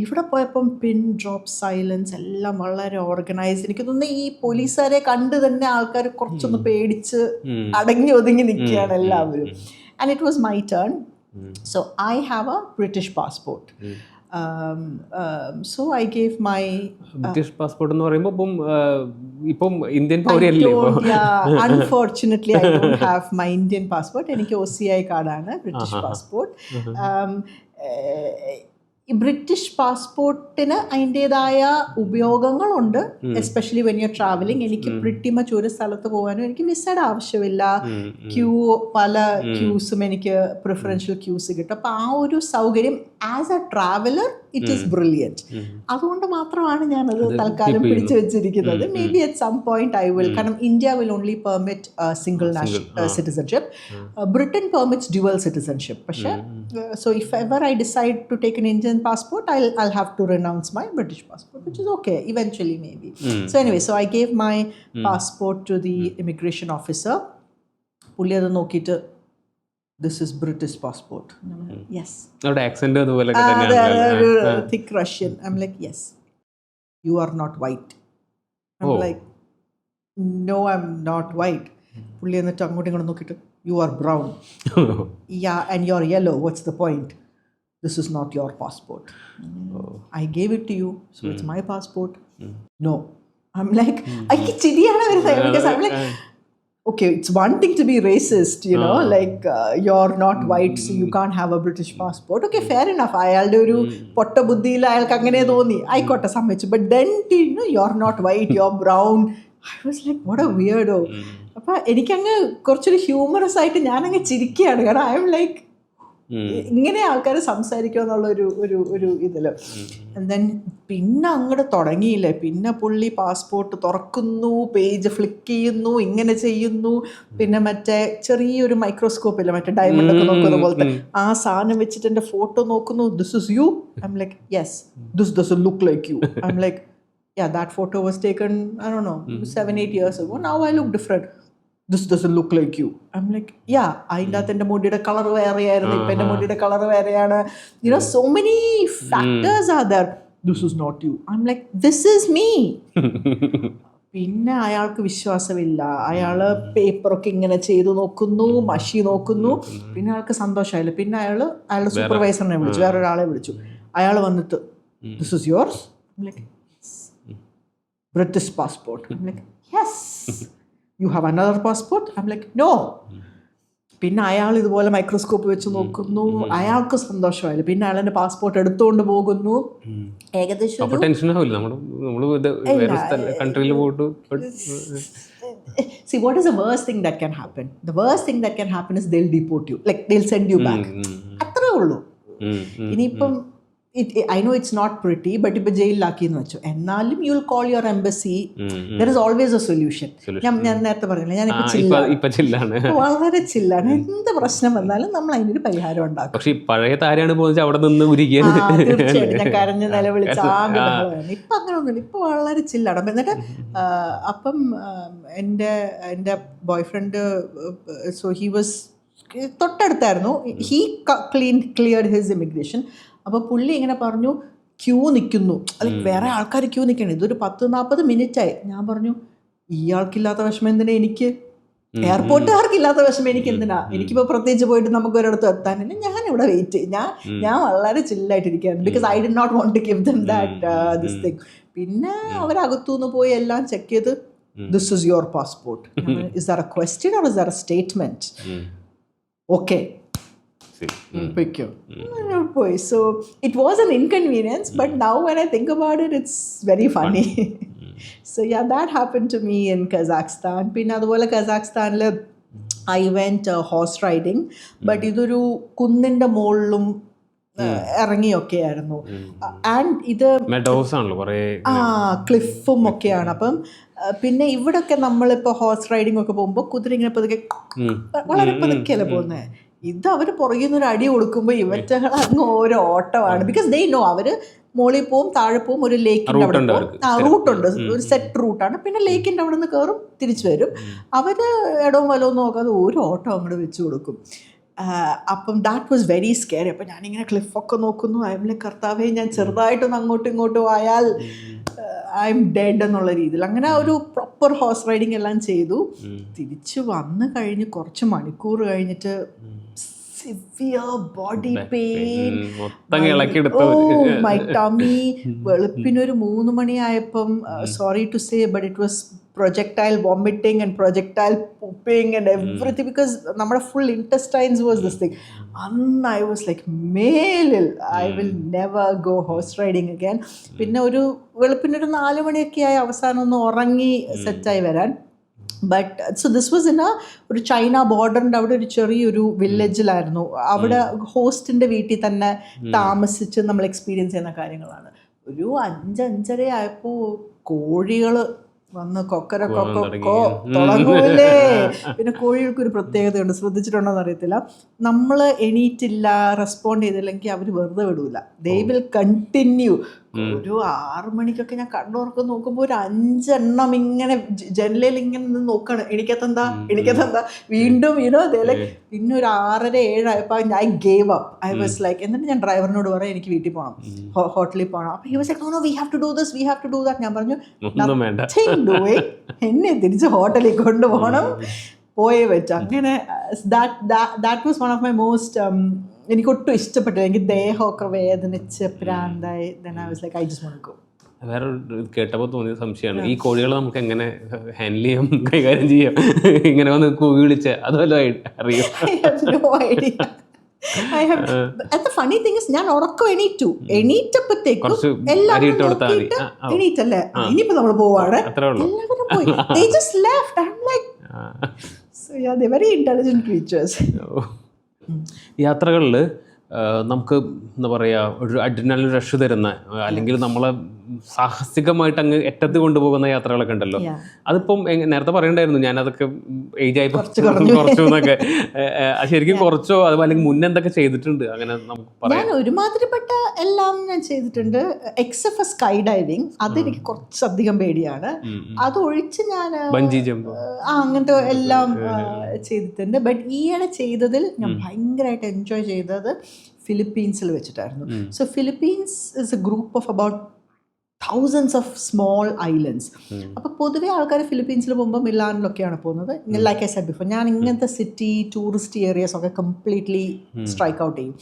ഇവിടെ പോയപ്പം പിൻ ഡ്രോപ്പ് സൈലൻസ്, എല്ലാം വളരെ ഓർഗനൈസ്ഡ്. എനിക്ക് തോന്നുന്നു ഈ പോലീസുകാരെ കണ്ട് തന്നെ ആൾക്കാർ കുറച്ചൊന്ന് പേടിച്ച് അടങ്ങി ഒതുങ്ങി നിൽക്കുകയാണ് എല്ലാവരും. And it was my turn. So I have a British passport. So I gave my British passport എന്ന് പറയുമ്പോൾ ഇപ്പം Indian പൗരയല്ലേ? Unfortunately I don't have my Indian passport. എനിക്ക് OCI കാർഡാണ്, ബ്രിട്ടീഷ് പാസ്പോർട്ട്. ഈ ബ്രിട്ടീഷ് പാസ്പോർട്ടിന് അതിൻ്റെതായ ഉപയോഗങ്ങളുണ്ട്, especially when you are travelling. എനിക്ക് പ്രിറ്റി മച്ച് ഒരു സ്ഥലത്ത് പോകാനും എനിക്ക് വിസയുടെ ആവശ്യമില്ല. പല ക്യൂസും എനിക്ക് പ്രിഫറൻഷ്യൽ ക്യൂസ് കിട്ടും. അപ്പോൾ ആ ഒരു സൗകര്യം as a traveller it is brilliant. അതുകൊണ്ട് മാത്രമാണ് ഞാനത് തൽക്കാലം പിടിച്ചു വെച്ചിരിക്കുന്നത്. Maybe at some point I will, കാരണം India will only permit single citizenship. Britain permits dual citizenship. പക്ഷേ so if ever I decide to take an Indian passport, I'll have to renounce my British passport, which is okay eventually maybe. So anyway, so I gave my passport to the immigration officer. Pulli adu nokkittu, this is British passport. Yes, our accent aduvole thaneyana, thick Russian. I'm like, yes, you are not white. I'm like, no, I'm not white. Pulli എന്നിട്ട് അങ്ങോട്ടും ഇങ്ങോട്ടും നോക്കിയിട്ട്, you are brown. Yeah, and you're yellow. What's the point? This is not your passport. I gave it to you, so it's my passport. No. I'm like, I get chidiyana because I'm like, okay, it's one thing to be racist, you know, like you're not white, so you can't have a British passport. Okay, fair enough. അയാളുടെ ഒരു പൊട്ട ബുദ്ധിയിൽ അയാൾക്ക് അങ്ങനെ തോന്നി, ആയിക്കോട്ടെ സമ്മതിച്ചു. But then, you know, you're not white, you're brown. I was like, what a weirdo. അപ്പോൾ എനിക്കങ്ങ് കുറച്ചൊരു ഹ്യൂമറസ് ആയിട്ട് ഞാനങ്ങ് ചിരിക്കുകയാണ്. കാരണം ഐ എം ലൈക്ക്, ഇങ്ങനെ ആൾക്കാർ സംസാരിക്കുക എന്നുള്ള ഒരു ഇതിൽ. ദെൻ പിന്നെ അങ്ങോട്ട് തുടങ്ങിയില്ലേ. പിന്നെ പുള്ളി പാസ്പോർട്ട് തുറക്കുന്നു, പേജ് ഫ്ലിക്ക് ചെയ്യുന്നു, ഇങ്ങനെ ചെയ്യുന്നു. പിന്നെ മറ്റേ ചെറിയൊരു മൈക്രോസ്കോപ്പ് ഇല്ല, മറ്റേ ഡയമണ്ട് ഒക്കെ നോക്കുന്ന പോലത്തെ ആ സാധനം വെച്ചിട്ട് എൻ്റെ ഫോട്ടോ നോക്കുന്നു. This is you. I'm like, yes, this doesn't look like you. I'm like, yeah, that photo was taken, I don't know, 7-8 years ago. Now I look different. This doesn't look like you. I'm like, yeah, അതിൻ്റെ അകത്ത് എൻ്റെ മുടിയുടെ colour വേറെയായിരുന്നു, ഇപ്പം എൻ്റെ മുടിയുടെ colour വേറെയാണ്. So many factors are there. This is not you. I'm like, this is me. പിന്നെ അയാൾക്ക് വിശ്വാസമില്ല. അയാൾ പേപ്പറൊക്കെ ഇങ്ങനെ ചെയ്ത് നോക്കുന്നു, മഷി നോക്കുന്നു. പിന്നെ അയാൾക്ക് സന്തോഷമായില്ല. പിന്നെ അയാളുടെ സൂപ്പർവൈസറിനെ വിളിച്ചു, വേറൊരാളെ വിളിച്ചു. അയാൾ വന്നിട്ട്, this is yours? Like, British passport. I'm like, yes. You have another passport? I'm like, no. പിന്നെ അയാൾ ഇതുപോലെ മൈക്രോസ്കോപ്പ് വെച്ച് നോക്കുന്നു. അയാൾക്ക് സന്തോഷമായില്ല. പിന്നെ അയാൾ എൻ്റെ പാസ്പോർട്ട് എടുത്തുകൊണ്ട് പോകുന്നു. ഏകദേശം see, what is the worst thing that can happen? The worst thing that can happen is they'll deport you. Like, they'll send you back. അത്രേ ഉള്ളൂ. ഇനിയിപ്പം I know it's not pretty, but ഇപ്പോൾ ജയിലിലാക്കിയെന്ന് വെച്ചു, എന്നാലും you will call your embassy. There is always A solution. ഞാൻ നേരത്തെ പറഞ്ഞില്ല, ഞാനിപ്പോൾ ചില്ലാണ്, വളരെ ചില്ലാണ്. എന്ത് പ്രശ്നം വന്നാലും നമ്മൾ അതിനൊരു പരിഹാരം ഉണ്ടാക്കും. പക്ഷേ പഴയ താരാണ് പോകുന്നത്, അവിടെ നിന്ന് തീർച്ചയായിട്ടും ഞാൻ കരഞ്ഞ് നിലവിളിച്ച് ആകെ ബഹളമാണ്. ഇപ്പം അങ്ങനെ ഒന്നുമില്ല, ഇപ്പോൾ വളരെ ചില്ലാണ്. എന്നിട്ട് അപ്പം എൻ്റെ boy friend, so he was തൊട്ടടുത്തായിരുന്നു, ഹീ ക്ലിയർഡ് ഹിസ് ഇമിഗ്രേഷൻ. അപ്പോൾ പുള്ളി ഇങ്ങനെ പറഞ്ഞു, ക്യൂ നിൽക്കുന്നു, അല്ലെങ്കിൽ വേറെ ആൾക്കാർ ക്യൂ നിൽക്കണം, ഇതൊരു 10-40 മിനിറ്റായി. ഞാൻ പറഞ്ഞു, ഇയാൾക്കില്ലാത്ത വിഷമം എന്തിനാ എനിക്ക്, എയർപോർട്ടുകാർക്കില്ലാത്ത വിഷമം എനിക്ക് എന്തിനാ, എനിക്കിപ്പോൾ പ്രത്യേകിച്ച് പോയിട്ട് നമുക്ക് ഒരിടത്ത് എത്താനില്ല, ഞാനിവിടെ വെയിറ്റ് ചെയ്യും, ഞാൻ വളരെ ചില്ലായിട്ടിരിക്കുകയാണ്. Because I did not want to give them that this thing. പിന്നെ അവരകത്തുനിന്ന് പോയി എല്ലാം ചെക്ക് ചെയ്ത്, this is your passport. Is that a question or is that a statement? Okay, പോയി. So it was an inconvenience, but now when I think about it, it's very funny. So yeah, that happened to me in Kazakhstan. പിന്നെ അതുപോലെ കസാഖ്സ്ഥാനിൽ I went horse riding, but ഇതൊരു കുന്നിൻ്റെ മുകളിലും ഇറങ്ങിയൊക്കെ ആയിരുന്നു. And ഇത് ക്ലിഫും ഒക്കെയാണ്. അപ്പം പിന്നെ ഇവിടൊക്കെ നമ്മളിപ്പോൾ ഹോഴ്സ് റൈഡിംഗ് ഒക്കെ പോകുമ്പോൾ കുതിര ഇങ്ങനെ പതുക്കെ വളരെ പതുക്കെയല്ലേ പോകുന്നത്. ഇത് അവർ പുറകിൽ നിന്നൊരു അടി കൊടുക്കുമ്പോൾ ഇവറ്റകൾ അങ്ങ് ഓരോ ഓട്ടമാണ്. ബിക്കോസ് ദേ നോ, അവർ മുകളിൽ പോവും, താഴെ പോവും, ഒരു ലേക്കിൻ്റെ അവിടെ പോകും, റൂട്ടുണ്ട്, ഒരു സെറ്റ് റൂട്ടാണ്. പിന്നെ ലേക്കിൻ്റെ അവിടെ നിന്ന് കയറും, തിരിച്ചു വരും. അവർ ഇടവും വലവും നോക്കാതെ ഒരു ഓട്ടം അങ്ങോട്ട് വെച്ച് കൊടുക്കും. അപ്പം ദാറ്റ് വാസ് വെരി സ്കെയറി. അപ്പം ഞാനിങ്ങനെ ക്ലിഫൊക്കെ നോക്കുന്നു, അയമിലെ കർത്താവേ, ഞാൻ ചെറുതായിട്ടൊന്ന് അങ്ങോട്ടും ഇങ്ങോട്ടും ആയാൽ ഐ എം ഡെഡ് എന്നുള്ള രീതിയിൽ. അങ്ങനെ ഒരു പ്രോപ്പർ ഹോഴ്സ് റൈഡിങ് എല്ലാം ചെയ്തു. തിരിച്ച് വന്ന് കഴിഞ്ഞ് കുറച്ച് മണിക്കൂർ കഴിഞ്ഞിട്ട് severe body pain, my tummy. വെളുപ്പിനൊരു 3 മണിയായപ്പം, sorry to say, but it was projectile vomiting and projectile pooping and everything, because നമ്മുടെ full intestines was this thing. And I was like, മേലിൽ I will never go horse riding again. പിന്നെ ഒരു വെളുപ്പിനൊരു 4 മണിയൊക്കെ ആയി അവസാനം ഒന്ന് ഉറങ്ങി സെറ്റായി വരാൻ. But so this was in ഒരു ചൈന ബോർഡറിൻ്റെ അവിടെ ഒരു ചെറിയൊരു വില്ലേജിലായിരുന്നു. അവിടെ ഹോസ്റ്റിൻ്റെ വീട്ടിൽ തന്നെ താമസിച്ച് നമ്മൾ എക്സ്പീരിയൻസ് ചെയ്യുന്ന കാര്യങ്ങളാണ്. ഒരു 5-5:30 ആയപ്പോൾ കോഴികൾ വന്ന് കൊക്കരക്കൊ തുടങ്ങൂലേ. പിന്നെ കോഴികൾക്കൊരു പ്രത്യേകതയുണ്ട്, ശ്രദ്ധിച്ചിട്ടുണ്ടോന്ന് അറിയത്തില്ല. നമ്മൾ എണീറ്റില്ല, റെസ്പോണ്ട് ചെയ്തില്ലെങ്കിൽ അവർ വെറുതെ വിടൂല, ദേ വിൽ കണ്ടിന്യൂ. ഒരു 6 മണിക്കൊക്കെ ഞാൻ കണ്ണുറക്കം നോക്കുമ്പോൾ ഒരു 5 എണ്ണം ഇങ്ങനെ ജനലിൽ ഇങ്ങനെ നിന്ന് നോക്കാണ്, എനിക്കത്തെന്താ. വീണ്ടും പിന്നെ ഒരു 6:30-7 ആയപ്പോൾ I gave up. I was like, എന്നിട്ട് ഞാൻ ഡ്രൈവറിനോട് പറയാം എനിക്ക് വീട്ടിൽ പോകണം, ഹോട്ടലിൽ പോകണം. അപ്പോൾ he was like, no we have to do this, we have to do that. ഞാൻ പറഞ്ഞു, എന്നെ തിരിച്ച് ഹോട്ടലിൽ കൊണ്ടുപോകണം, പോയേ പറ്റും. അങ്ങനെ that was one of my most, എനിക്കൊട്ടും ഇഷ്ടപ്പെട്ടില്ല. എനിക്ക് ദേഹമൊക്കെ വേദനിച്ച് പ്രാന്തായി. then I was like, I just want to go. വേറെ കേട്ടപ്പോൾ തോന്നിയ സംശയമാണ്, ഈ കോഴികളെ നമുക്ക് എങ്ങനെ ഹാൻഡിൽ ചെയ്യാം, കൈകാര്യം ചെയ്യാം, ഇങ്ങനെ വന്ന് കൂവി വിളിച്ച അതുപോലെ അറിയാം? I have no idea. And the funny thing is, ഞാൻ ഉറക്കം എണീറ്റപ്പോഴത്തേക്കും എല്ലാവരും നോക്കിയിട്ട് എണീറ്റല്ലേ, ഇനിയിപ്പോൾ നമ്മൾ പോവാണ്, എല്ലാവരും പോയി. They just left. I'm like, so yeah, they're very intelligent creatures. യാത്രകളിൽ നമുക്ക് എന്താ പറയുക ഒരു അഡ്രിനാലിൻ റഷ് തരുന്ന അല്ലെങ്കിൽ നമ്മളെ സാഹസികമായിട്ട് അങ്ങ് എറ്റത്ത് കൊണ്ടുപോകുന്ന യാത്രകളൊക്കെ ഉണ്ടല്ലോ. അതിപ്പം നേരത്തെ പറയണ്ടായിരുന്നു ഞാനതൊക്കെ ഏജ് ആയി കുറച്ചു എന്നൊക്കെ. ശരിക്കും കുറച്ചോ അത് അല്ലെങ്കിൽ മുന്നേ എന്തൊക്കെ ചെയ്തിട്ടുണ്ട് അങ്ങനെ നമുക്ക് പറയാം? ഞാൻ ഒരുമാതിരിപ്പെട്ട എല്ലാം ഞാൻ ചെയ്തിട്ടുണ്ട്, എക്സെപ്റ്റ് സ്കൈ ഡൈവിങ്. അതെനിക്ക് കുറച്ചധികം പേടിയാണ്. അതൊഴിച്ച് ഞാൻ ബഞ്ചി ജമ്പ് അങ്ങനത്തെ എല്ലാം ചെയ്തിട്ടുണ്ട്. ബട്ട് ഈയിടെ ചെയ്തതിൽ ഞാൻ ഭയങ്കരമായിട്ട് എൻജോയ് ചെയ്തത് ഫിലിപ്പീൻസിൽ വെച്ചിട്ടായിരുന്നു. So Philippines is A group of about thousands of small islands. അപ്പോൾ പൊതുവെ ആൾക്കാർ ഫിലിപ്പീൻസിൽ പോകുമ്പോൾ മിലാനിലൊക്കെയാണ് പോകുന്നത്. ലൈക്ക് ഐ സെഡ് ബിഫോർ, ഞാൻ ഇങ്ങനത്തെ സിറ്റി ടൂറിസ്റ്റ് ഏരിയസ് ഒക്കെ കംപ്ലീറ്റ്ലി സ്ട്രൈക്ക് ഔട്ട് ചെയ്യും.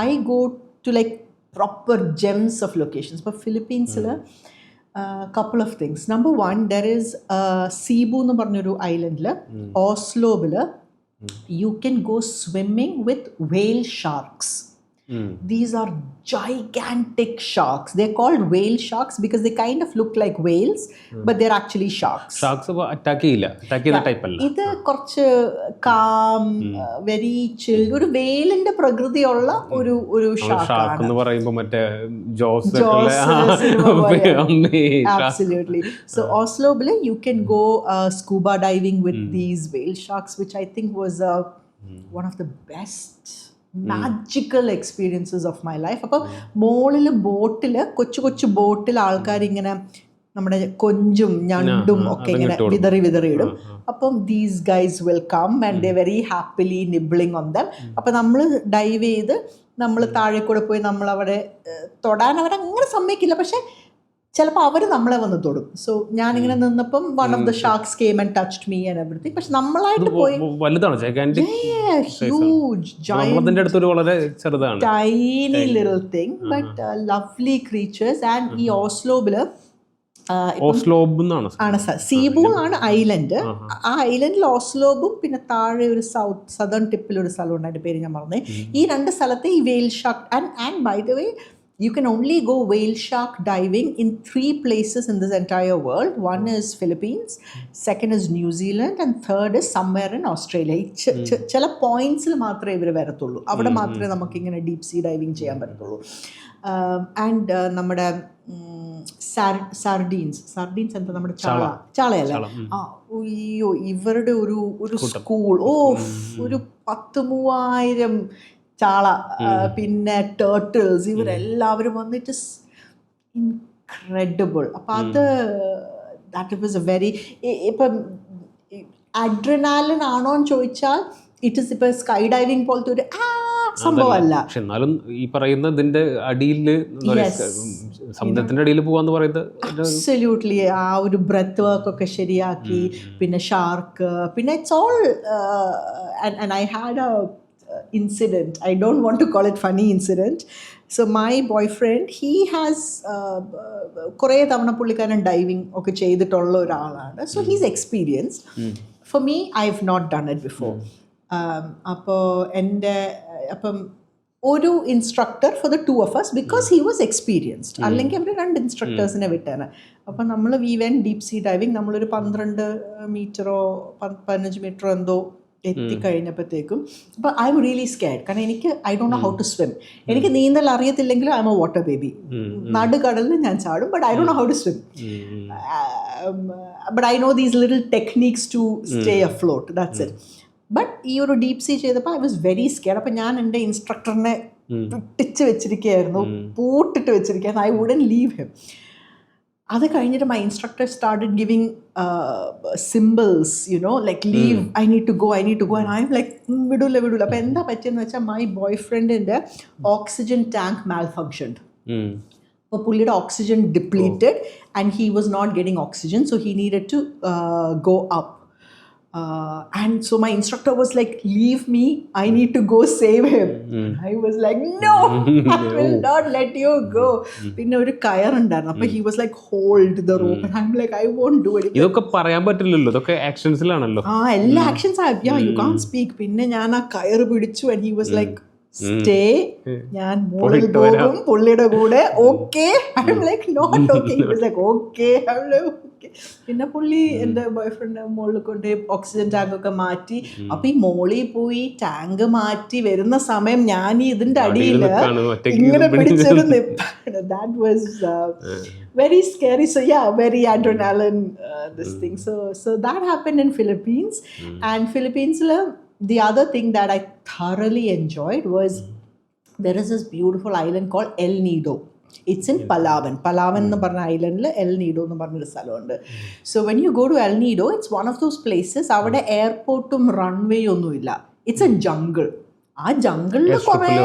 I go to like proper gems of locations. ഇപ്പോൾ ഫിലിപ്പീൻസിൽ couple of things. Number one, there is Cebu എന്ന് പറഞ്ഞൊരു ഐലൻഡിൽ, ഓസ്ലോവിൽ, you can go swimming with whale sharks. These are gigantic sharks. They're called whale sharks because they kind of look like whales, but they're actually sharks. Sharks attack ചെയ്യില്ല, attack ചെയ്യുന്ന type അല്ല. ഇത് കുറച്ച് calm, very ചിൽ, ഒരു വെയിലിന്റെ പ്രകൃതിയുള്ള ഒരു shark എന്ന് പറയുമ്പോൾ മറ്റേ Jose. Absolutely. So Oslo, you can go scuba diving with these whale sharks, which I think was one of the best magical experiences of my life. അപ്പം മോളിൽ ബോട്ടിൽ, കൊച്ചു ബോട്ടിൽ ആൾക്കാരിങ്ങനെ നമ്മുടെ കൊഞ്ചും ഞണ്ടും ഒക്കെ ഇങ്ങനെ വിതറിയിടും. അപ്പം these guys will come and they very happily nibbling on them. അപ്പം നമ്മൾ ഡൈവ് ചെയ്ത് നമ്മൾ താഴെ കൂടെ പോയി നമ്മളവിടെ തൊടാൻ അവരങ്ങനെ സമ്മതിക്കില്ല, പക്ഷെ ചിലപ്പോൾ അവർ നമ്മളെ വന്ന് തൊടും. സോ ഞാനിങ്ങനെ നിന്നപ്പം one of the sharks came and touched me and everything. പക്ഷെ നമ്മളായിട്ട് പോയി huge tiny little thing, but lovely creatures. And ഈ ഓസ്ലോബില് ആണ് സീബു ആണ് ഐലൻഡ്. ആ ഐലൻഡിൽ ഓസ്ലോബും പിന്നെ താഴെ ഒരു സദേൺ ടിപ്പിൽ ഒരു സ്ഥലമുണ്ട്, അതിന്റെ പേര് ഞാൻ പറഞ്ഞേ. ഈ രണ്ട് സ്ഥലത്തെ ഈ whale shark. And by the way, you can only go whale shark diving in 3 places in this entire world. One is Philippines, second is New Zealand, and third is somewhere in Australia. ചില പോയിന്റ്സിൽ മാത്രമേ ഇവർ വരത്തുള്ളൂ, അവിടെ മാത്രമേ നമുക്ക് ഇങ്ങനെ deep see diving ചെയ്യാൻ പറ്റത്തുള്ളൂ. ആൻഡ് നമ്മുടെ സർഡീൻസ് എന്താ, നമ്മുടെ ചാളയല്ല, അയ്യോ ഇവരുടെ ഒരു സ്കൂൾ, ഒരു 10,000 ചാള, പിന്നെ ടേർട്ടിൽസ്, ഇവരെല്ലാവരും വന്നിട്ട് ഇൻക്രെഡിബിൾ. അപ്പം അത് ദാറ്റ് വാസ് എ വെരി, ഇപ്പം അഡ്രിനാലിൻ ആണോ എന്ന് ചോദിച്ചാൽ ഇറ്റ് ഇസ് ഇപ്പം സ്കൈ ഡൈവിംഗ് പോലത്തെ ഒരു സംഭവമല്ല. പക്ഷെ എന്നാലും ഈ പറയുന്ന ഇതിന്റെ അടിയിൽ, സമുദ്രത്തിന്റെ അടിയിൽ പോവാന്ന് പറയുന്നത് അബ്സല്യൂട്ട്ലി ആ ഒരു ബ്രെത്ത് വർക്ക് ഒക്കെ ശരിയാക്കി, പിന്നെ ഷാർക്ക്, പിന്നെ it's all. And I had A incident. I don't want to call it funny incident. So my boyfriend, he has കുറേ തവണ പുള്ളിക്കാരൻ ഡൈവിംഗ് ഒക്കെ ചെയ്തിട്ടുള്ള ഒരാളാണ്. So he's experienced. For me, I've not done it before. അപ്പോൾ അപ്പം ഒരു instructor for the 2 of us because he was experienced. അല്ലെങ്കിൽ അവർ 2 ഇൻസ്ട്രക്ടേഴ്സിനെ വിട്ടാണ്. അപ്പം നമ്മൾ we went deep sea diving, നമ്മളൊരു 12 മീറ്ററോ 15 മീറ്ററോ എന്തോ എത്തിക്കഴിഞ്ഞപ്പോഴത്തേക്കും അപ്പോൾ ഐ എം റിയലി സ്കേർഡ്. കാരണം I don't know how to swim. എനിക്ക് നീന്തൽ അറിയത്തില്ലെങ്കിലും I'm a water baby. നടുകടലിൽ ഞാൻ ചാടും, but I don't know how to swim. But I know these little techniques to stay afloat, that's it. But ഈ ഒരു deep sea ചെയ്തപ്പോൾ I was very scared. അപ്പം ഞാൻ എൻ്റെ ഇൻസ്ട്രക്ടറിനെ പിടിച്ച് വെച്ചിരിക്കുകയായിരുന്നു, പൂട്ടിട്ട് വെച്ചിരിക്കുകയായിരുന്നു. I wouldn't leave him. അത് കഴിഞ്ഞിട്ട് my instructor started giving symbols, like leave, I need to go and I'm like വിടൂല. അപ്പോൾ എന്താ പറ്റിയെന്ന് വെച്ചാൽ മൈ ബോയ് ഫ്രണ്ടിൻ്റെ ഓക്സിജൻ ടാങ്ക് മാൽ ഫങ്ഷൻഡ്. അപ്പോൾ പുള്ളിയുടെ oxygen depleted and he was not getting oxygen, so he needed to go up. And so my instructor was like, leave me, I need to go save him. I was like, no, I will not let you go. പിന്നെ ഒരു കയറുണ്ടായിരുന്നു, അപ്പോൾ he was like, hold the rope, and I'm like, I won't do it. ഇതൊക്കെ പറയാൻ പറ്റില്ലല്ലോ, ഇതൊക്കെ ആക്ഷൻസിലാണല്ലോ. എല്ലാ actions, you can't speak. പിന്നെ ഞാൻ ആ കയറ് പിടിച്ചു, and he was like stay, ഞാൻ മുകളിൽ പോകും പുള്ളിയുടെ കൂടെ. Okay, I'm like not okay, he was like okay, I'm like okay. പിന്നെ പുള്ളി എൻ്റെ ബോയ് ഫ്രണ്ട് മുകളിൽ കൊണ്ട് ഓക്സിജൻ ടാങ്ക് ഒക്കെ മാറ്റി. അപ്പൊ ഈ മോളിൽ പോയി ടാങ്ക് മാറ്റി വരുന്ന സമയം ഞാൻ ഇതിന്റെ അടിയിൽ ഇങ്ങനെ പിടിച്ചൊരു നിപ്പാണ്. That was very scary. So yeah, very adrenaline this thing. So that happened in Philippines. And Philippines, the other thing that I thoroughly enjoyed was there is this beautiful island called El Nido. It's in Palawan. Palawan എന്ന് പറഞ്ഞ ഐലൻഡിൽ L നീഡോ എന്ന് പറഞ്ഞൊരു സ്ഥലമുണ്ട്. So when you go to El Nido, it's one of those places. അവിടെ എയർപോർട്ടും runway ഒന്നുമില്ല. It's a jungle. ആ ജംഗിളിൽ കുറെ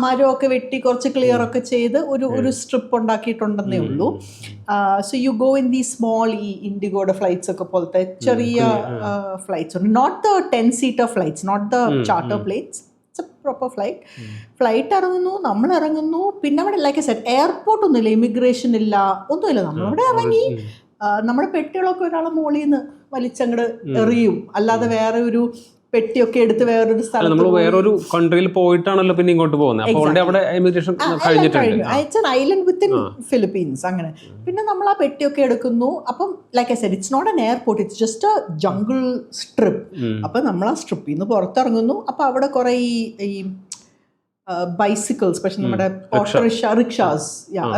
മരമൊക്കെ വെട്ടി കുറച്ച് ക്ലിയർ ഒക്കെ ചെയ്ത് ഒരു സ്ട്രിപ്പ് ഉണ്ടാക്കിയിട്ടുണ്ടെന്നേ ഉള്ളൂ. So you go in the small ഈ ഇൻഡിഗോയുടെ ഫ്ലൈറ്റ്സ് ഒക്കെ പോലത്തെ ചെറിയ ഫ്ലൈറ്റ്സ് ഉണ്ട്. Not the 10-seater flights, not the charter plates. It's a proper flight ഇറങ്ങുന്നു, നമ്മൾ ഇറങ്ങുന്നു. പിന്നെ അവിടെ ലൈക്ക് സെറ്റ് എയർപോർട്ട് ഒന്നുമില്ല, ഇമിഗ്രേഷൻ ഇല്ല, ഒന്നുമില്ല. നമ്മളവിടെ ഇറങ്ങി നമ്മുടെ പെട്ടികളൊക്കെ ഒരാളെ മോളിൽ നിന്ന് വലിച്ചങ്ങട് എറിയും. അല്ലാതെ വേറെ ഒരു പെട്ടിയൊക്കെ എടുത്ത് വേറൊരു സ്ഥലത്ത് നമ്മൾ വേറൊരു കൺട്രിയിൽ പോയിട്ടാണല്ലോ പിന്നെ ഇങ്ങോട്ട് പോകുന്നത്. അപ്പോൾ അവിടെ ഇമിഗ്രേഷൻ കഴിഞ്ഞിട്ടുണ്ട്. It's an island within Philippines. അങ്ങനെ പിന്നെ നമ്മൾ ആ പെട്ടിയൊക്കെ എടുക്കുന്നു. അപ്പം like I said, it's not an airport, it's just a jungle strip. അപ്പം നമ്മൾ ആ സ്ട്രിപ്പിൽ നിന്ന് പുറത്തിറങ്ങുന്നു. അപ്പം അവിടെ കുറെ ഈ ബൈസിക്കിൾസ്, പക്ഷെ നമ്മുടെ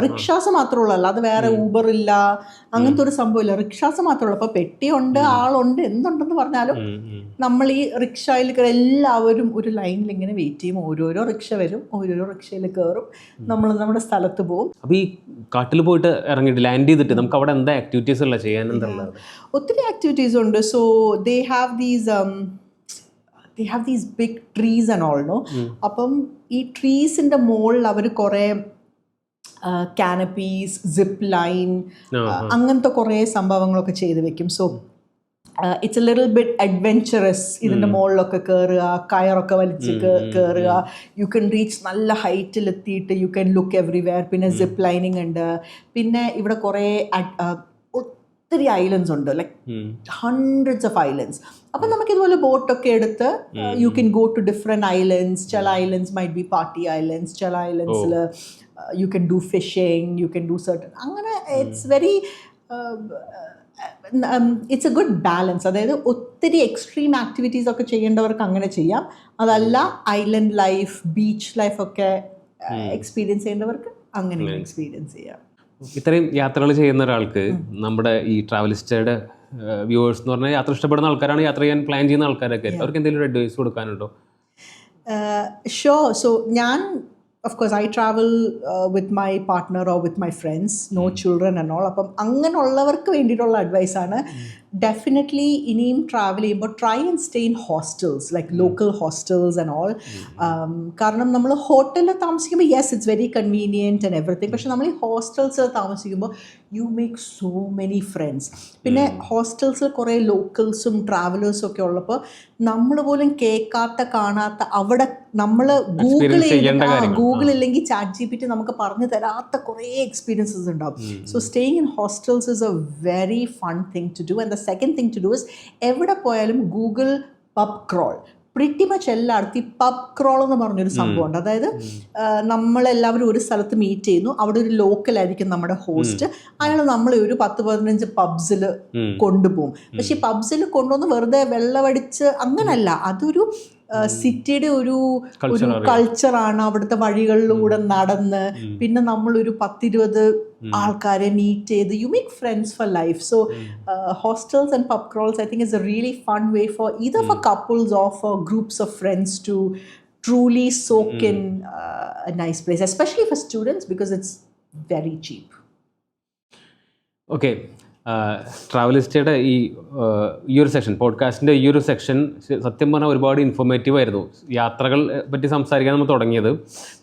റിക്ഷാസ് മാത്രമേ ഉള്ളൂ, അല്ലാതെ വേറെ ഊബർ ഇല്ല, അങ്ങനത്തെ ഒരു സംഭവമില്ല. റിക്ഷാസ് മാത്രമേ ഉള്ളൂ. അപ്പൊ പെട്ടിയുണ്ട്, ആളുണ്ട്, എന്തുണ്ടെന്ന് പറഞ്ഞാലും നമ്മൾ ഈ റിക്ഷയിൽ എല്ലാവരും ഒരു ലൈനിൽ ഇങ്ങനെ വെയിറ്റ് ചെയ്യും. ഓരോരോ റിക്ഷ വരും, ഓരോരോ റിക്ഷയിൽ കയറും, നമ്മൾ നമ്മുടെ സ്ഥലത്ത് പോകും. അപ്പൊ ഈ കാട്ടിൽ പോയിട്ട് ഇറങ്ങിയിട്ട് ലാൻഡ് ചെയ്തിട്ട് നമുക്ക് അവിടെ എന്താ ആക്ടിവിറ്റീസ് ഉള്ള ചെയ്യാൻ? ഒത്തിരി ആക്ടിവിറ്റീസ് ഉണ്ട്. So they have these big trees and all, no? അപ്പം ഈ ട്രീസിൻ്റെ മുകളിൽ അവർ കുറേ കാനപ്പീസ്, സിപ്പ് ലൈൻ, അങ്ങനത്തെ കുറേ സംഭവങ്ങളൊക്കെ ചെയ്ത് വെക്കും. So it's A little bit adventurous. ഇതിൻ്റെ മുകളിലൊക്കെ കയറുക, കയറൊക്കെ വലിച്ച് കയറുക. യു കെൻ റീച്ച് നല്ല ഹൈറ്റിലെത്തിയിട്ട് യു കെൻ ലുക്ക് എവറിവെയർ. പിന്നെ സിപ്പ് ലൈനിങ് ഉണ്ട്. പിന്നെ ഇവിടെ കുറേ ഒത്തിരി ഐലൻഡ്സ് ഉണ്ട്, ലൈക്ക് ഹൺഡ്രഡ്സ് ഓഫ് ഐലൻഡ്സ്. അപ്പം നമുക്കിതുപോലെ ബോട്ടൊക്കെ എടുത്ത് you can go to different islands. ചില islands might be party islands, ചില ഐലൻഡ്സിൽ you can do fishing, you can do certain. അങ്ങനെ it's very it's a good balance. അതായത് ഒത്തിരി എക്സ്ട്രീം ആക്ടിവിറ്റീസ് ഒക്കെ ചെയ്യേണ്ടവർക്ക് അങ്ങനെ ചെയ്യാം. അതല്ല ഐലൻഡ് ലൈഫ്, ബീച്ച് ലൈഫൊക്കെ എക്സ്പീരിയൻസ് ചെയ്യേണ്ടവർക്ക് അങ്ങനെ എക്സ്പീരിയൻസ് ചെയ്യാം. ഇത്രയും യാത്രകൾ ചെയ്യുന്ന ഒരാൾക്ക് നമ്മുടെ ഈ ട്രാവലിസ്റ്റയുടെ വ്യൂവേഴ്സ് എന്ന് പറഞ്ഞാൽ യാത്ര ഇഷ്ടപ്പെടുന്ന ആൾക്കാരാണ്, യാത്ര ചെയ്യാൻ പ്ലാൻ ചെയ്യുന്ന ആൾക്കാരൊക്കെ, അവർക്ക് എന്തെങ്കിലും ഒരു അഡ്വൈസ് കൊടുക്കാനുണ്ടോ? ഷുവർ. സോ ഞാൻ of course I travel with my partner or with my friends, no children and all. അപ്പം അങ്ങനെയുള്ളവർക്ക് വേണ്ടിയിട്ടുള്ള അഡ്വൈസാണ്, ഡെഫിനറ്റ്ലി ഇനിയും ട്രാവൽ ചെയ്യുമ്പോൾ try and stay in hostels, like local hostels and all. കാരണം നമ്മൾ ഹോട്ടലിൽ താമസിക്കുമ്പോൾ yes it's very convenient and everything, പക്ഷെ നമ്മൾ ഈ ഹോസ്റ്റൽസിൽ താമസിക്കുമ്പോൾ you make so many friends. പിന്നെ ഹോസ്റ്റൽസിൽ കുറേ ലോക്കൽസും ട്രാവലേഴ്സും ഒക്കെ ഉള്ളപ്പോൾ നമ്മൾ പോലും കേൾക്കാത്ത കാണാത്ത അവിടെ നമ്മൾ ഗൂഗിൾ ഇല്ലെങ്കിൽ ചാറ്റ് GPT നമുക്ക് പറഞ്ഞു തരാത്ത കുറേ എക്സ്പീരിയൻസസ് ഉണ്ടാവും. So staying in hostels is a very fun thing to do. And the second thing to do is എവിടെ പോയാലും Google pub crawl. Pretty much എല്ലായിടത്തും ഈ പബ് ക്രോൾ എന്ന് പറഞ്ഞൊരു സംഭവമുണ്ട്. അതായത് നമ്മളെല്ലാവരും ഒരു സ്ഥലത്ത് മീറ്റ് ചെയ്യുന്നു, അവിടെ ഒരു ലോക്കലായിരിക്കും നമ്മുടെ ഹോസ്റ്റ്. അയാൾ നമ്മളെ ഒരു 10-15 പബ്സിൽ കൊണ്ടുപോകും. പക്ഷെ ഈ പബ്സിൽ കൊണ്ടുവന്ന് വെറുതെ വെള്ളമടിച്ച് അങ്ങനല്ല, അതൊരു സിറ്റിയുടെ ഒരു കൾച്ചറാണ്. അവിടുത്തെ വഴികളിലൂടെ നടന്ന് പിന്നെ നമ്മളൊരു 10-20 ആൾക്കാരെ മീറ്റ് ചെയ്ത് you make friends for life. So hostels and pub crawls I think is a really fun way for either for couples or for groups of friends to truly soak in a nice place, especially for students because it's very cheap. Okay. ട്രാവലിസ്റ്റയുടെ ഈ ഒരു section, പോഡ്കാസ്റ്റിൻ്റെ ഈ ഒരു section സത്യം പറഞ്ഞാൽ ഒരുപാട് informative ആയിരുന്നു. യാത്രകൾ പറ്റി സംസാരിക്കാൻ നമ്മൾ തുടങ്ങിയത്,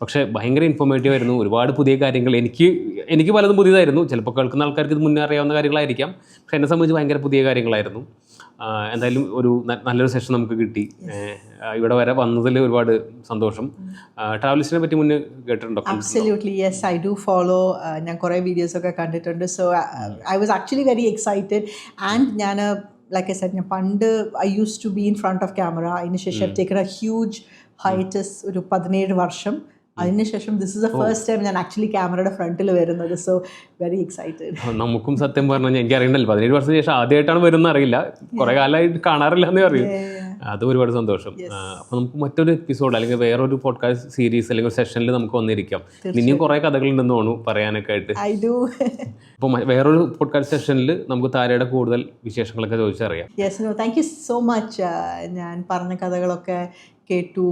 പക്ഷേ ഭയങ്കര ഇൻഫോർമേറ്റീവ് ആയിരുന്നു. ഒരുപാട് പുതിയ കാര്യങ്ങൾ എനിക്ക് പലതും പുതിയതായിരുന്നു. ചിലപ്പോൾ കേൾക്കുന്ന ആൾക്കാർക്ക് ഇത് മുന്നേ അറിയാവുന്ന കാര്യങ്ങളായിരിക്കാം, പക്ഷേ എന്നെ സംബന്ധിച്ച് ഭയങ്കര പുതിയ കാര്യങ്ങളായിരുന്നു. എന്തായാലും ഒരു നല്ലൊരു സെഷൻ നമുക്ക് കിട്ടി. ഇവിടെ വരെ വന്നതിൽ ഒരുപാട് സന്തോഷം. ട്രാവലിസ്റ്റിനെ പറ്റി മുന്നേ കേട്ടിട്ടുണ്ടോ? Absolutely, yes, I do follow. ഞാൻ കുറേ വീഡിയോസ് ഒക്കെ കണ്ടിട്ടുണ്ട്. So I was actually very excited. And ഞാൻ like I said, ഞാൻ പണ്ട് I used to be in front of camera. അതിനുശേഷം I've taken a huge hiatus ഒരു 17 വർഷം. അതിനുശേഷം this is the first time ഞാൻ ആക്ച്വലി ക്യാമറയുടെ ഫ്രണ്ടിൽ വരുന്നത്. So very excited. നമുക്കും സത്യം പറഞ്ഞാൽ എനിക്ക് അറിയണ്ടല്ലോ 17 വർഷത്തിന് ശേഷം ആദ്യമായിട്ടാണ് വരുന്നത് അറിയില്ല, കുറെ കാലമായിട്ട് കാണാറില്ല എന്നേ അറിയും. അത് ഒരുപാട് സന്തോഷം. അപ്പോൾ നമുക്ക് മറ്റൊരു എപ്പിസോഡ് അല്ലെങ്കിൽ വേറൊരു പോഡ്കാസ്റ്റ് സീരീസ് അല്ലെങ്കിൽ സെഷനിൽ നമുക്ക് വന്നിരിക്കാം. ഇനിയും കുറേ കഥകളുണ്ടെന്ന് തോന്നുന്നു പറയാനൊക്കെ ആയിട്ട്. അപ്പോൾ വേറൊരു പോഡ്കാസ്റ്റ് സെഷനിൽ നമുക്ക് താരയുടെ കൂടുതൽ വിശേഷങ്ങളൊക്കെ ചോദിച്ചറിയാം. Yes, no thank you so much. ഞാൻ പറഞ്ഞ കഥകളൊക്കെ കേട്ടു.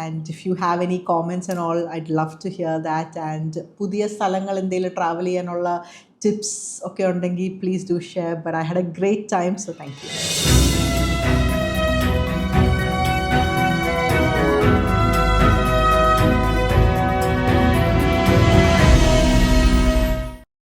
And if you have any comments and all, I'd love to hear that. And പുതിയ സ്ഥലങ്ങൾ എന്തെങ്കിലും ട്രാവൽ ചെയ്യാനുള്ള ടിപ്സ് ഒക്കെ ഉണ്ടെങ്കിൽ please do share. But I had a great time, so thank U.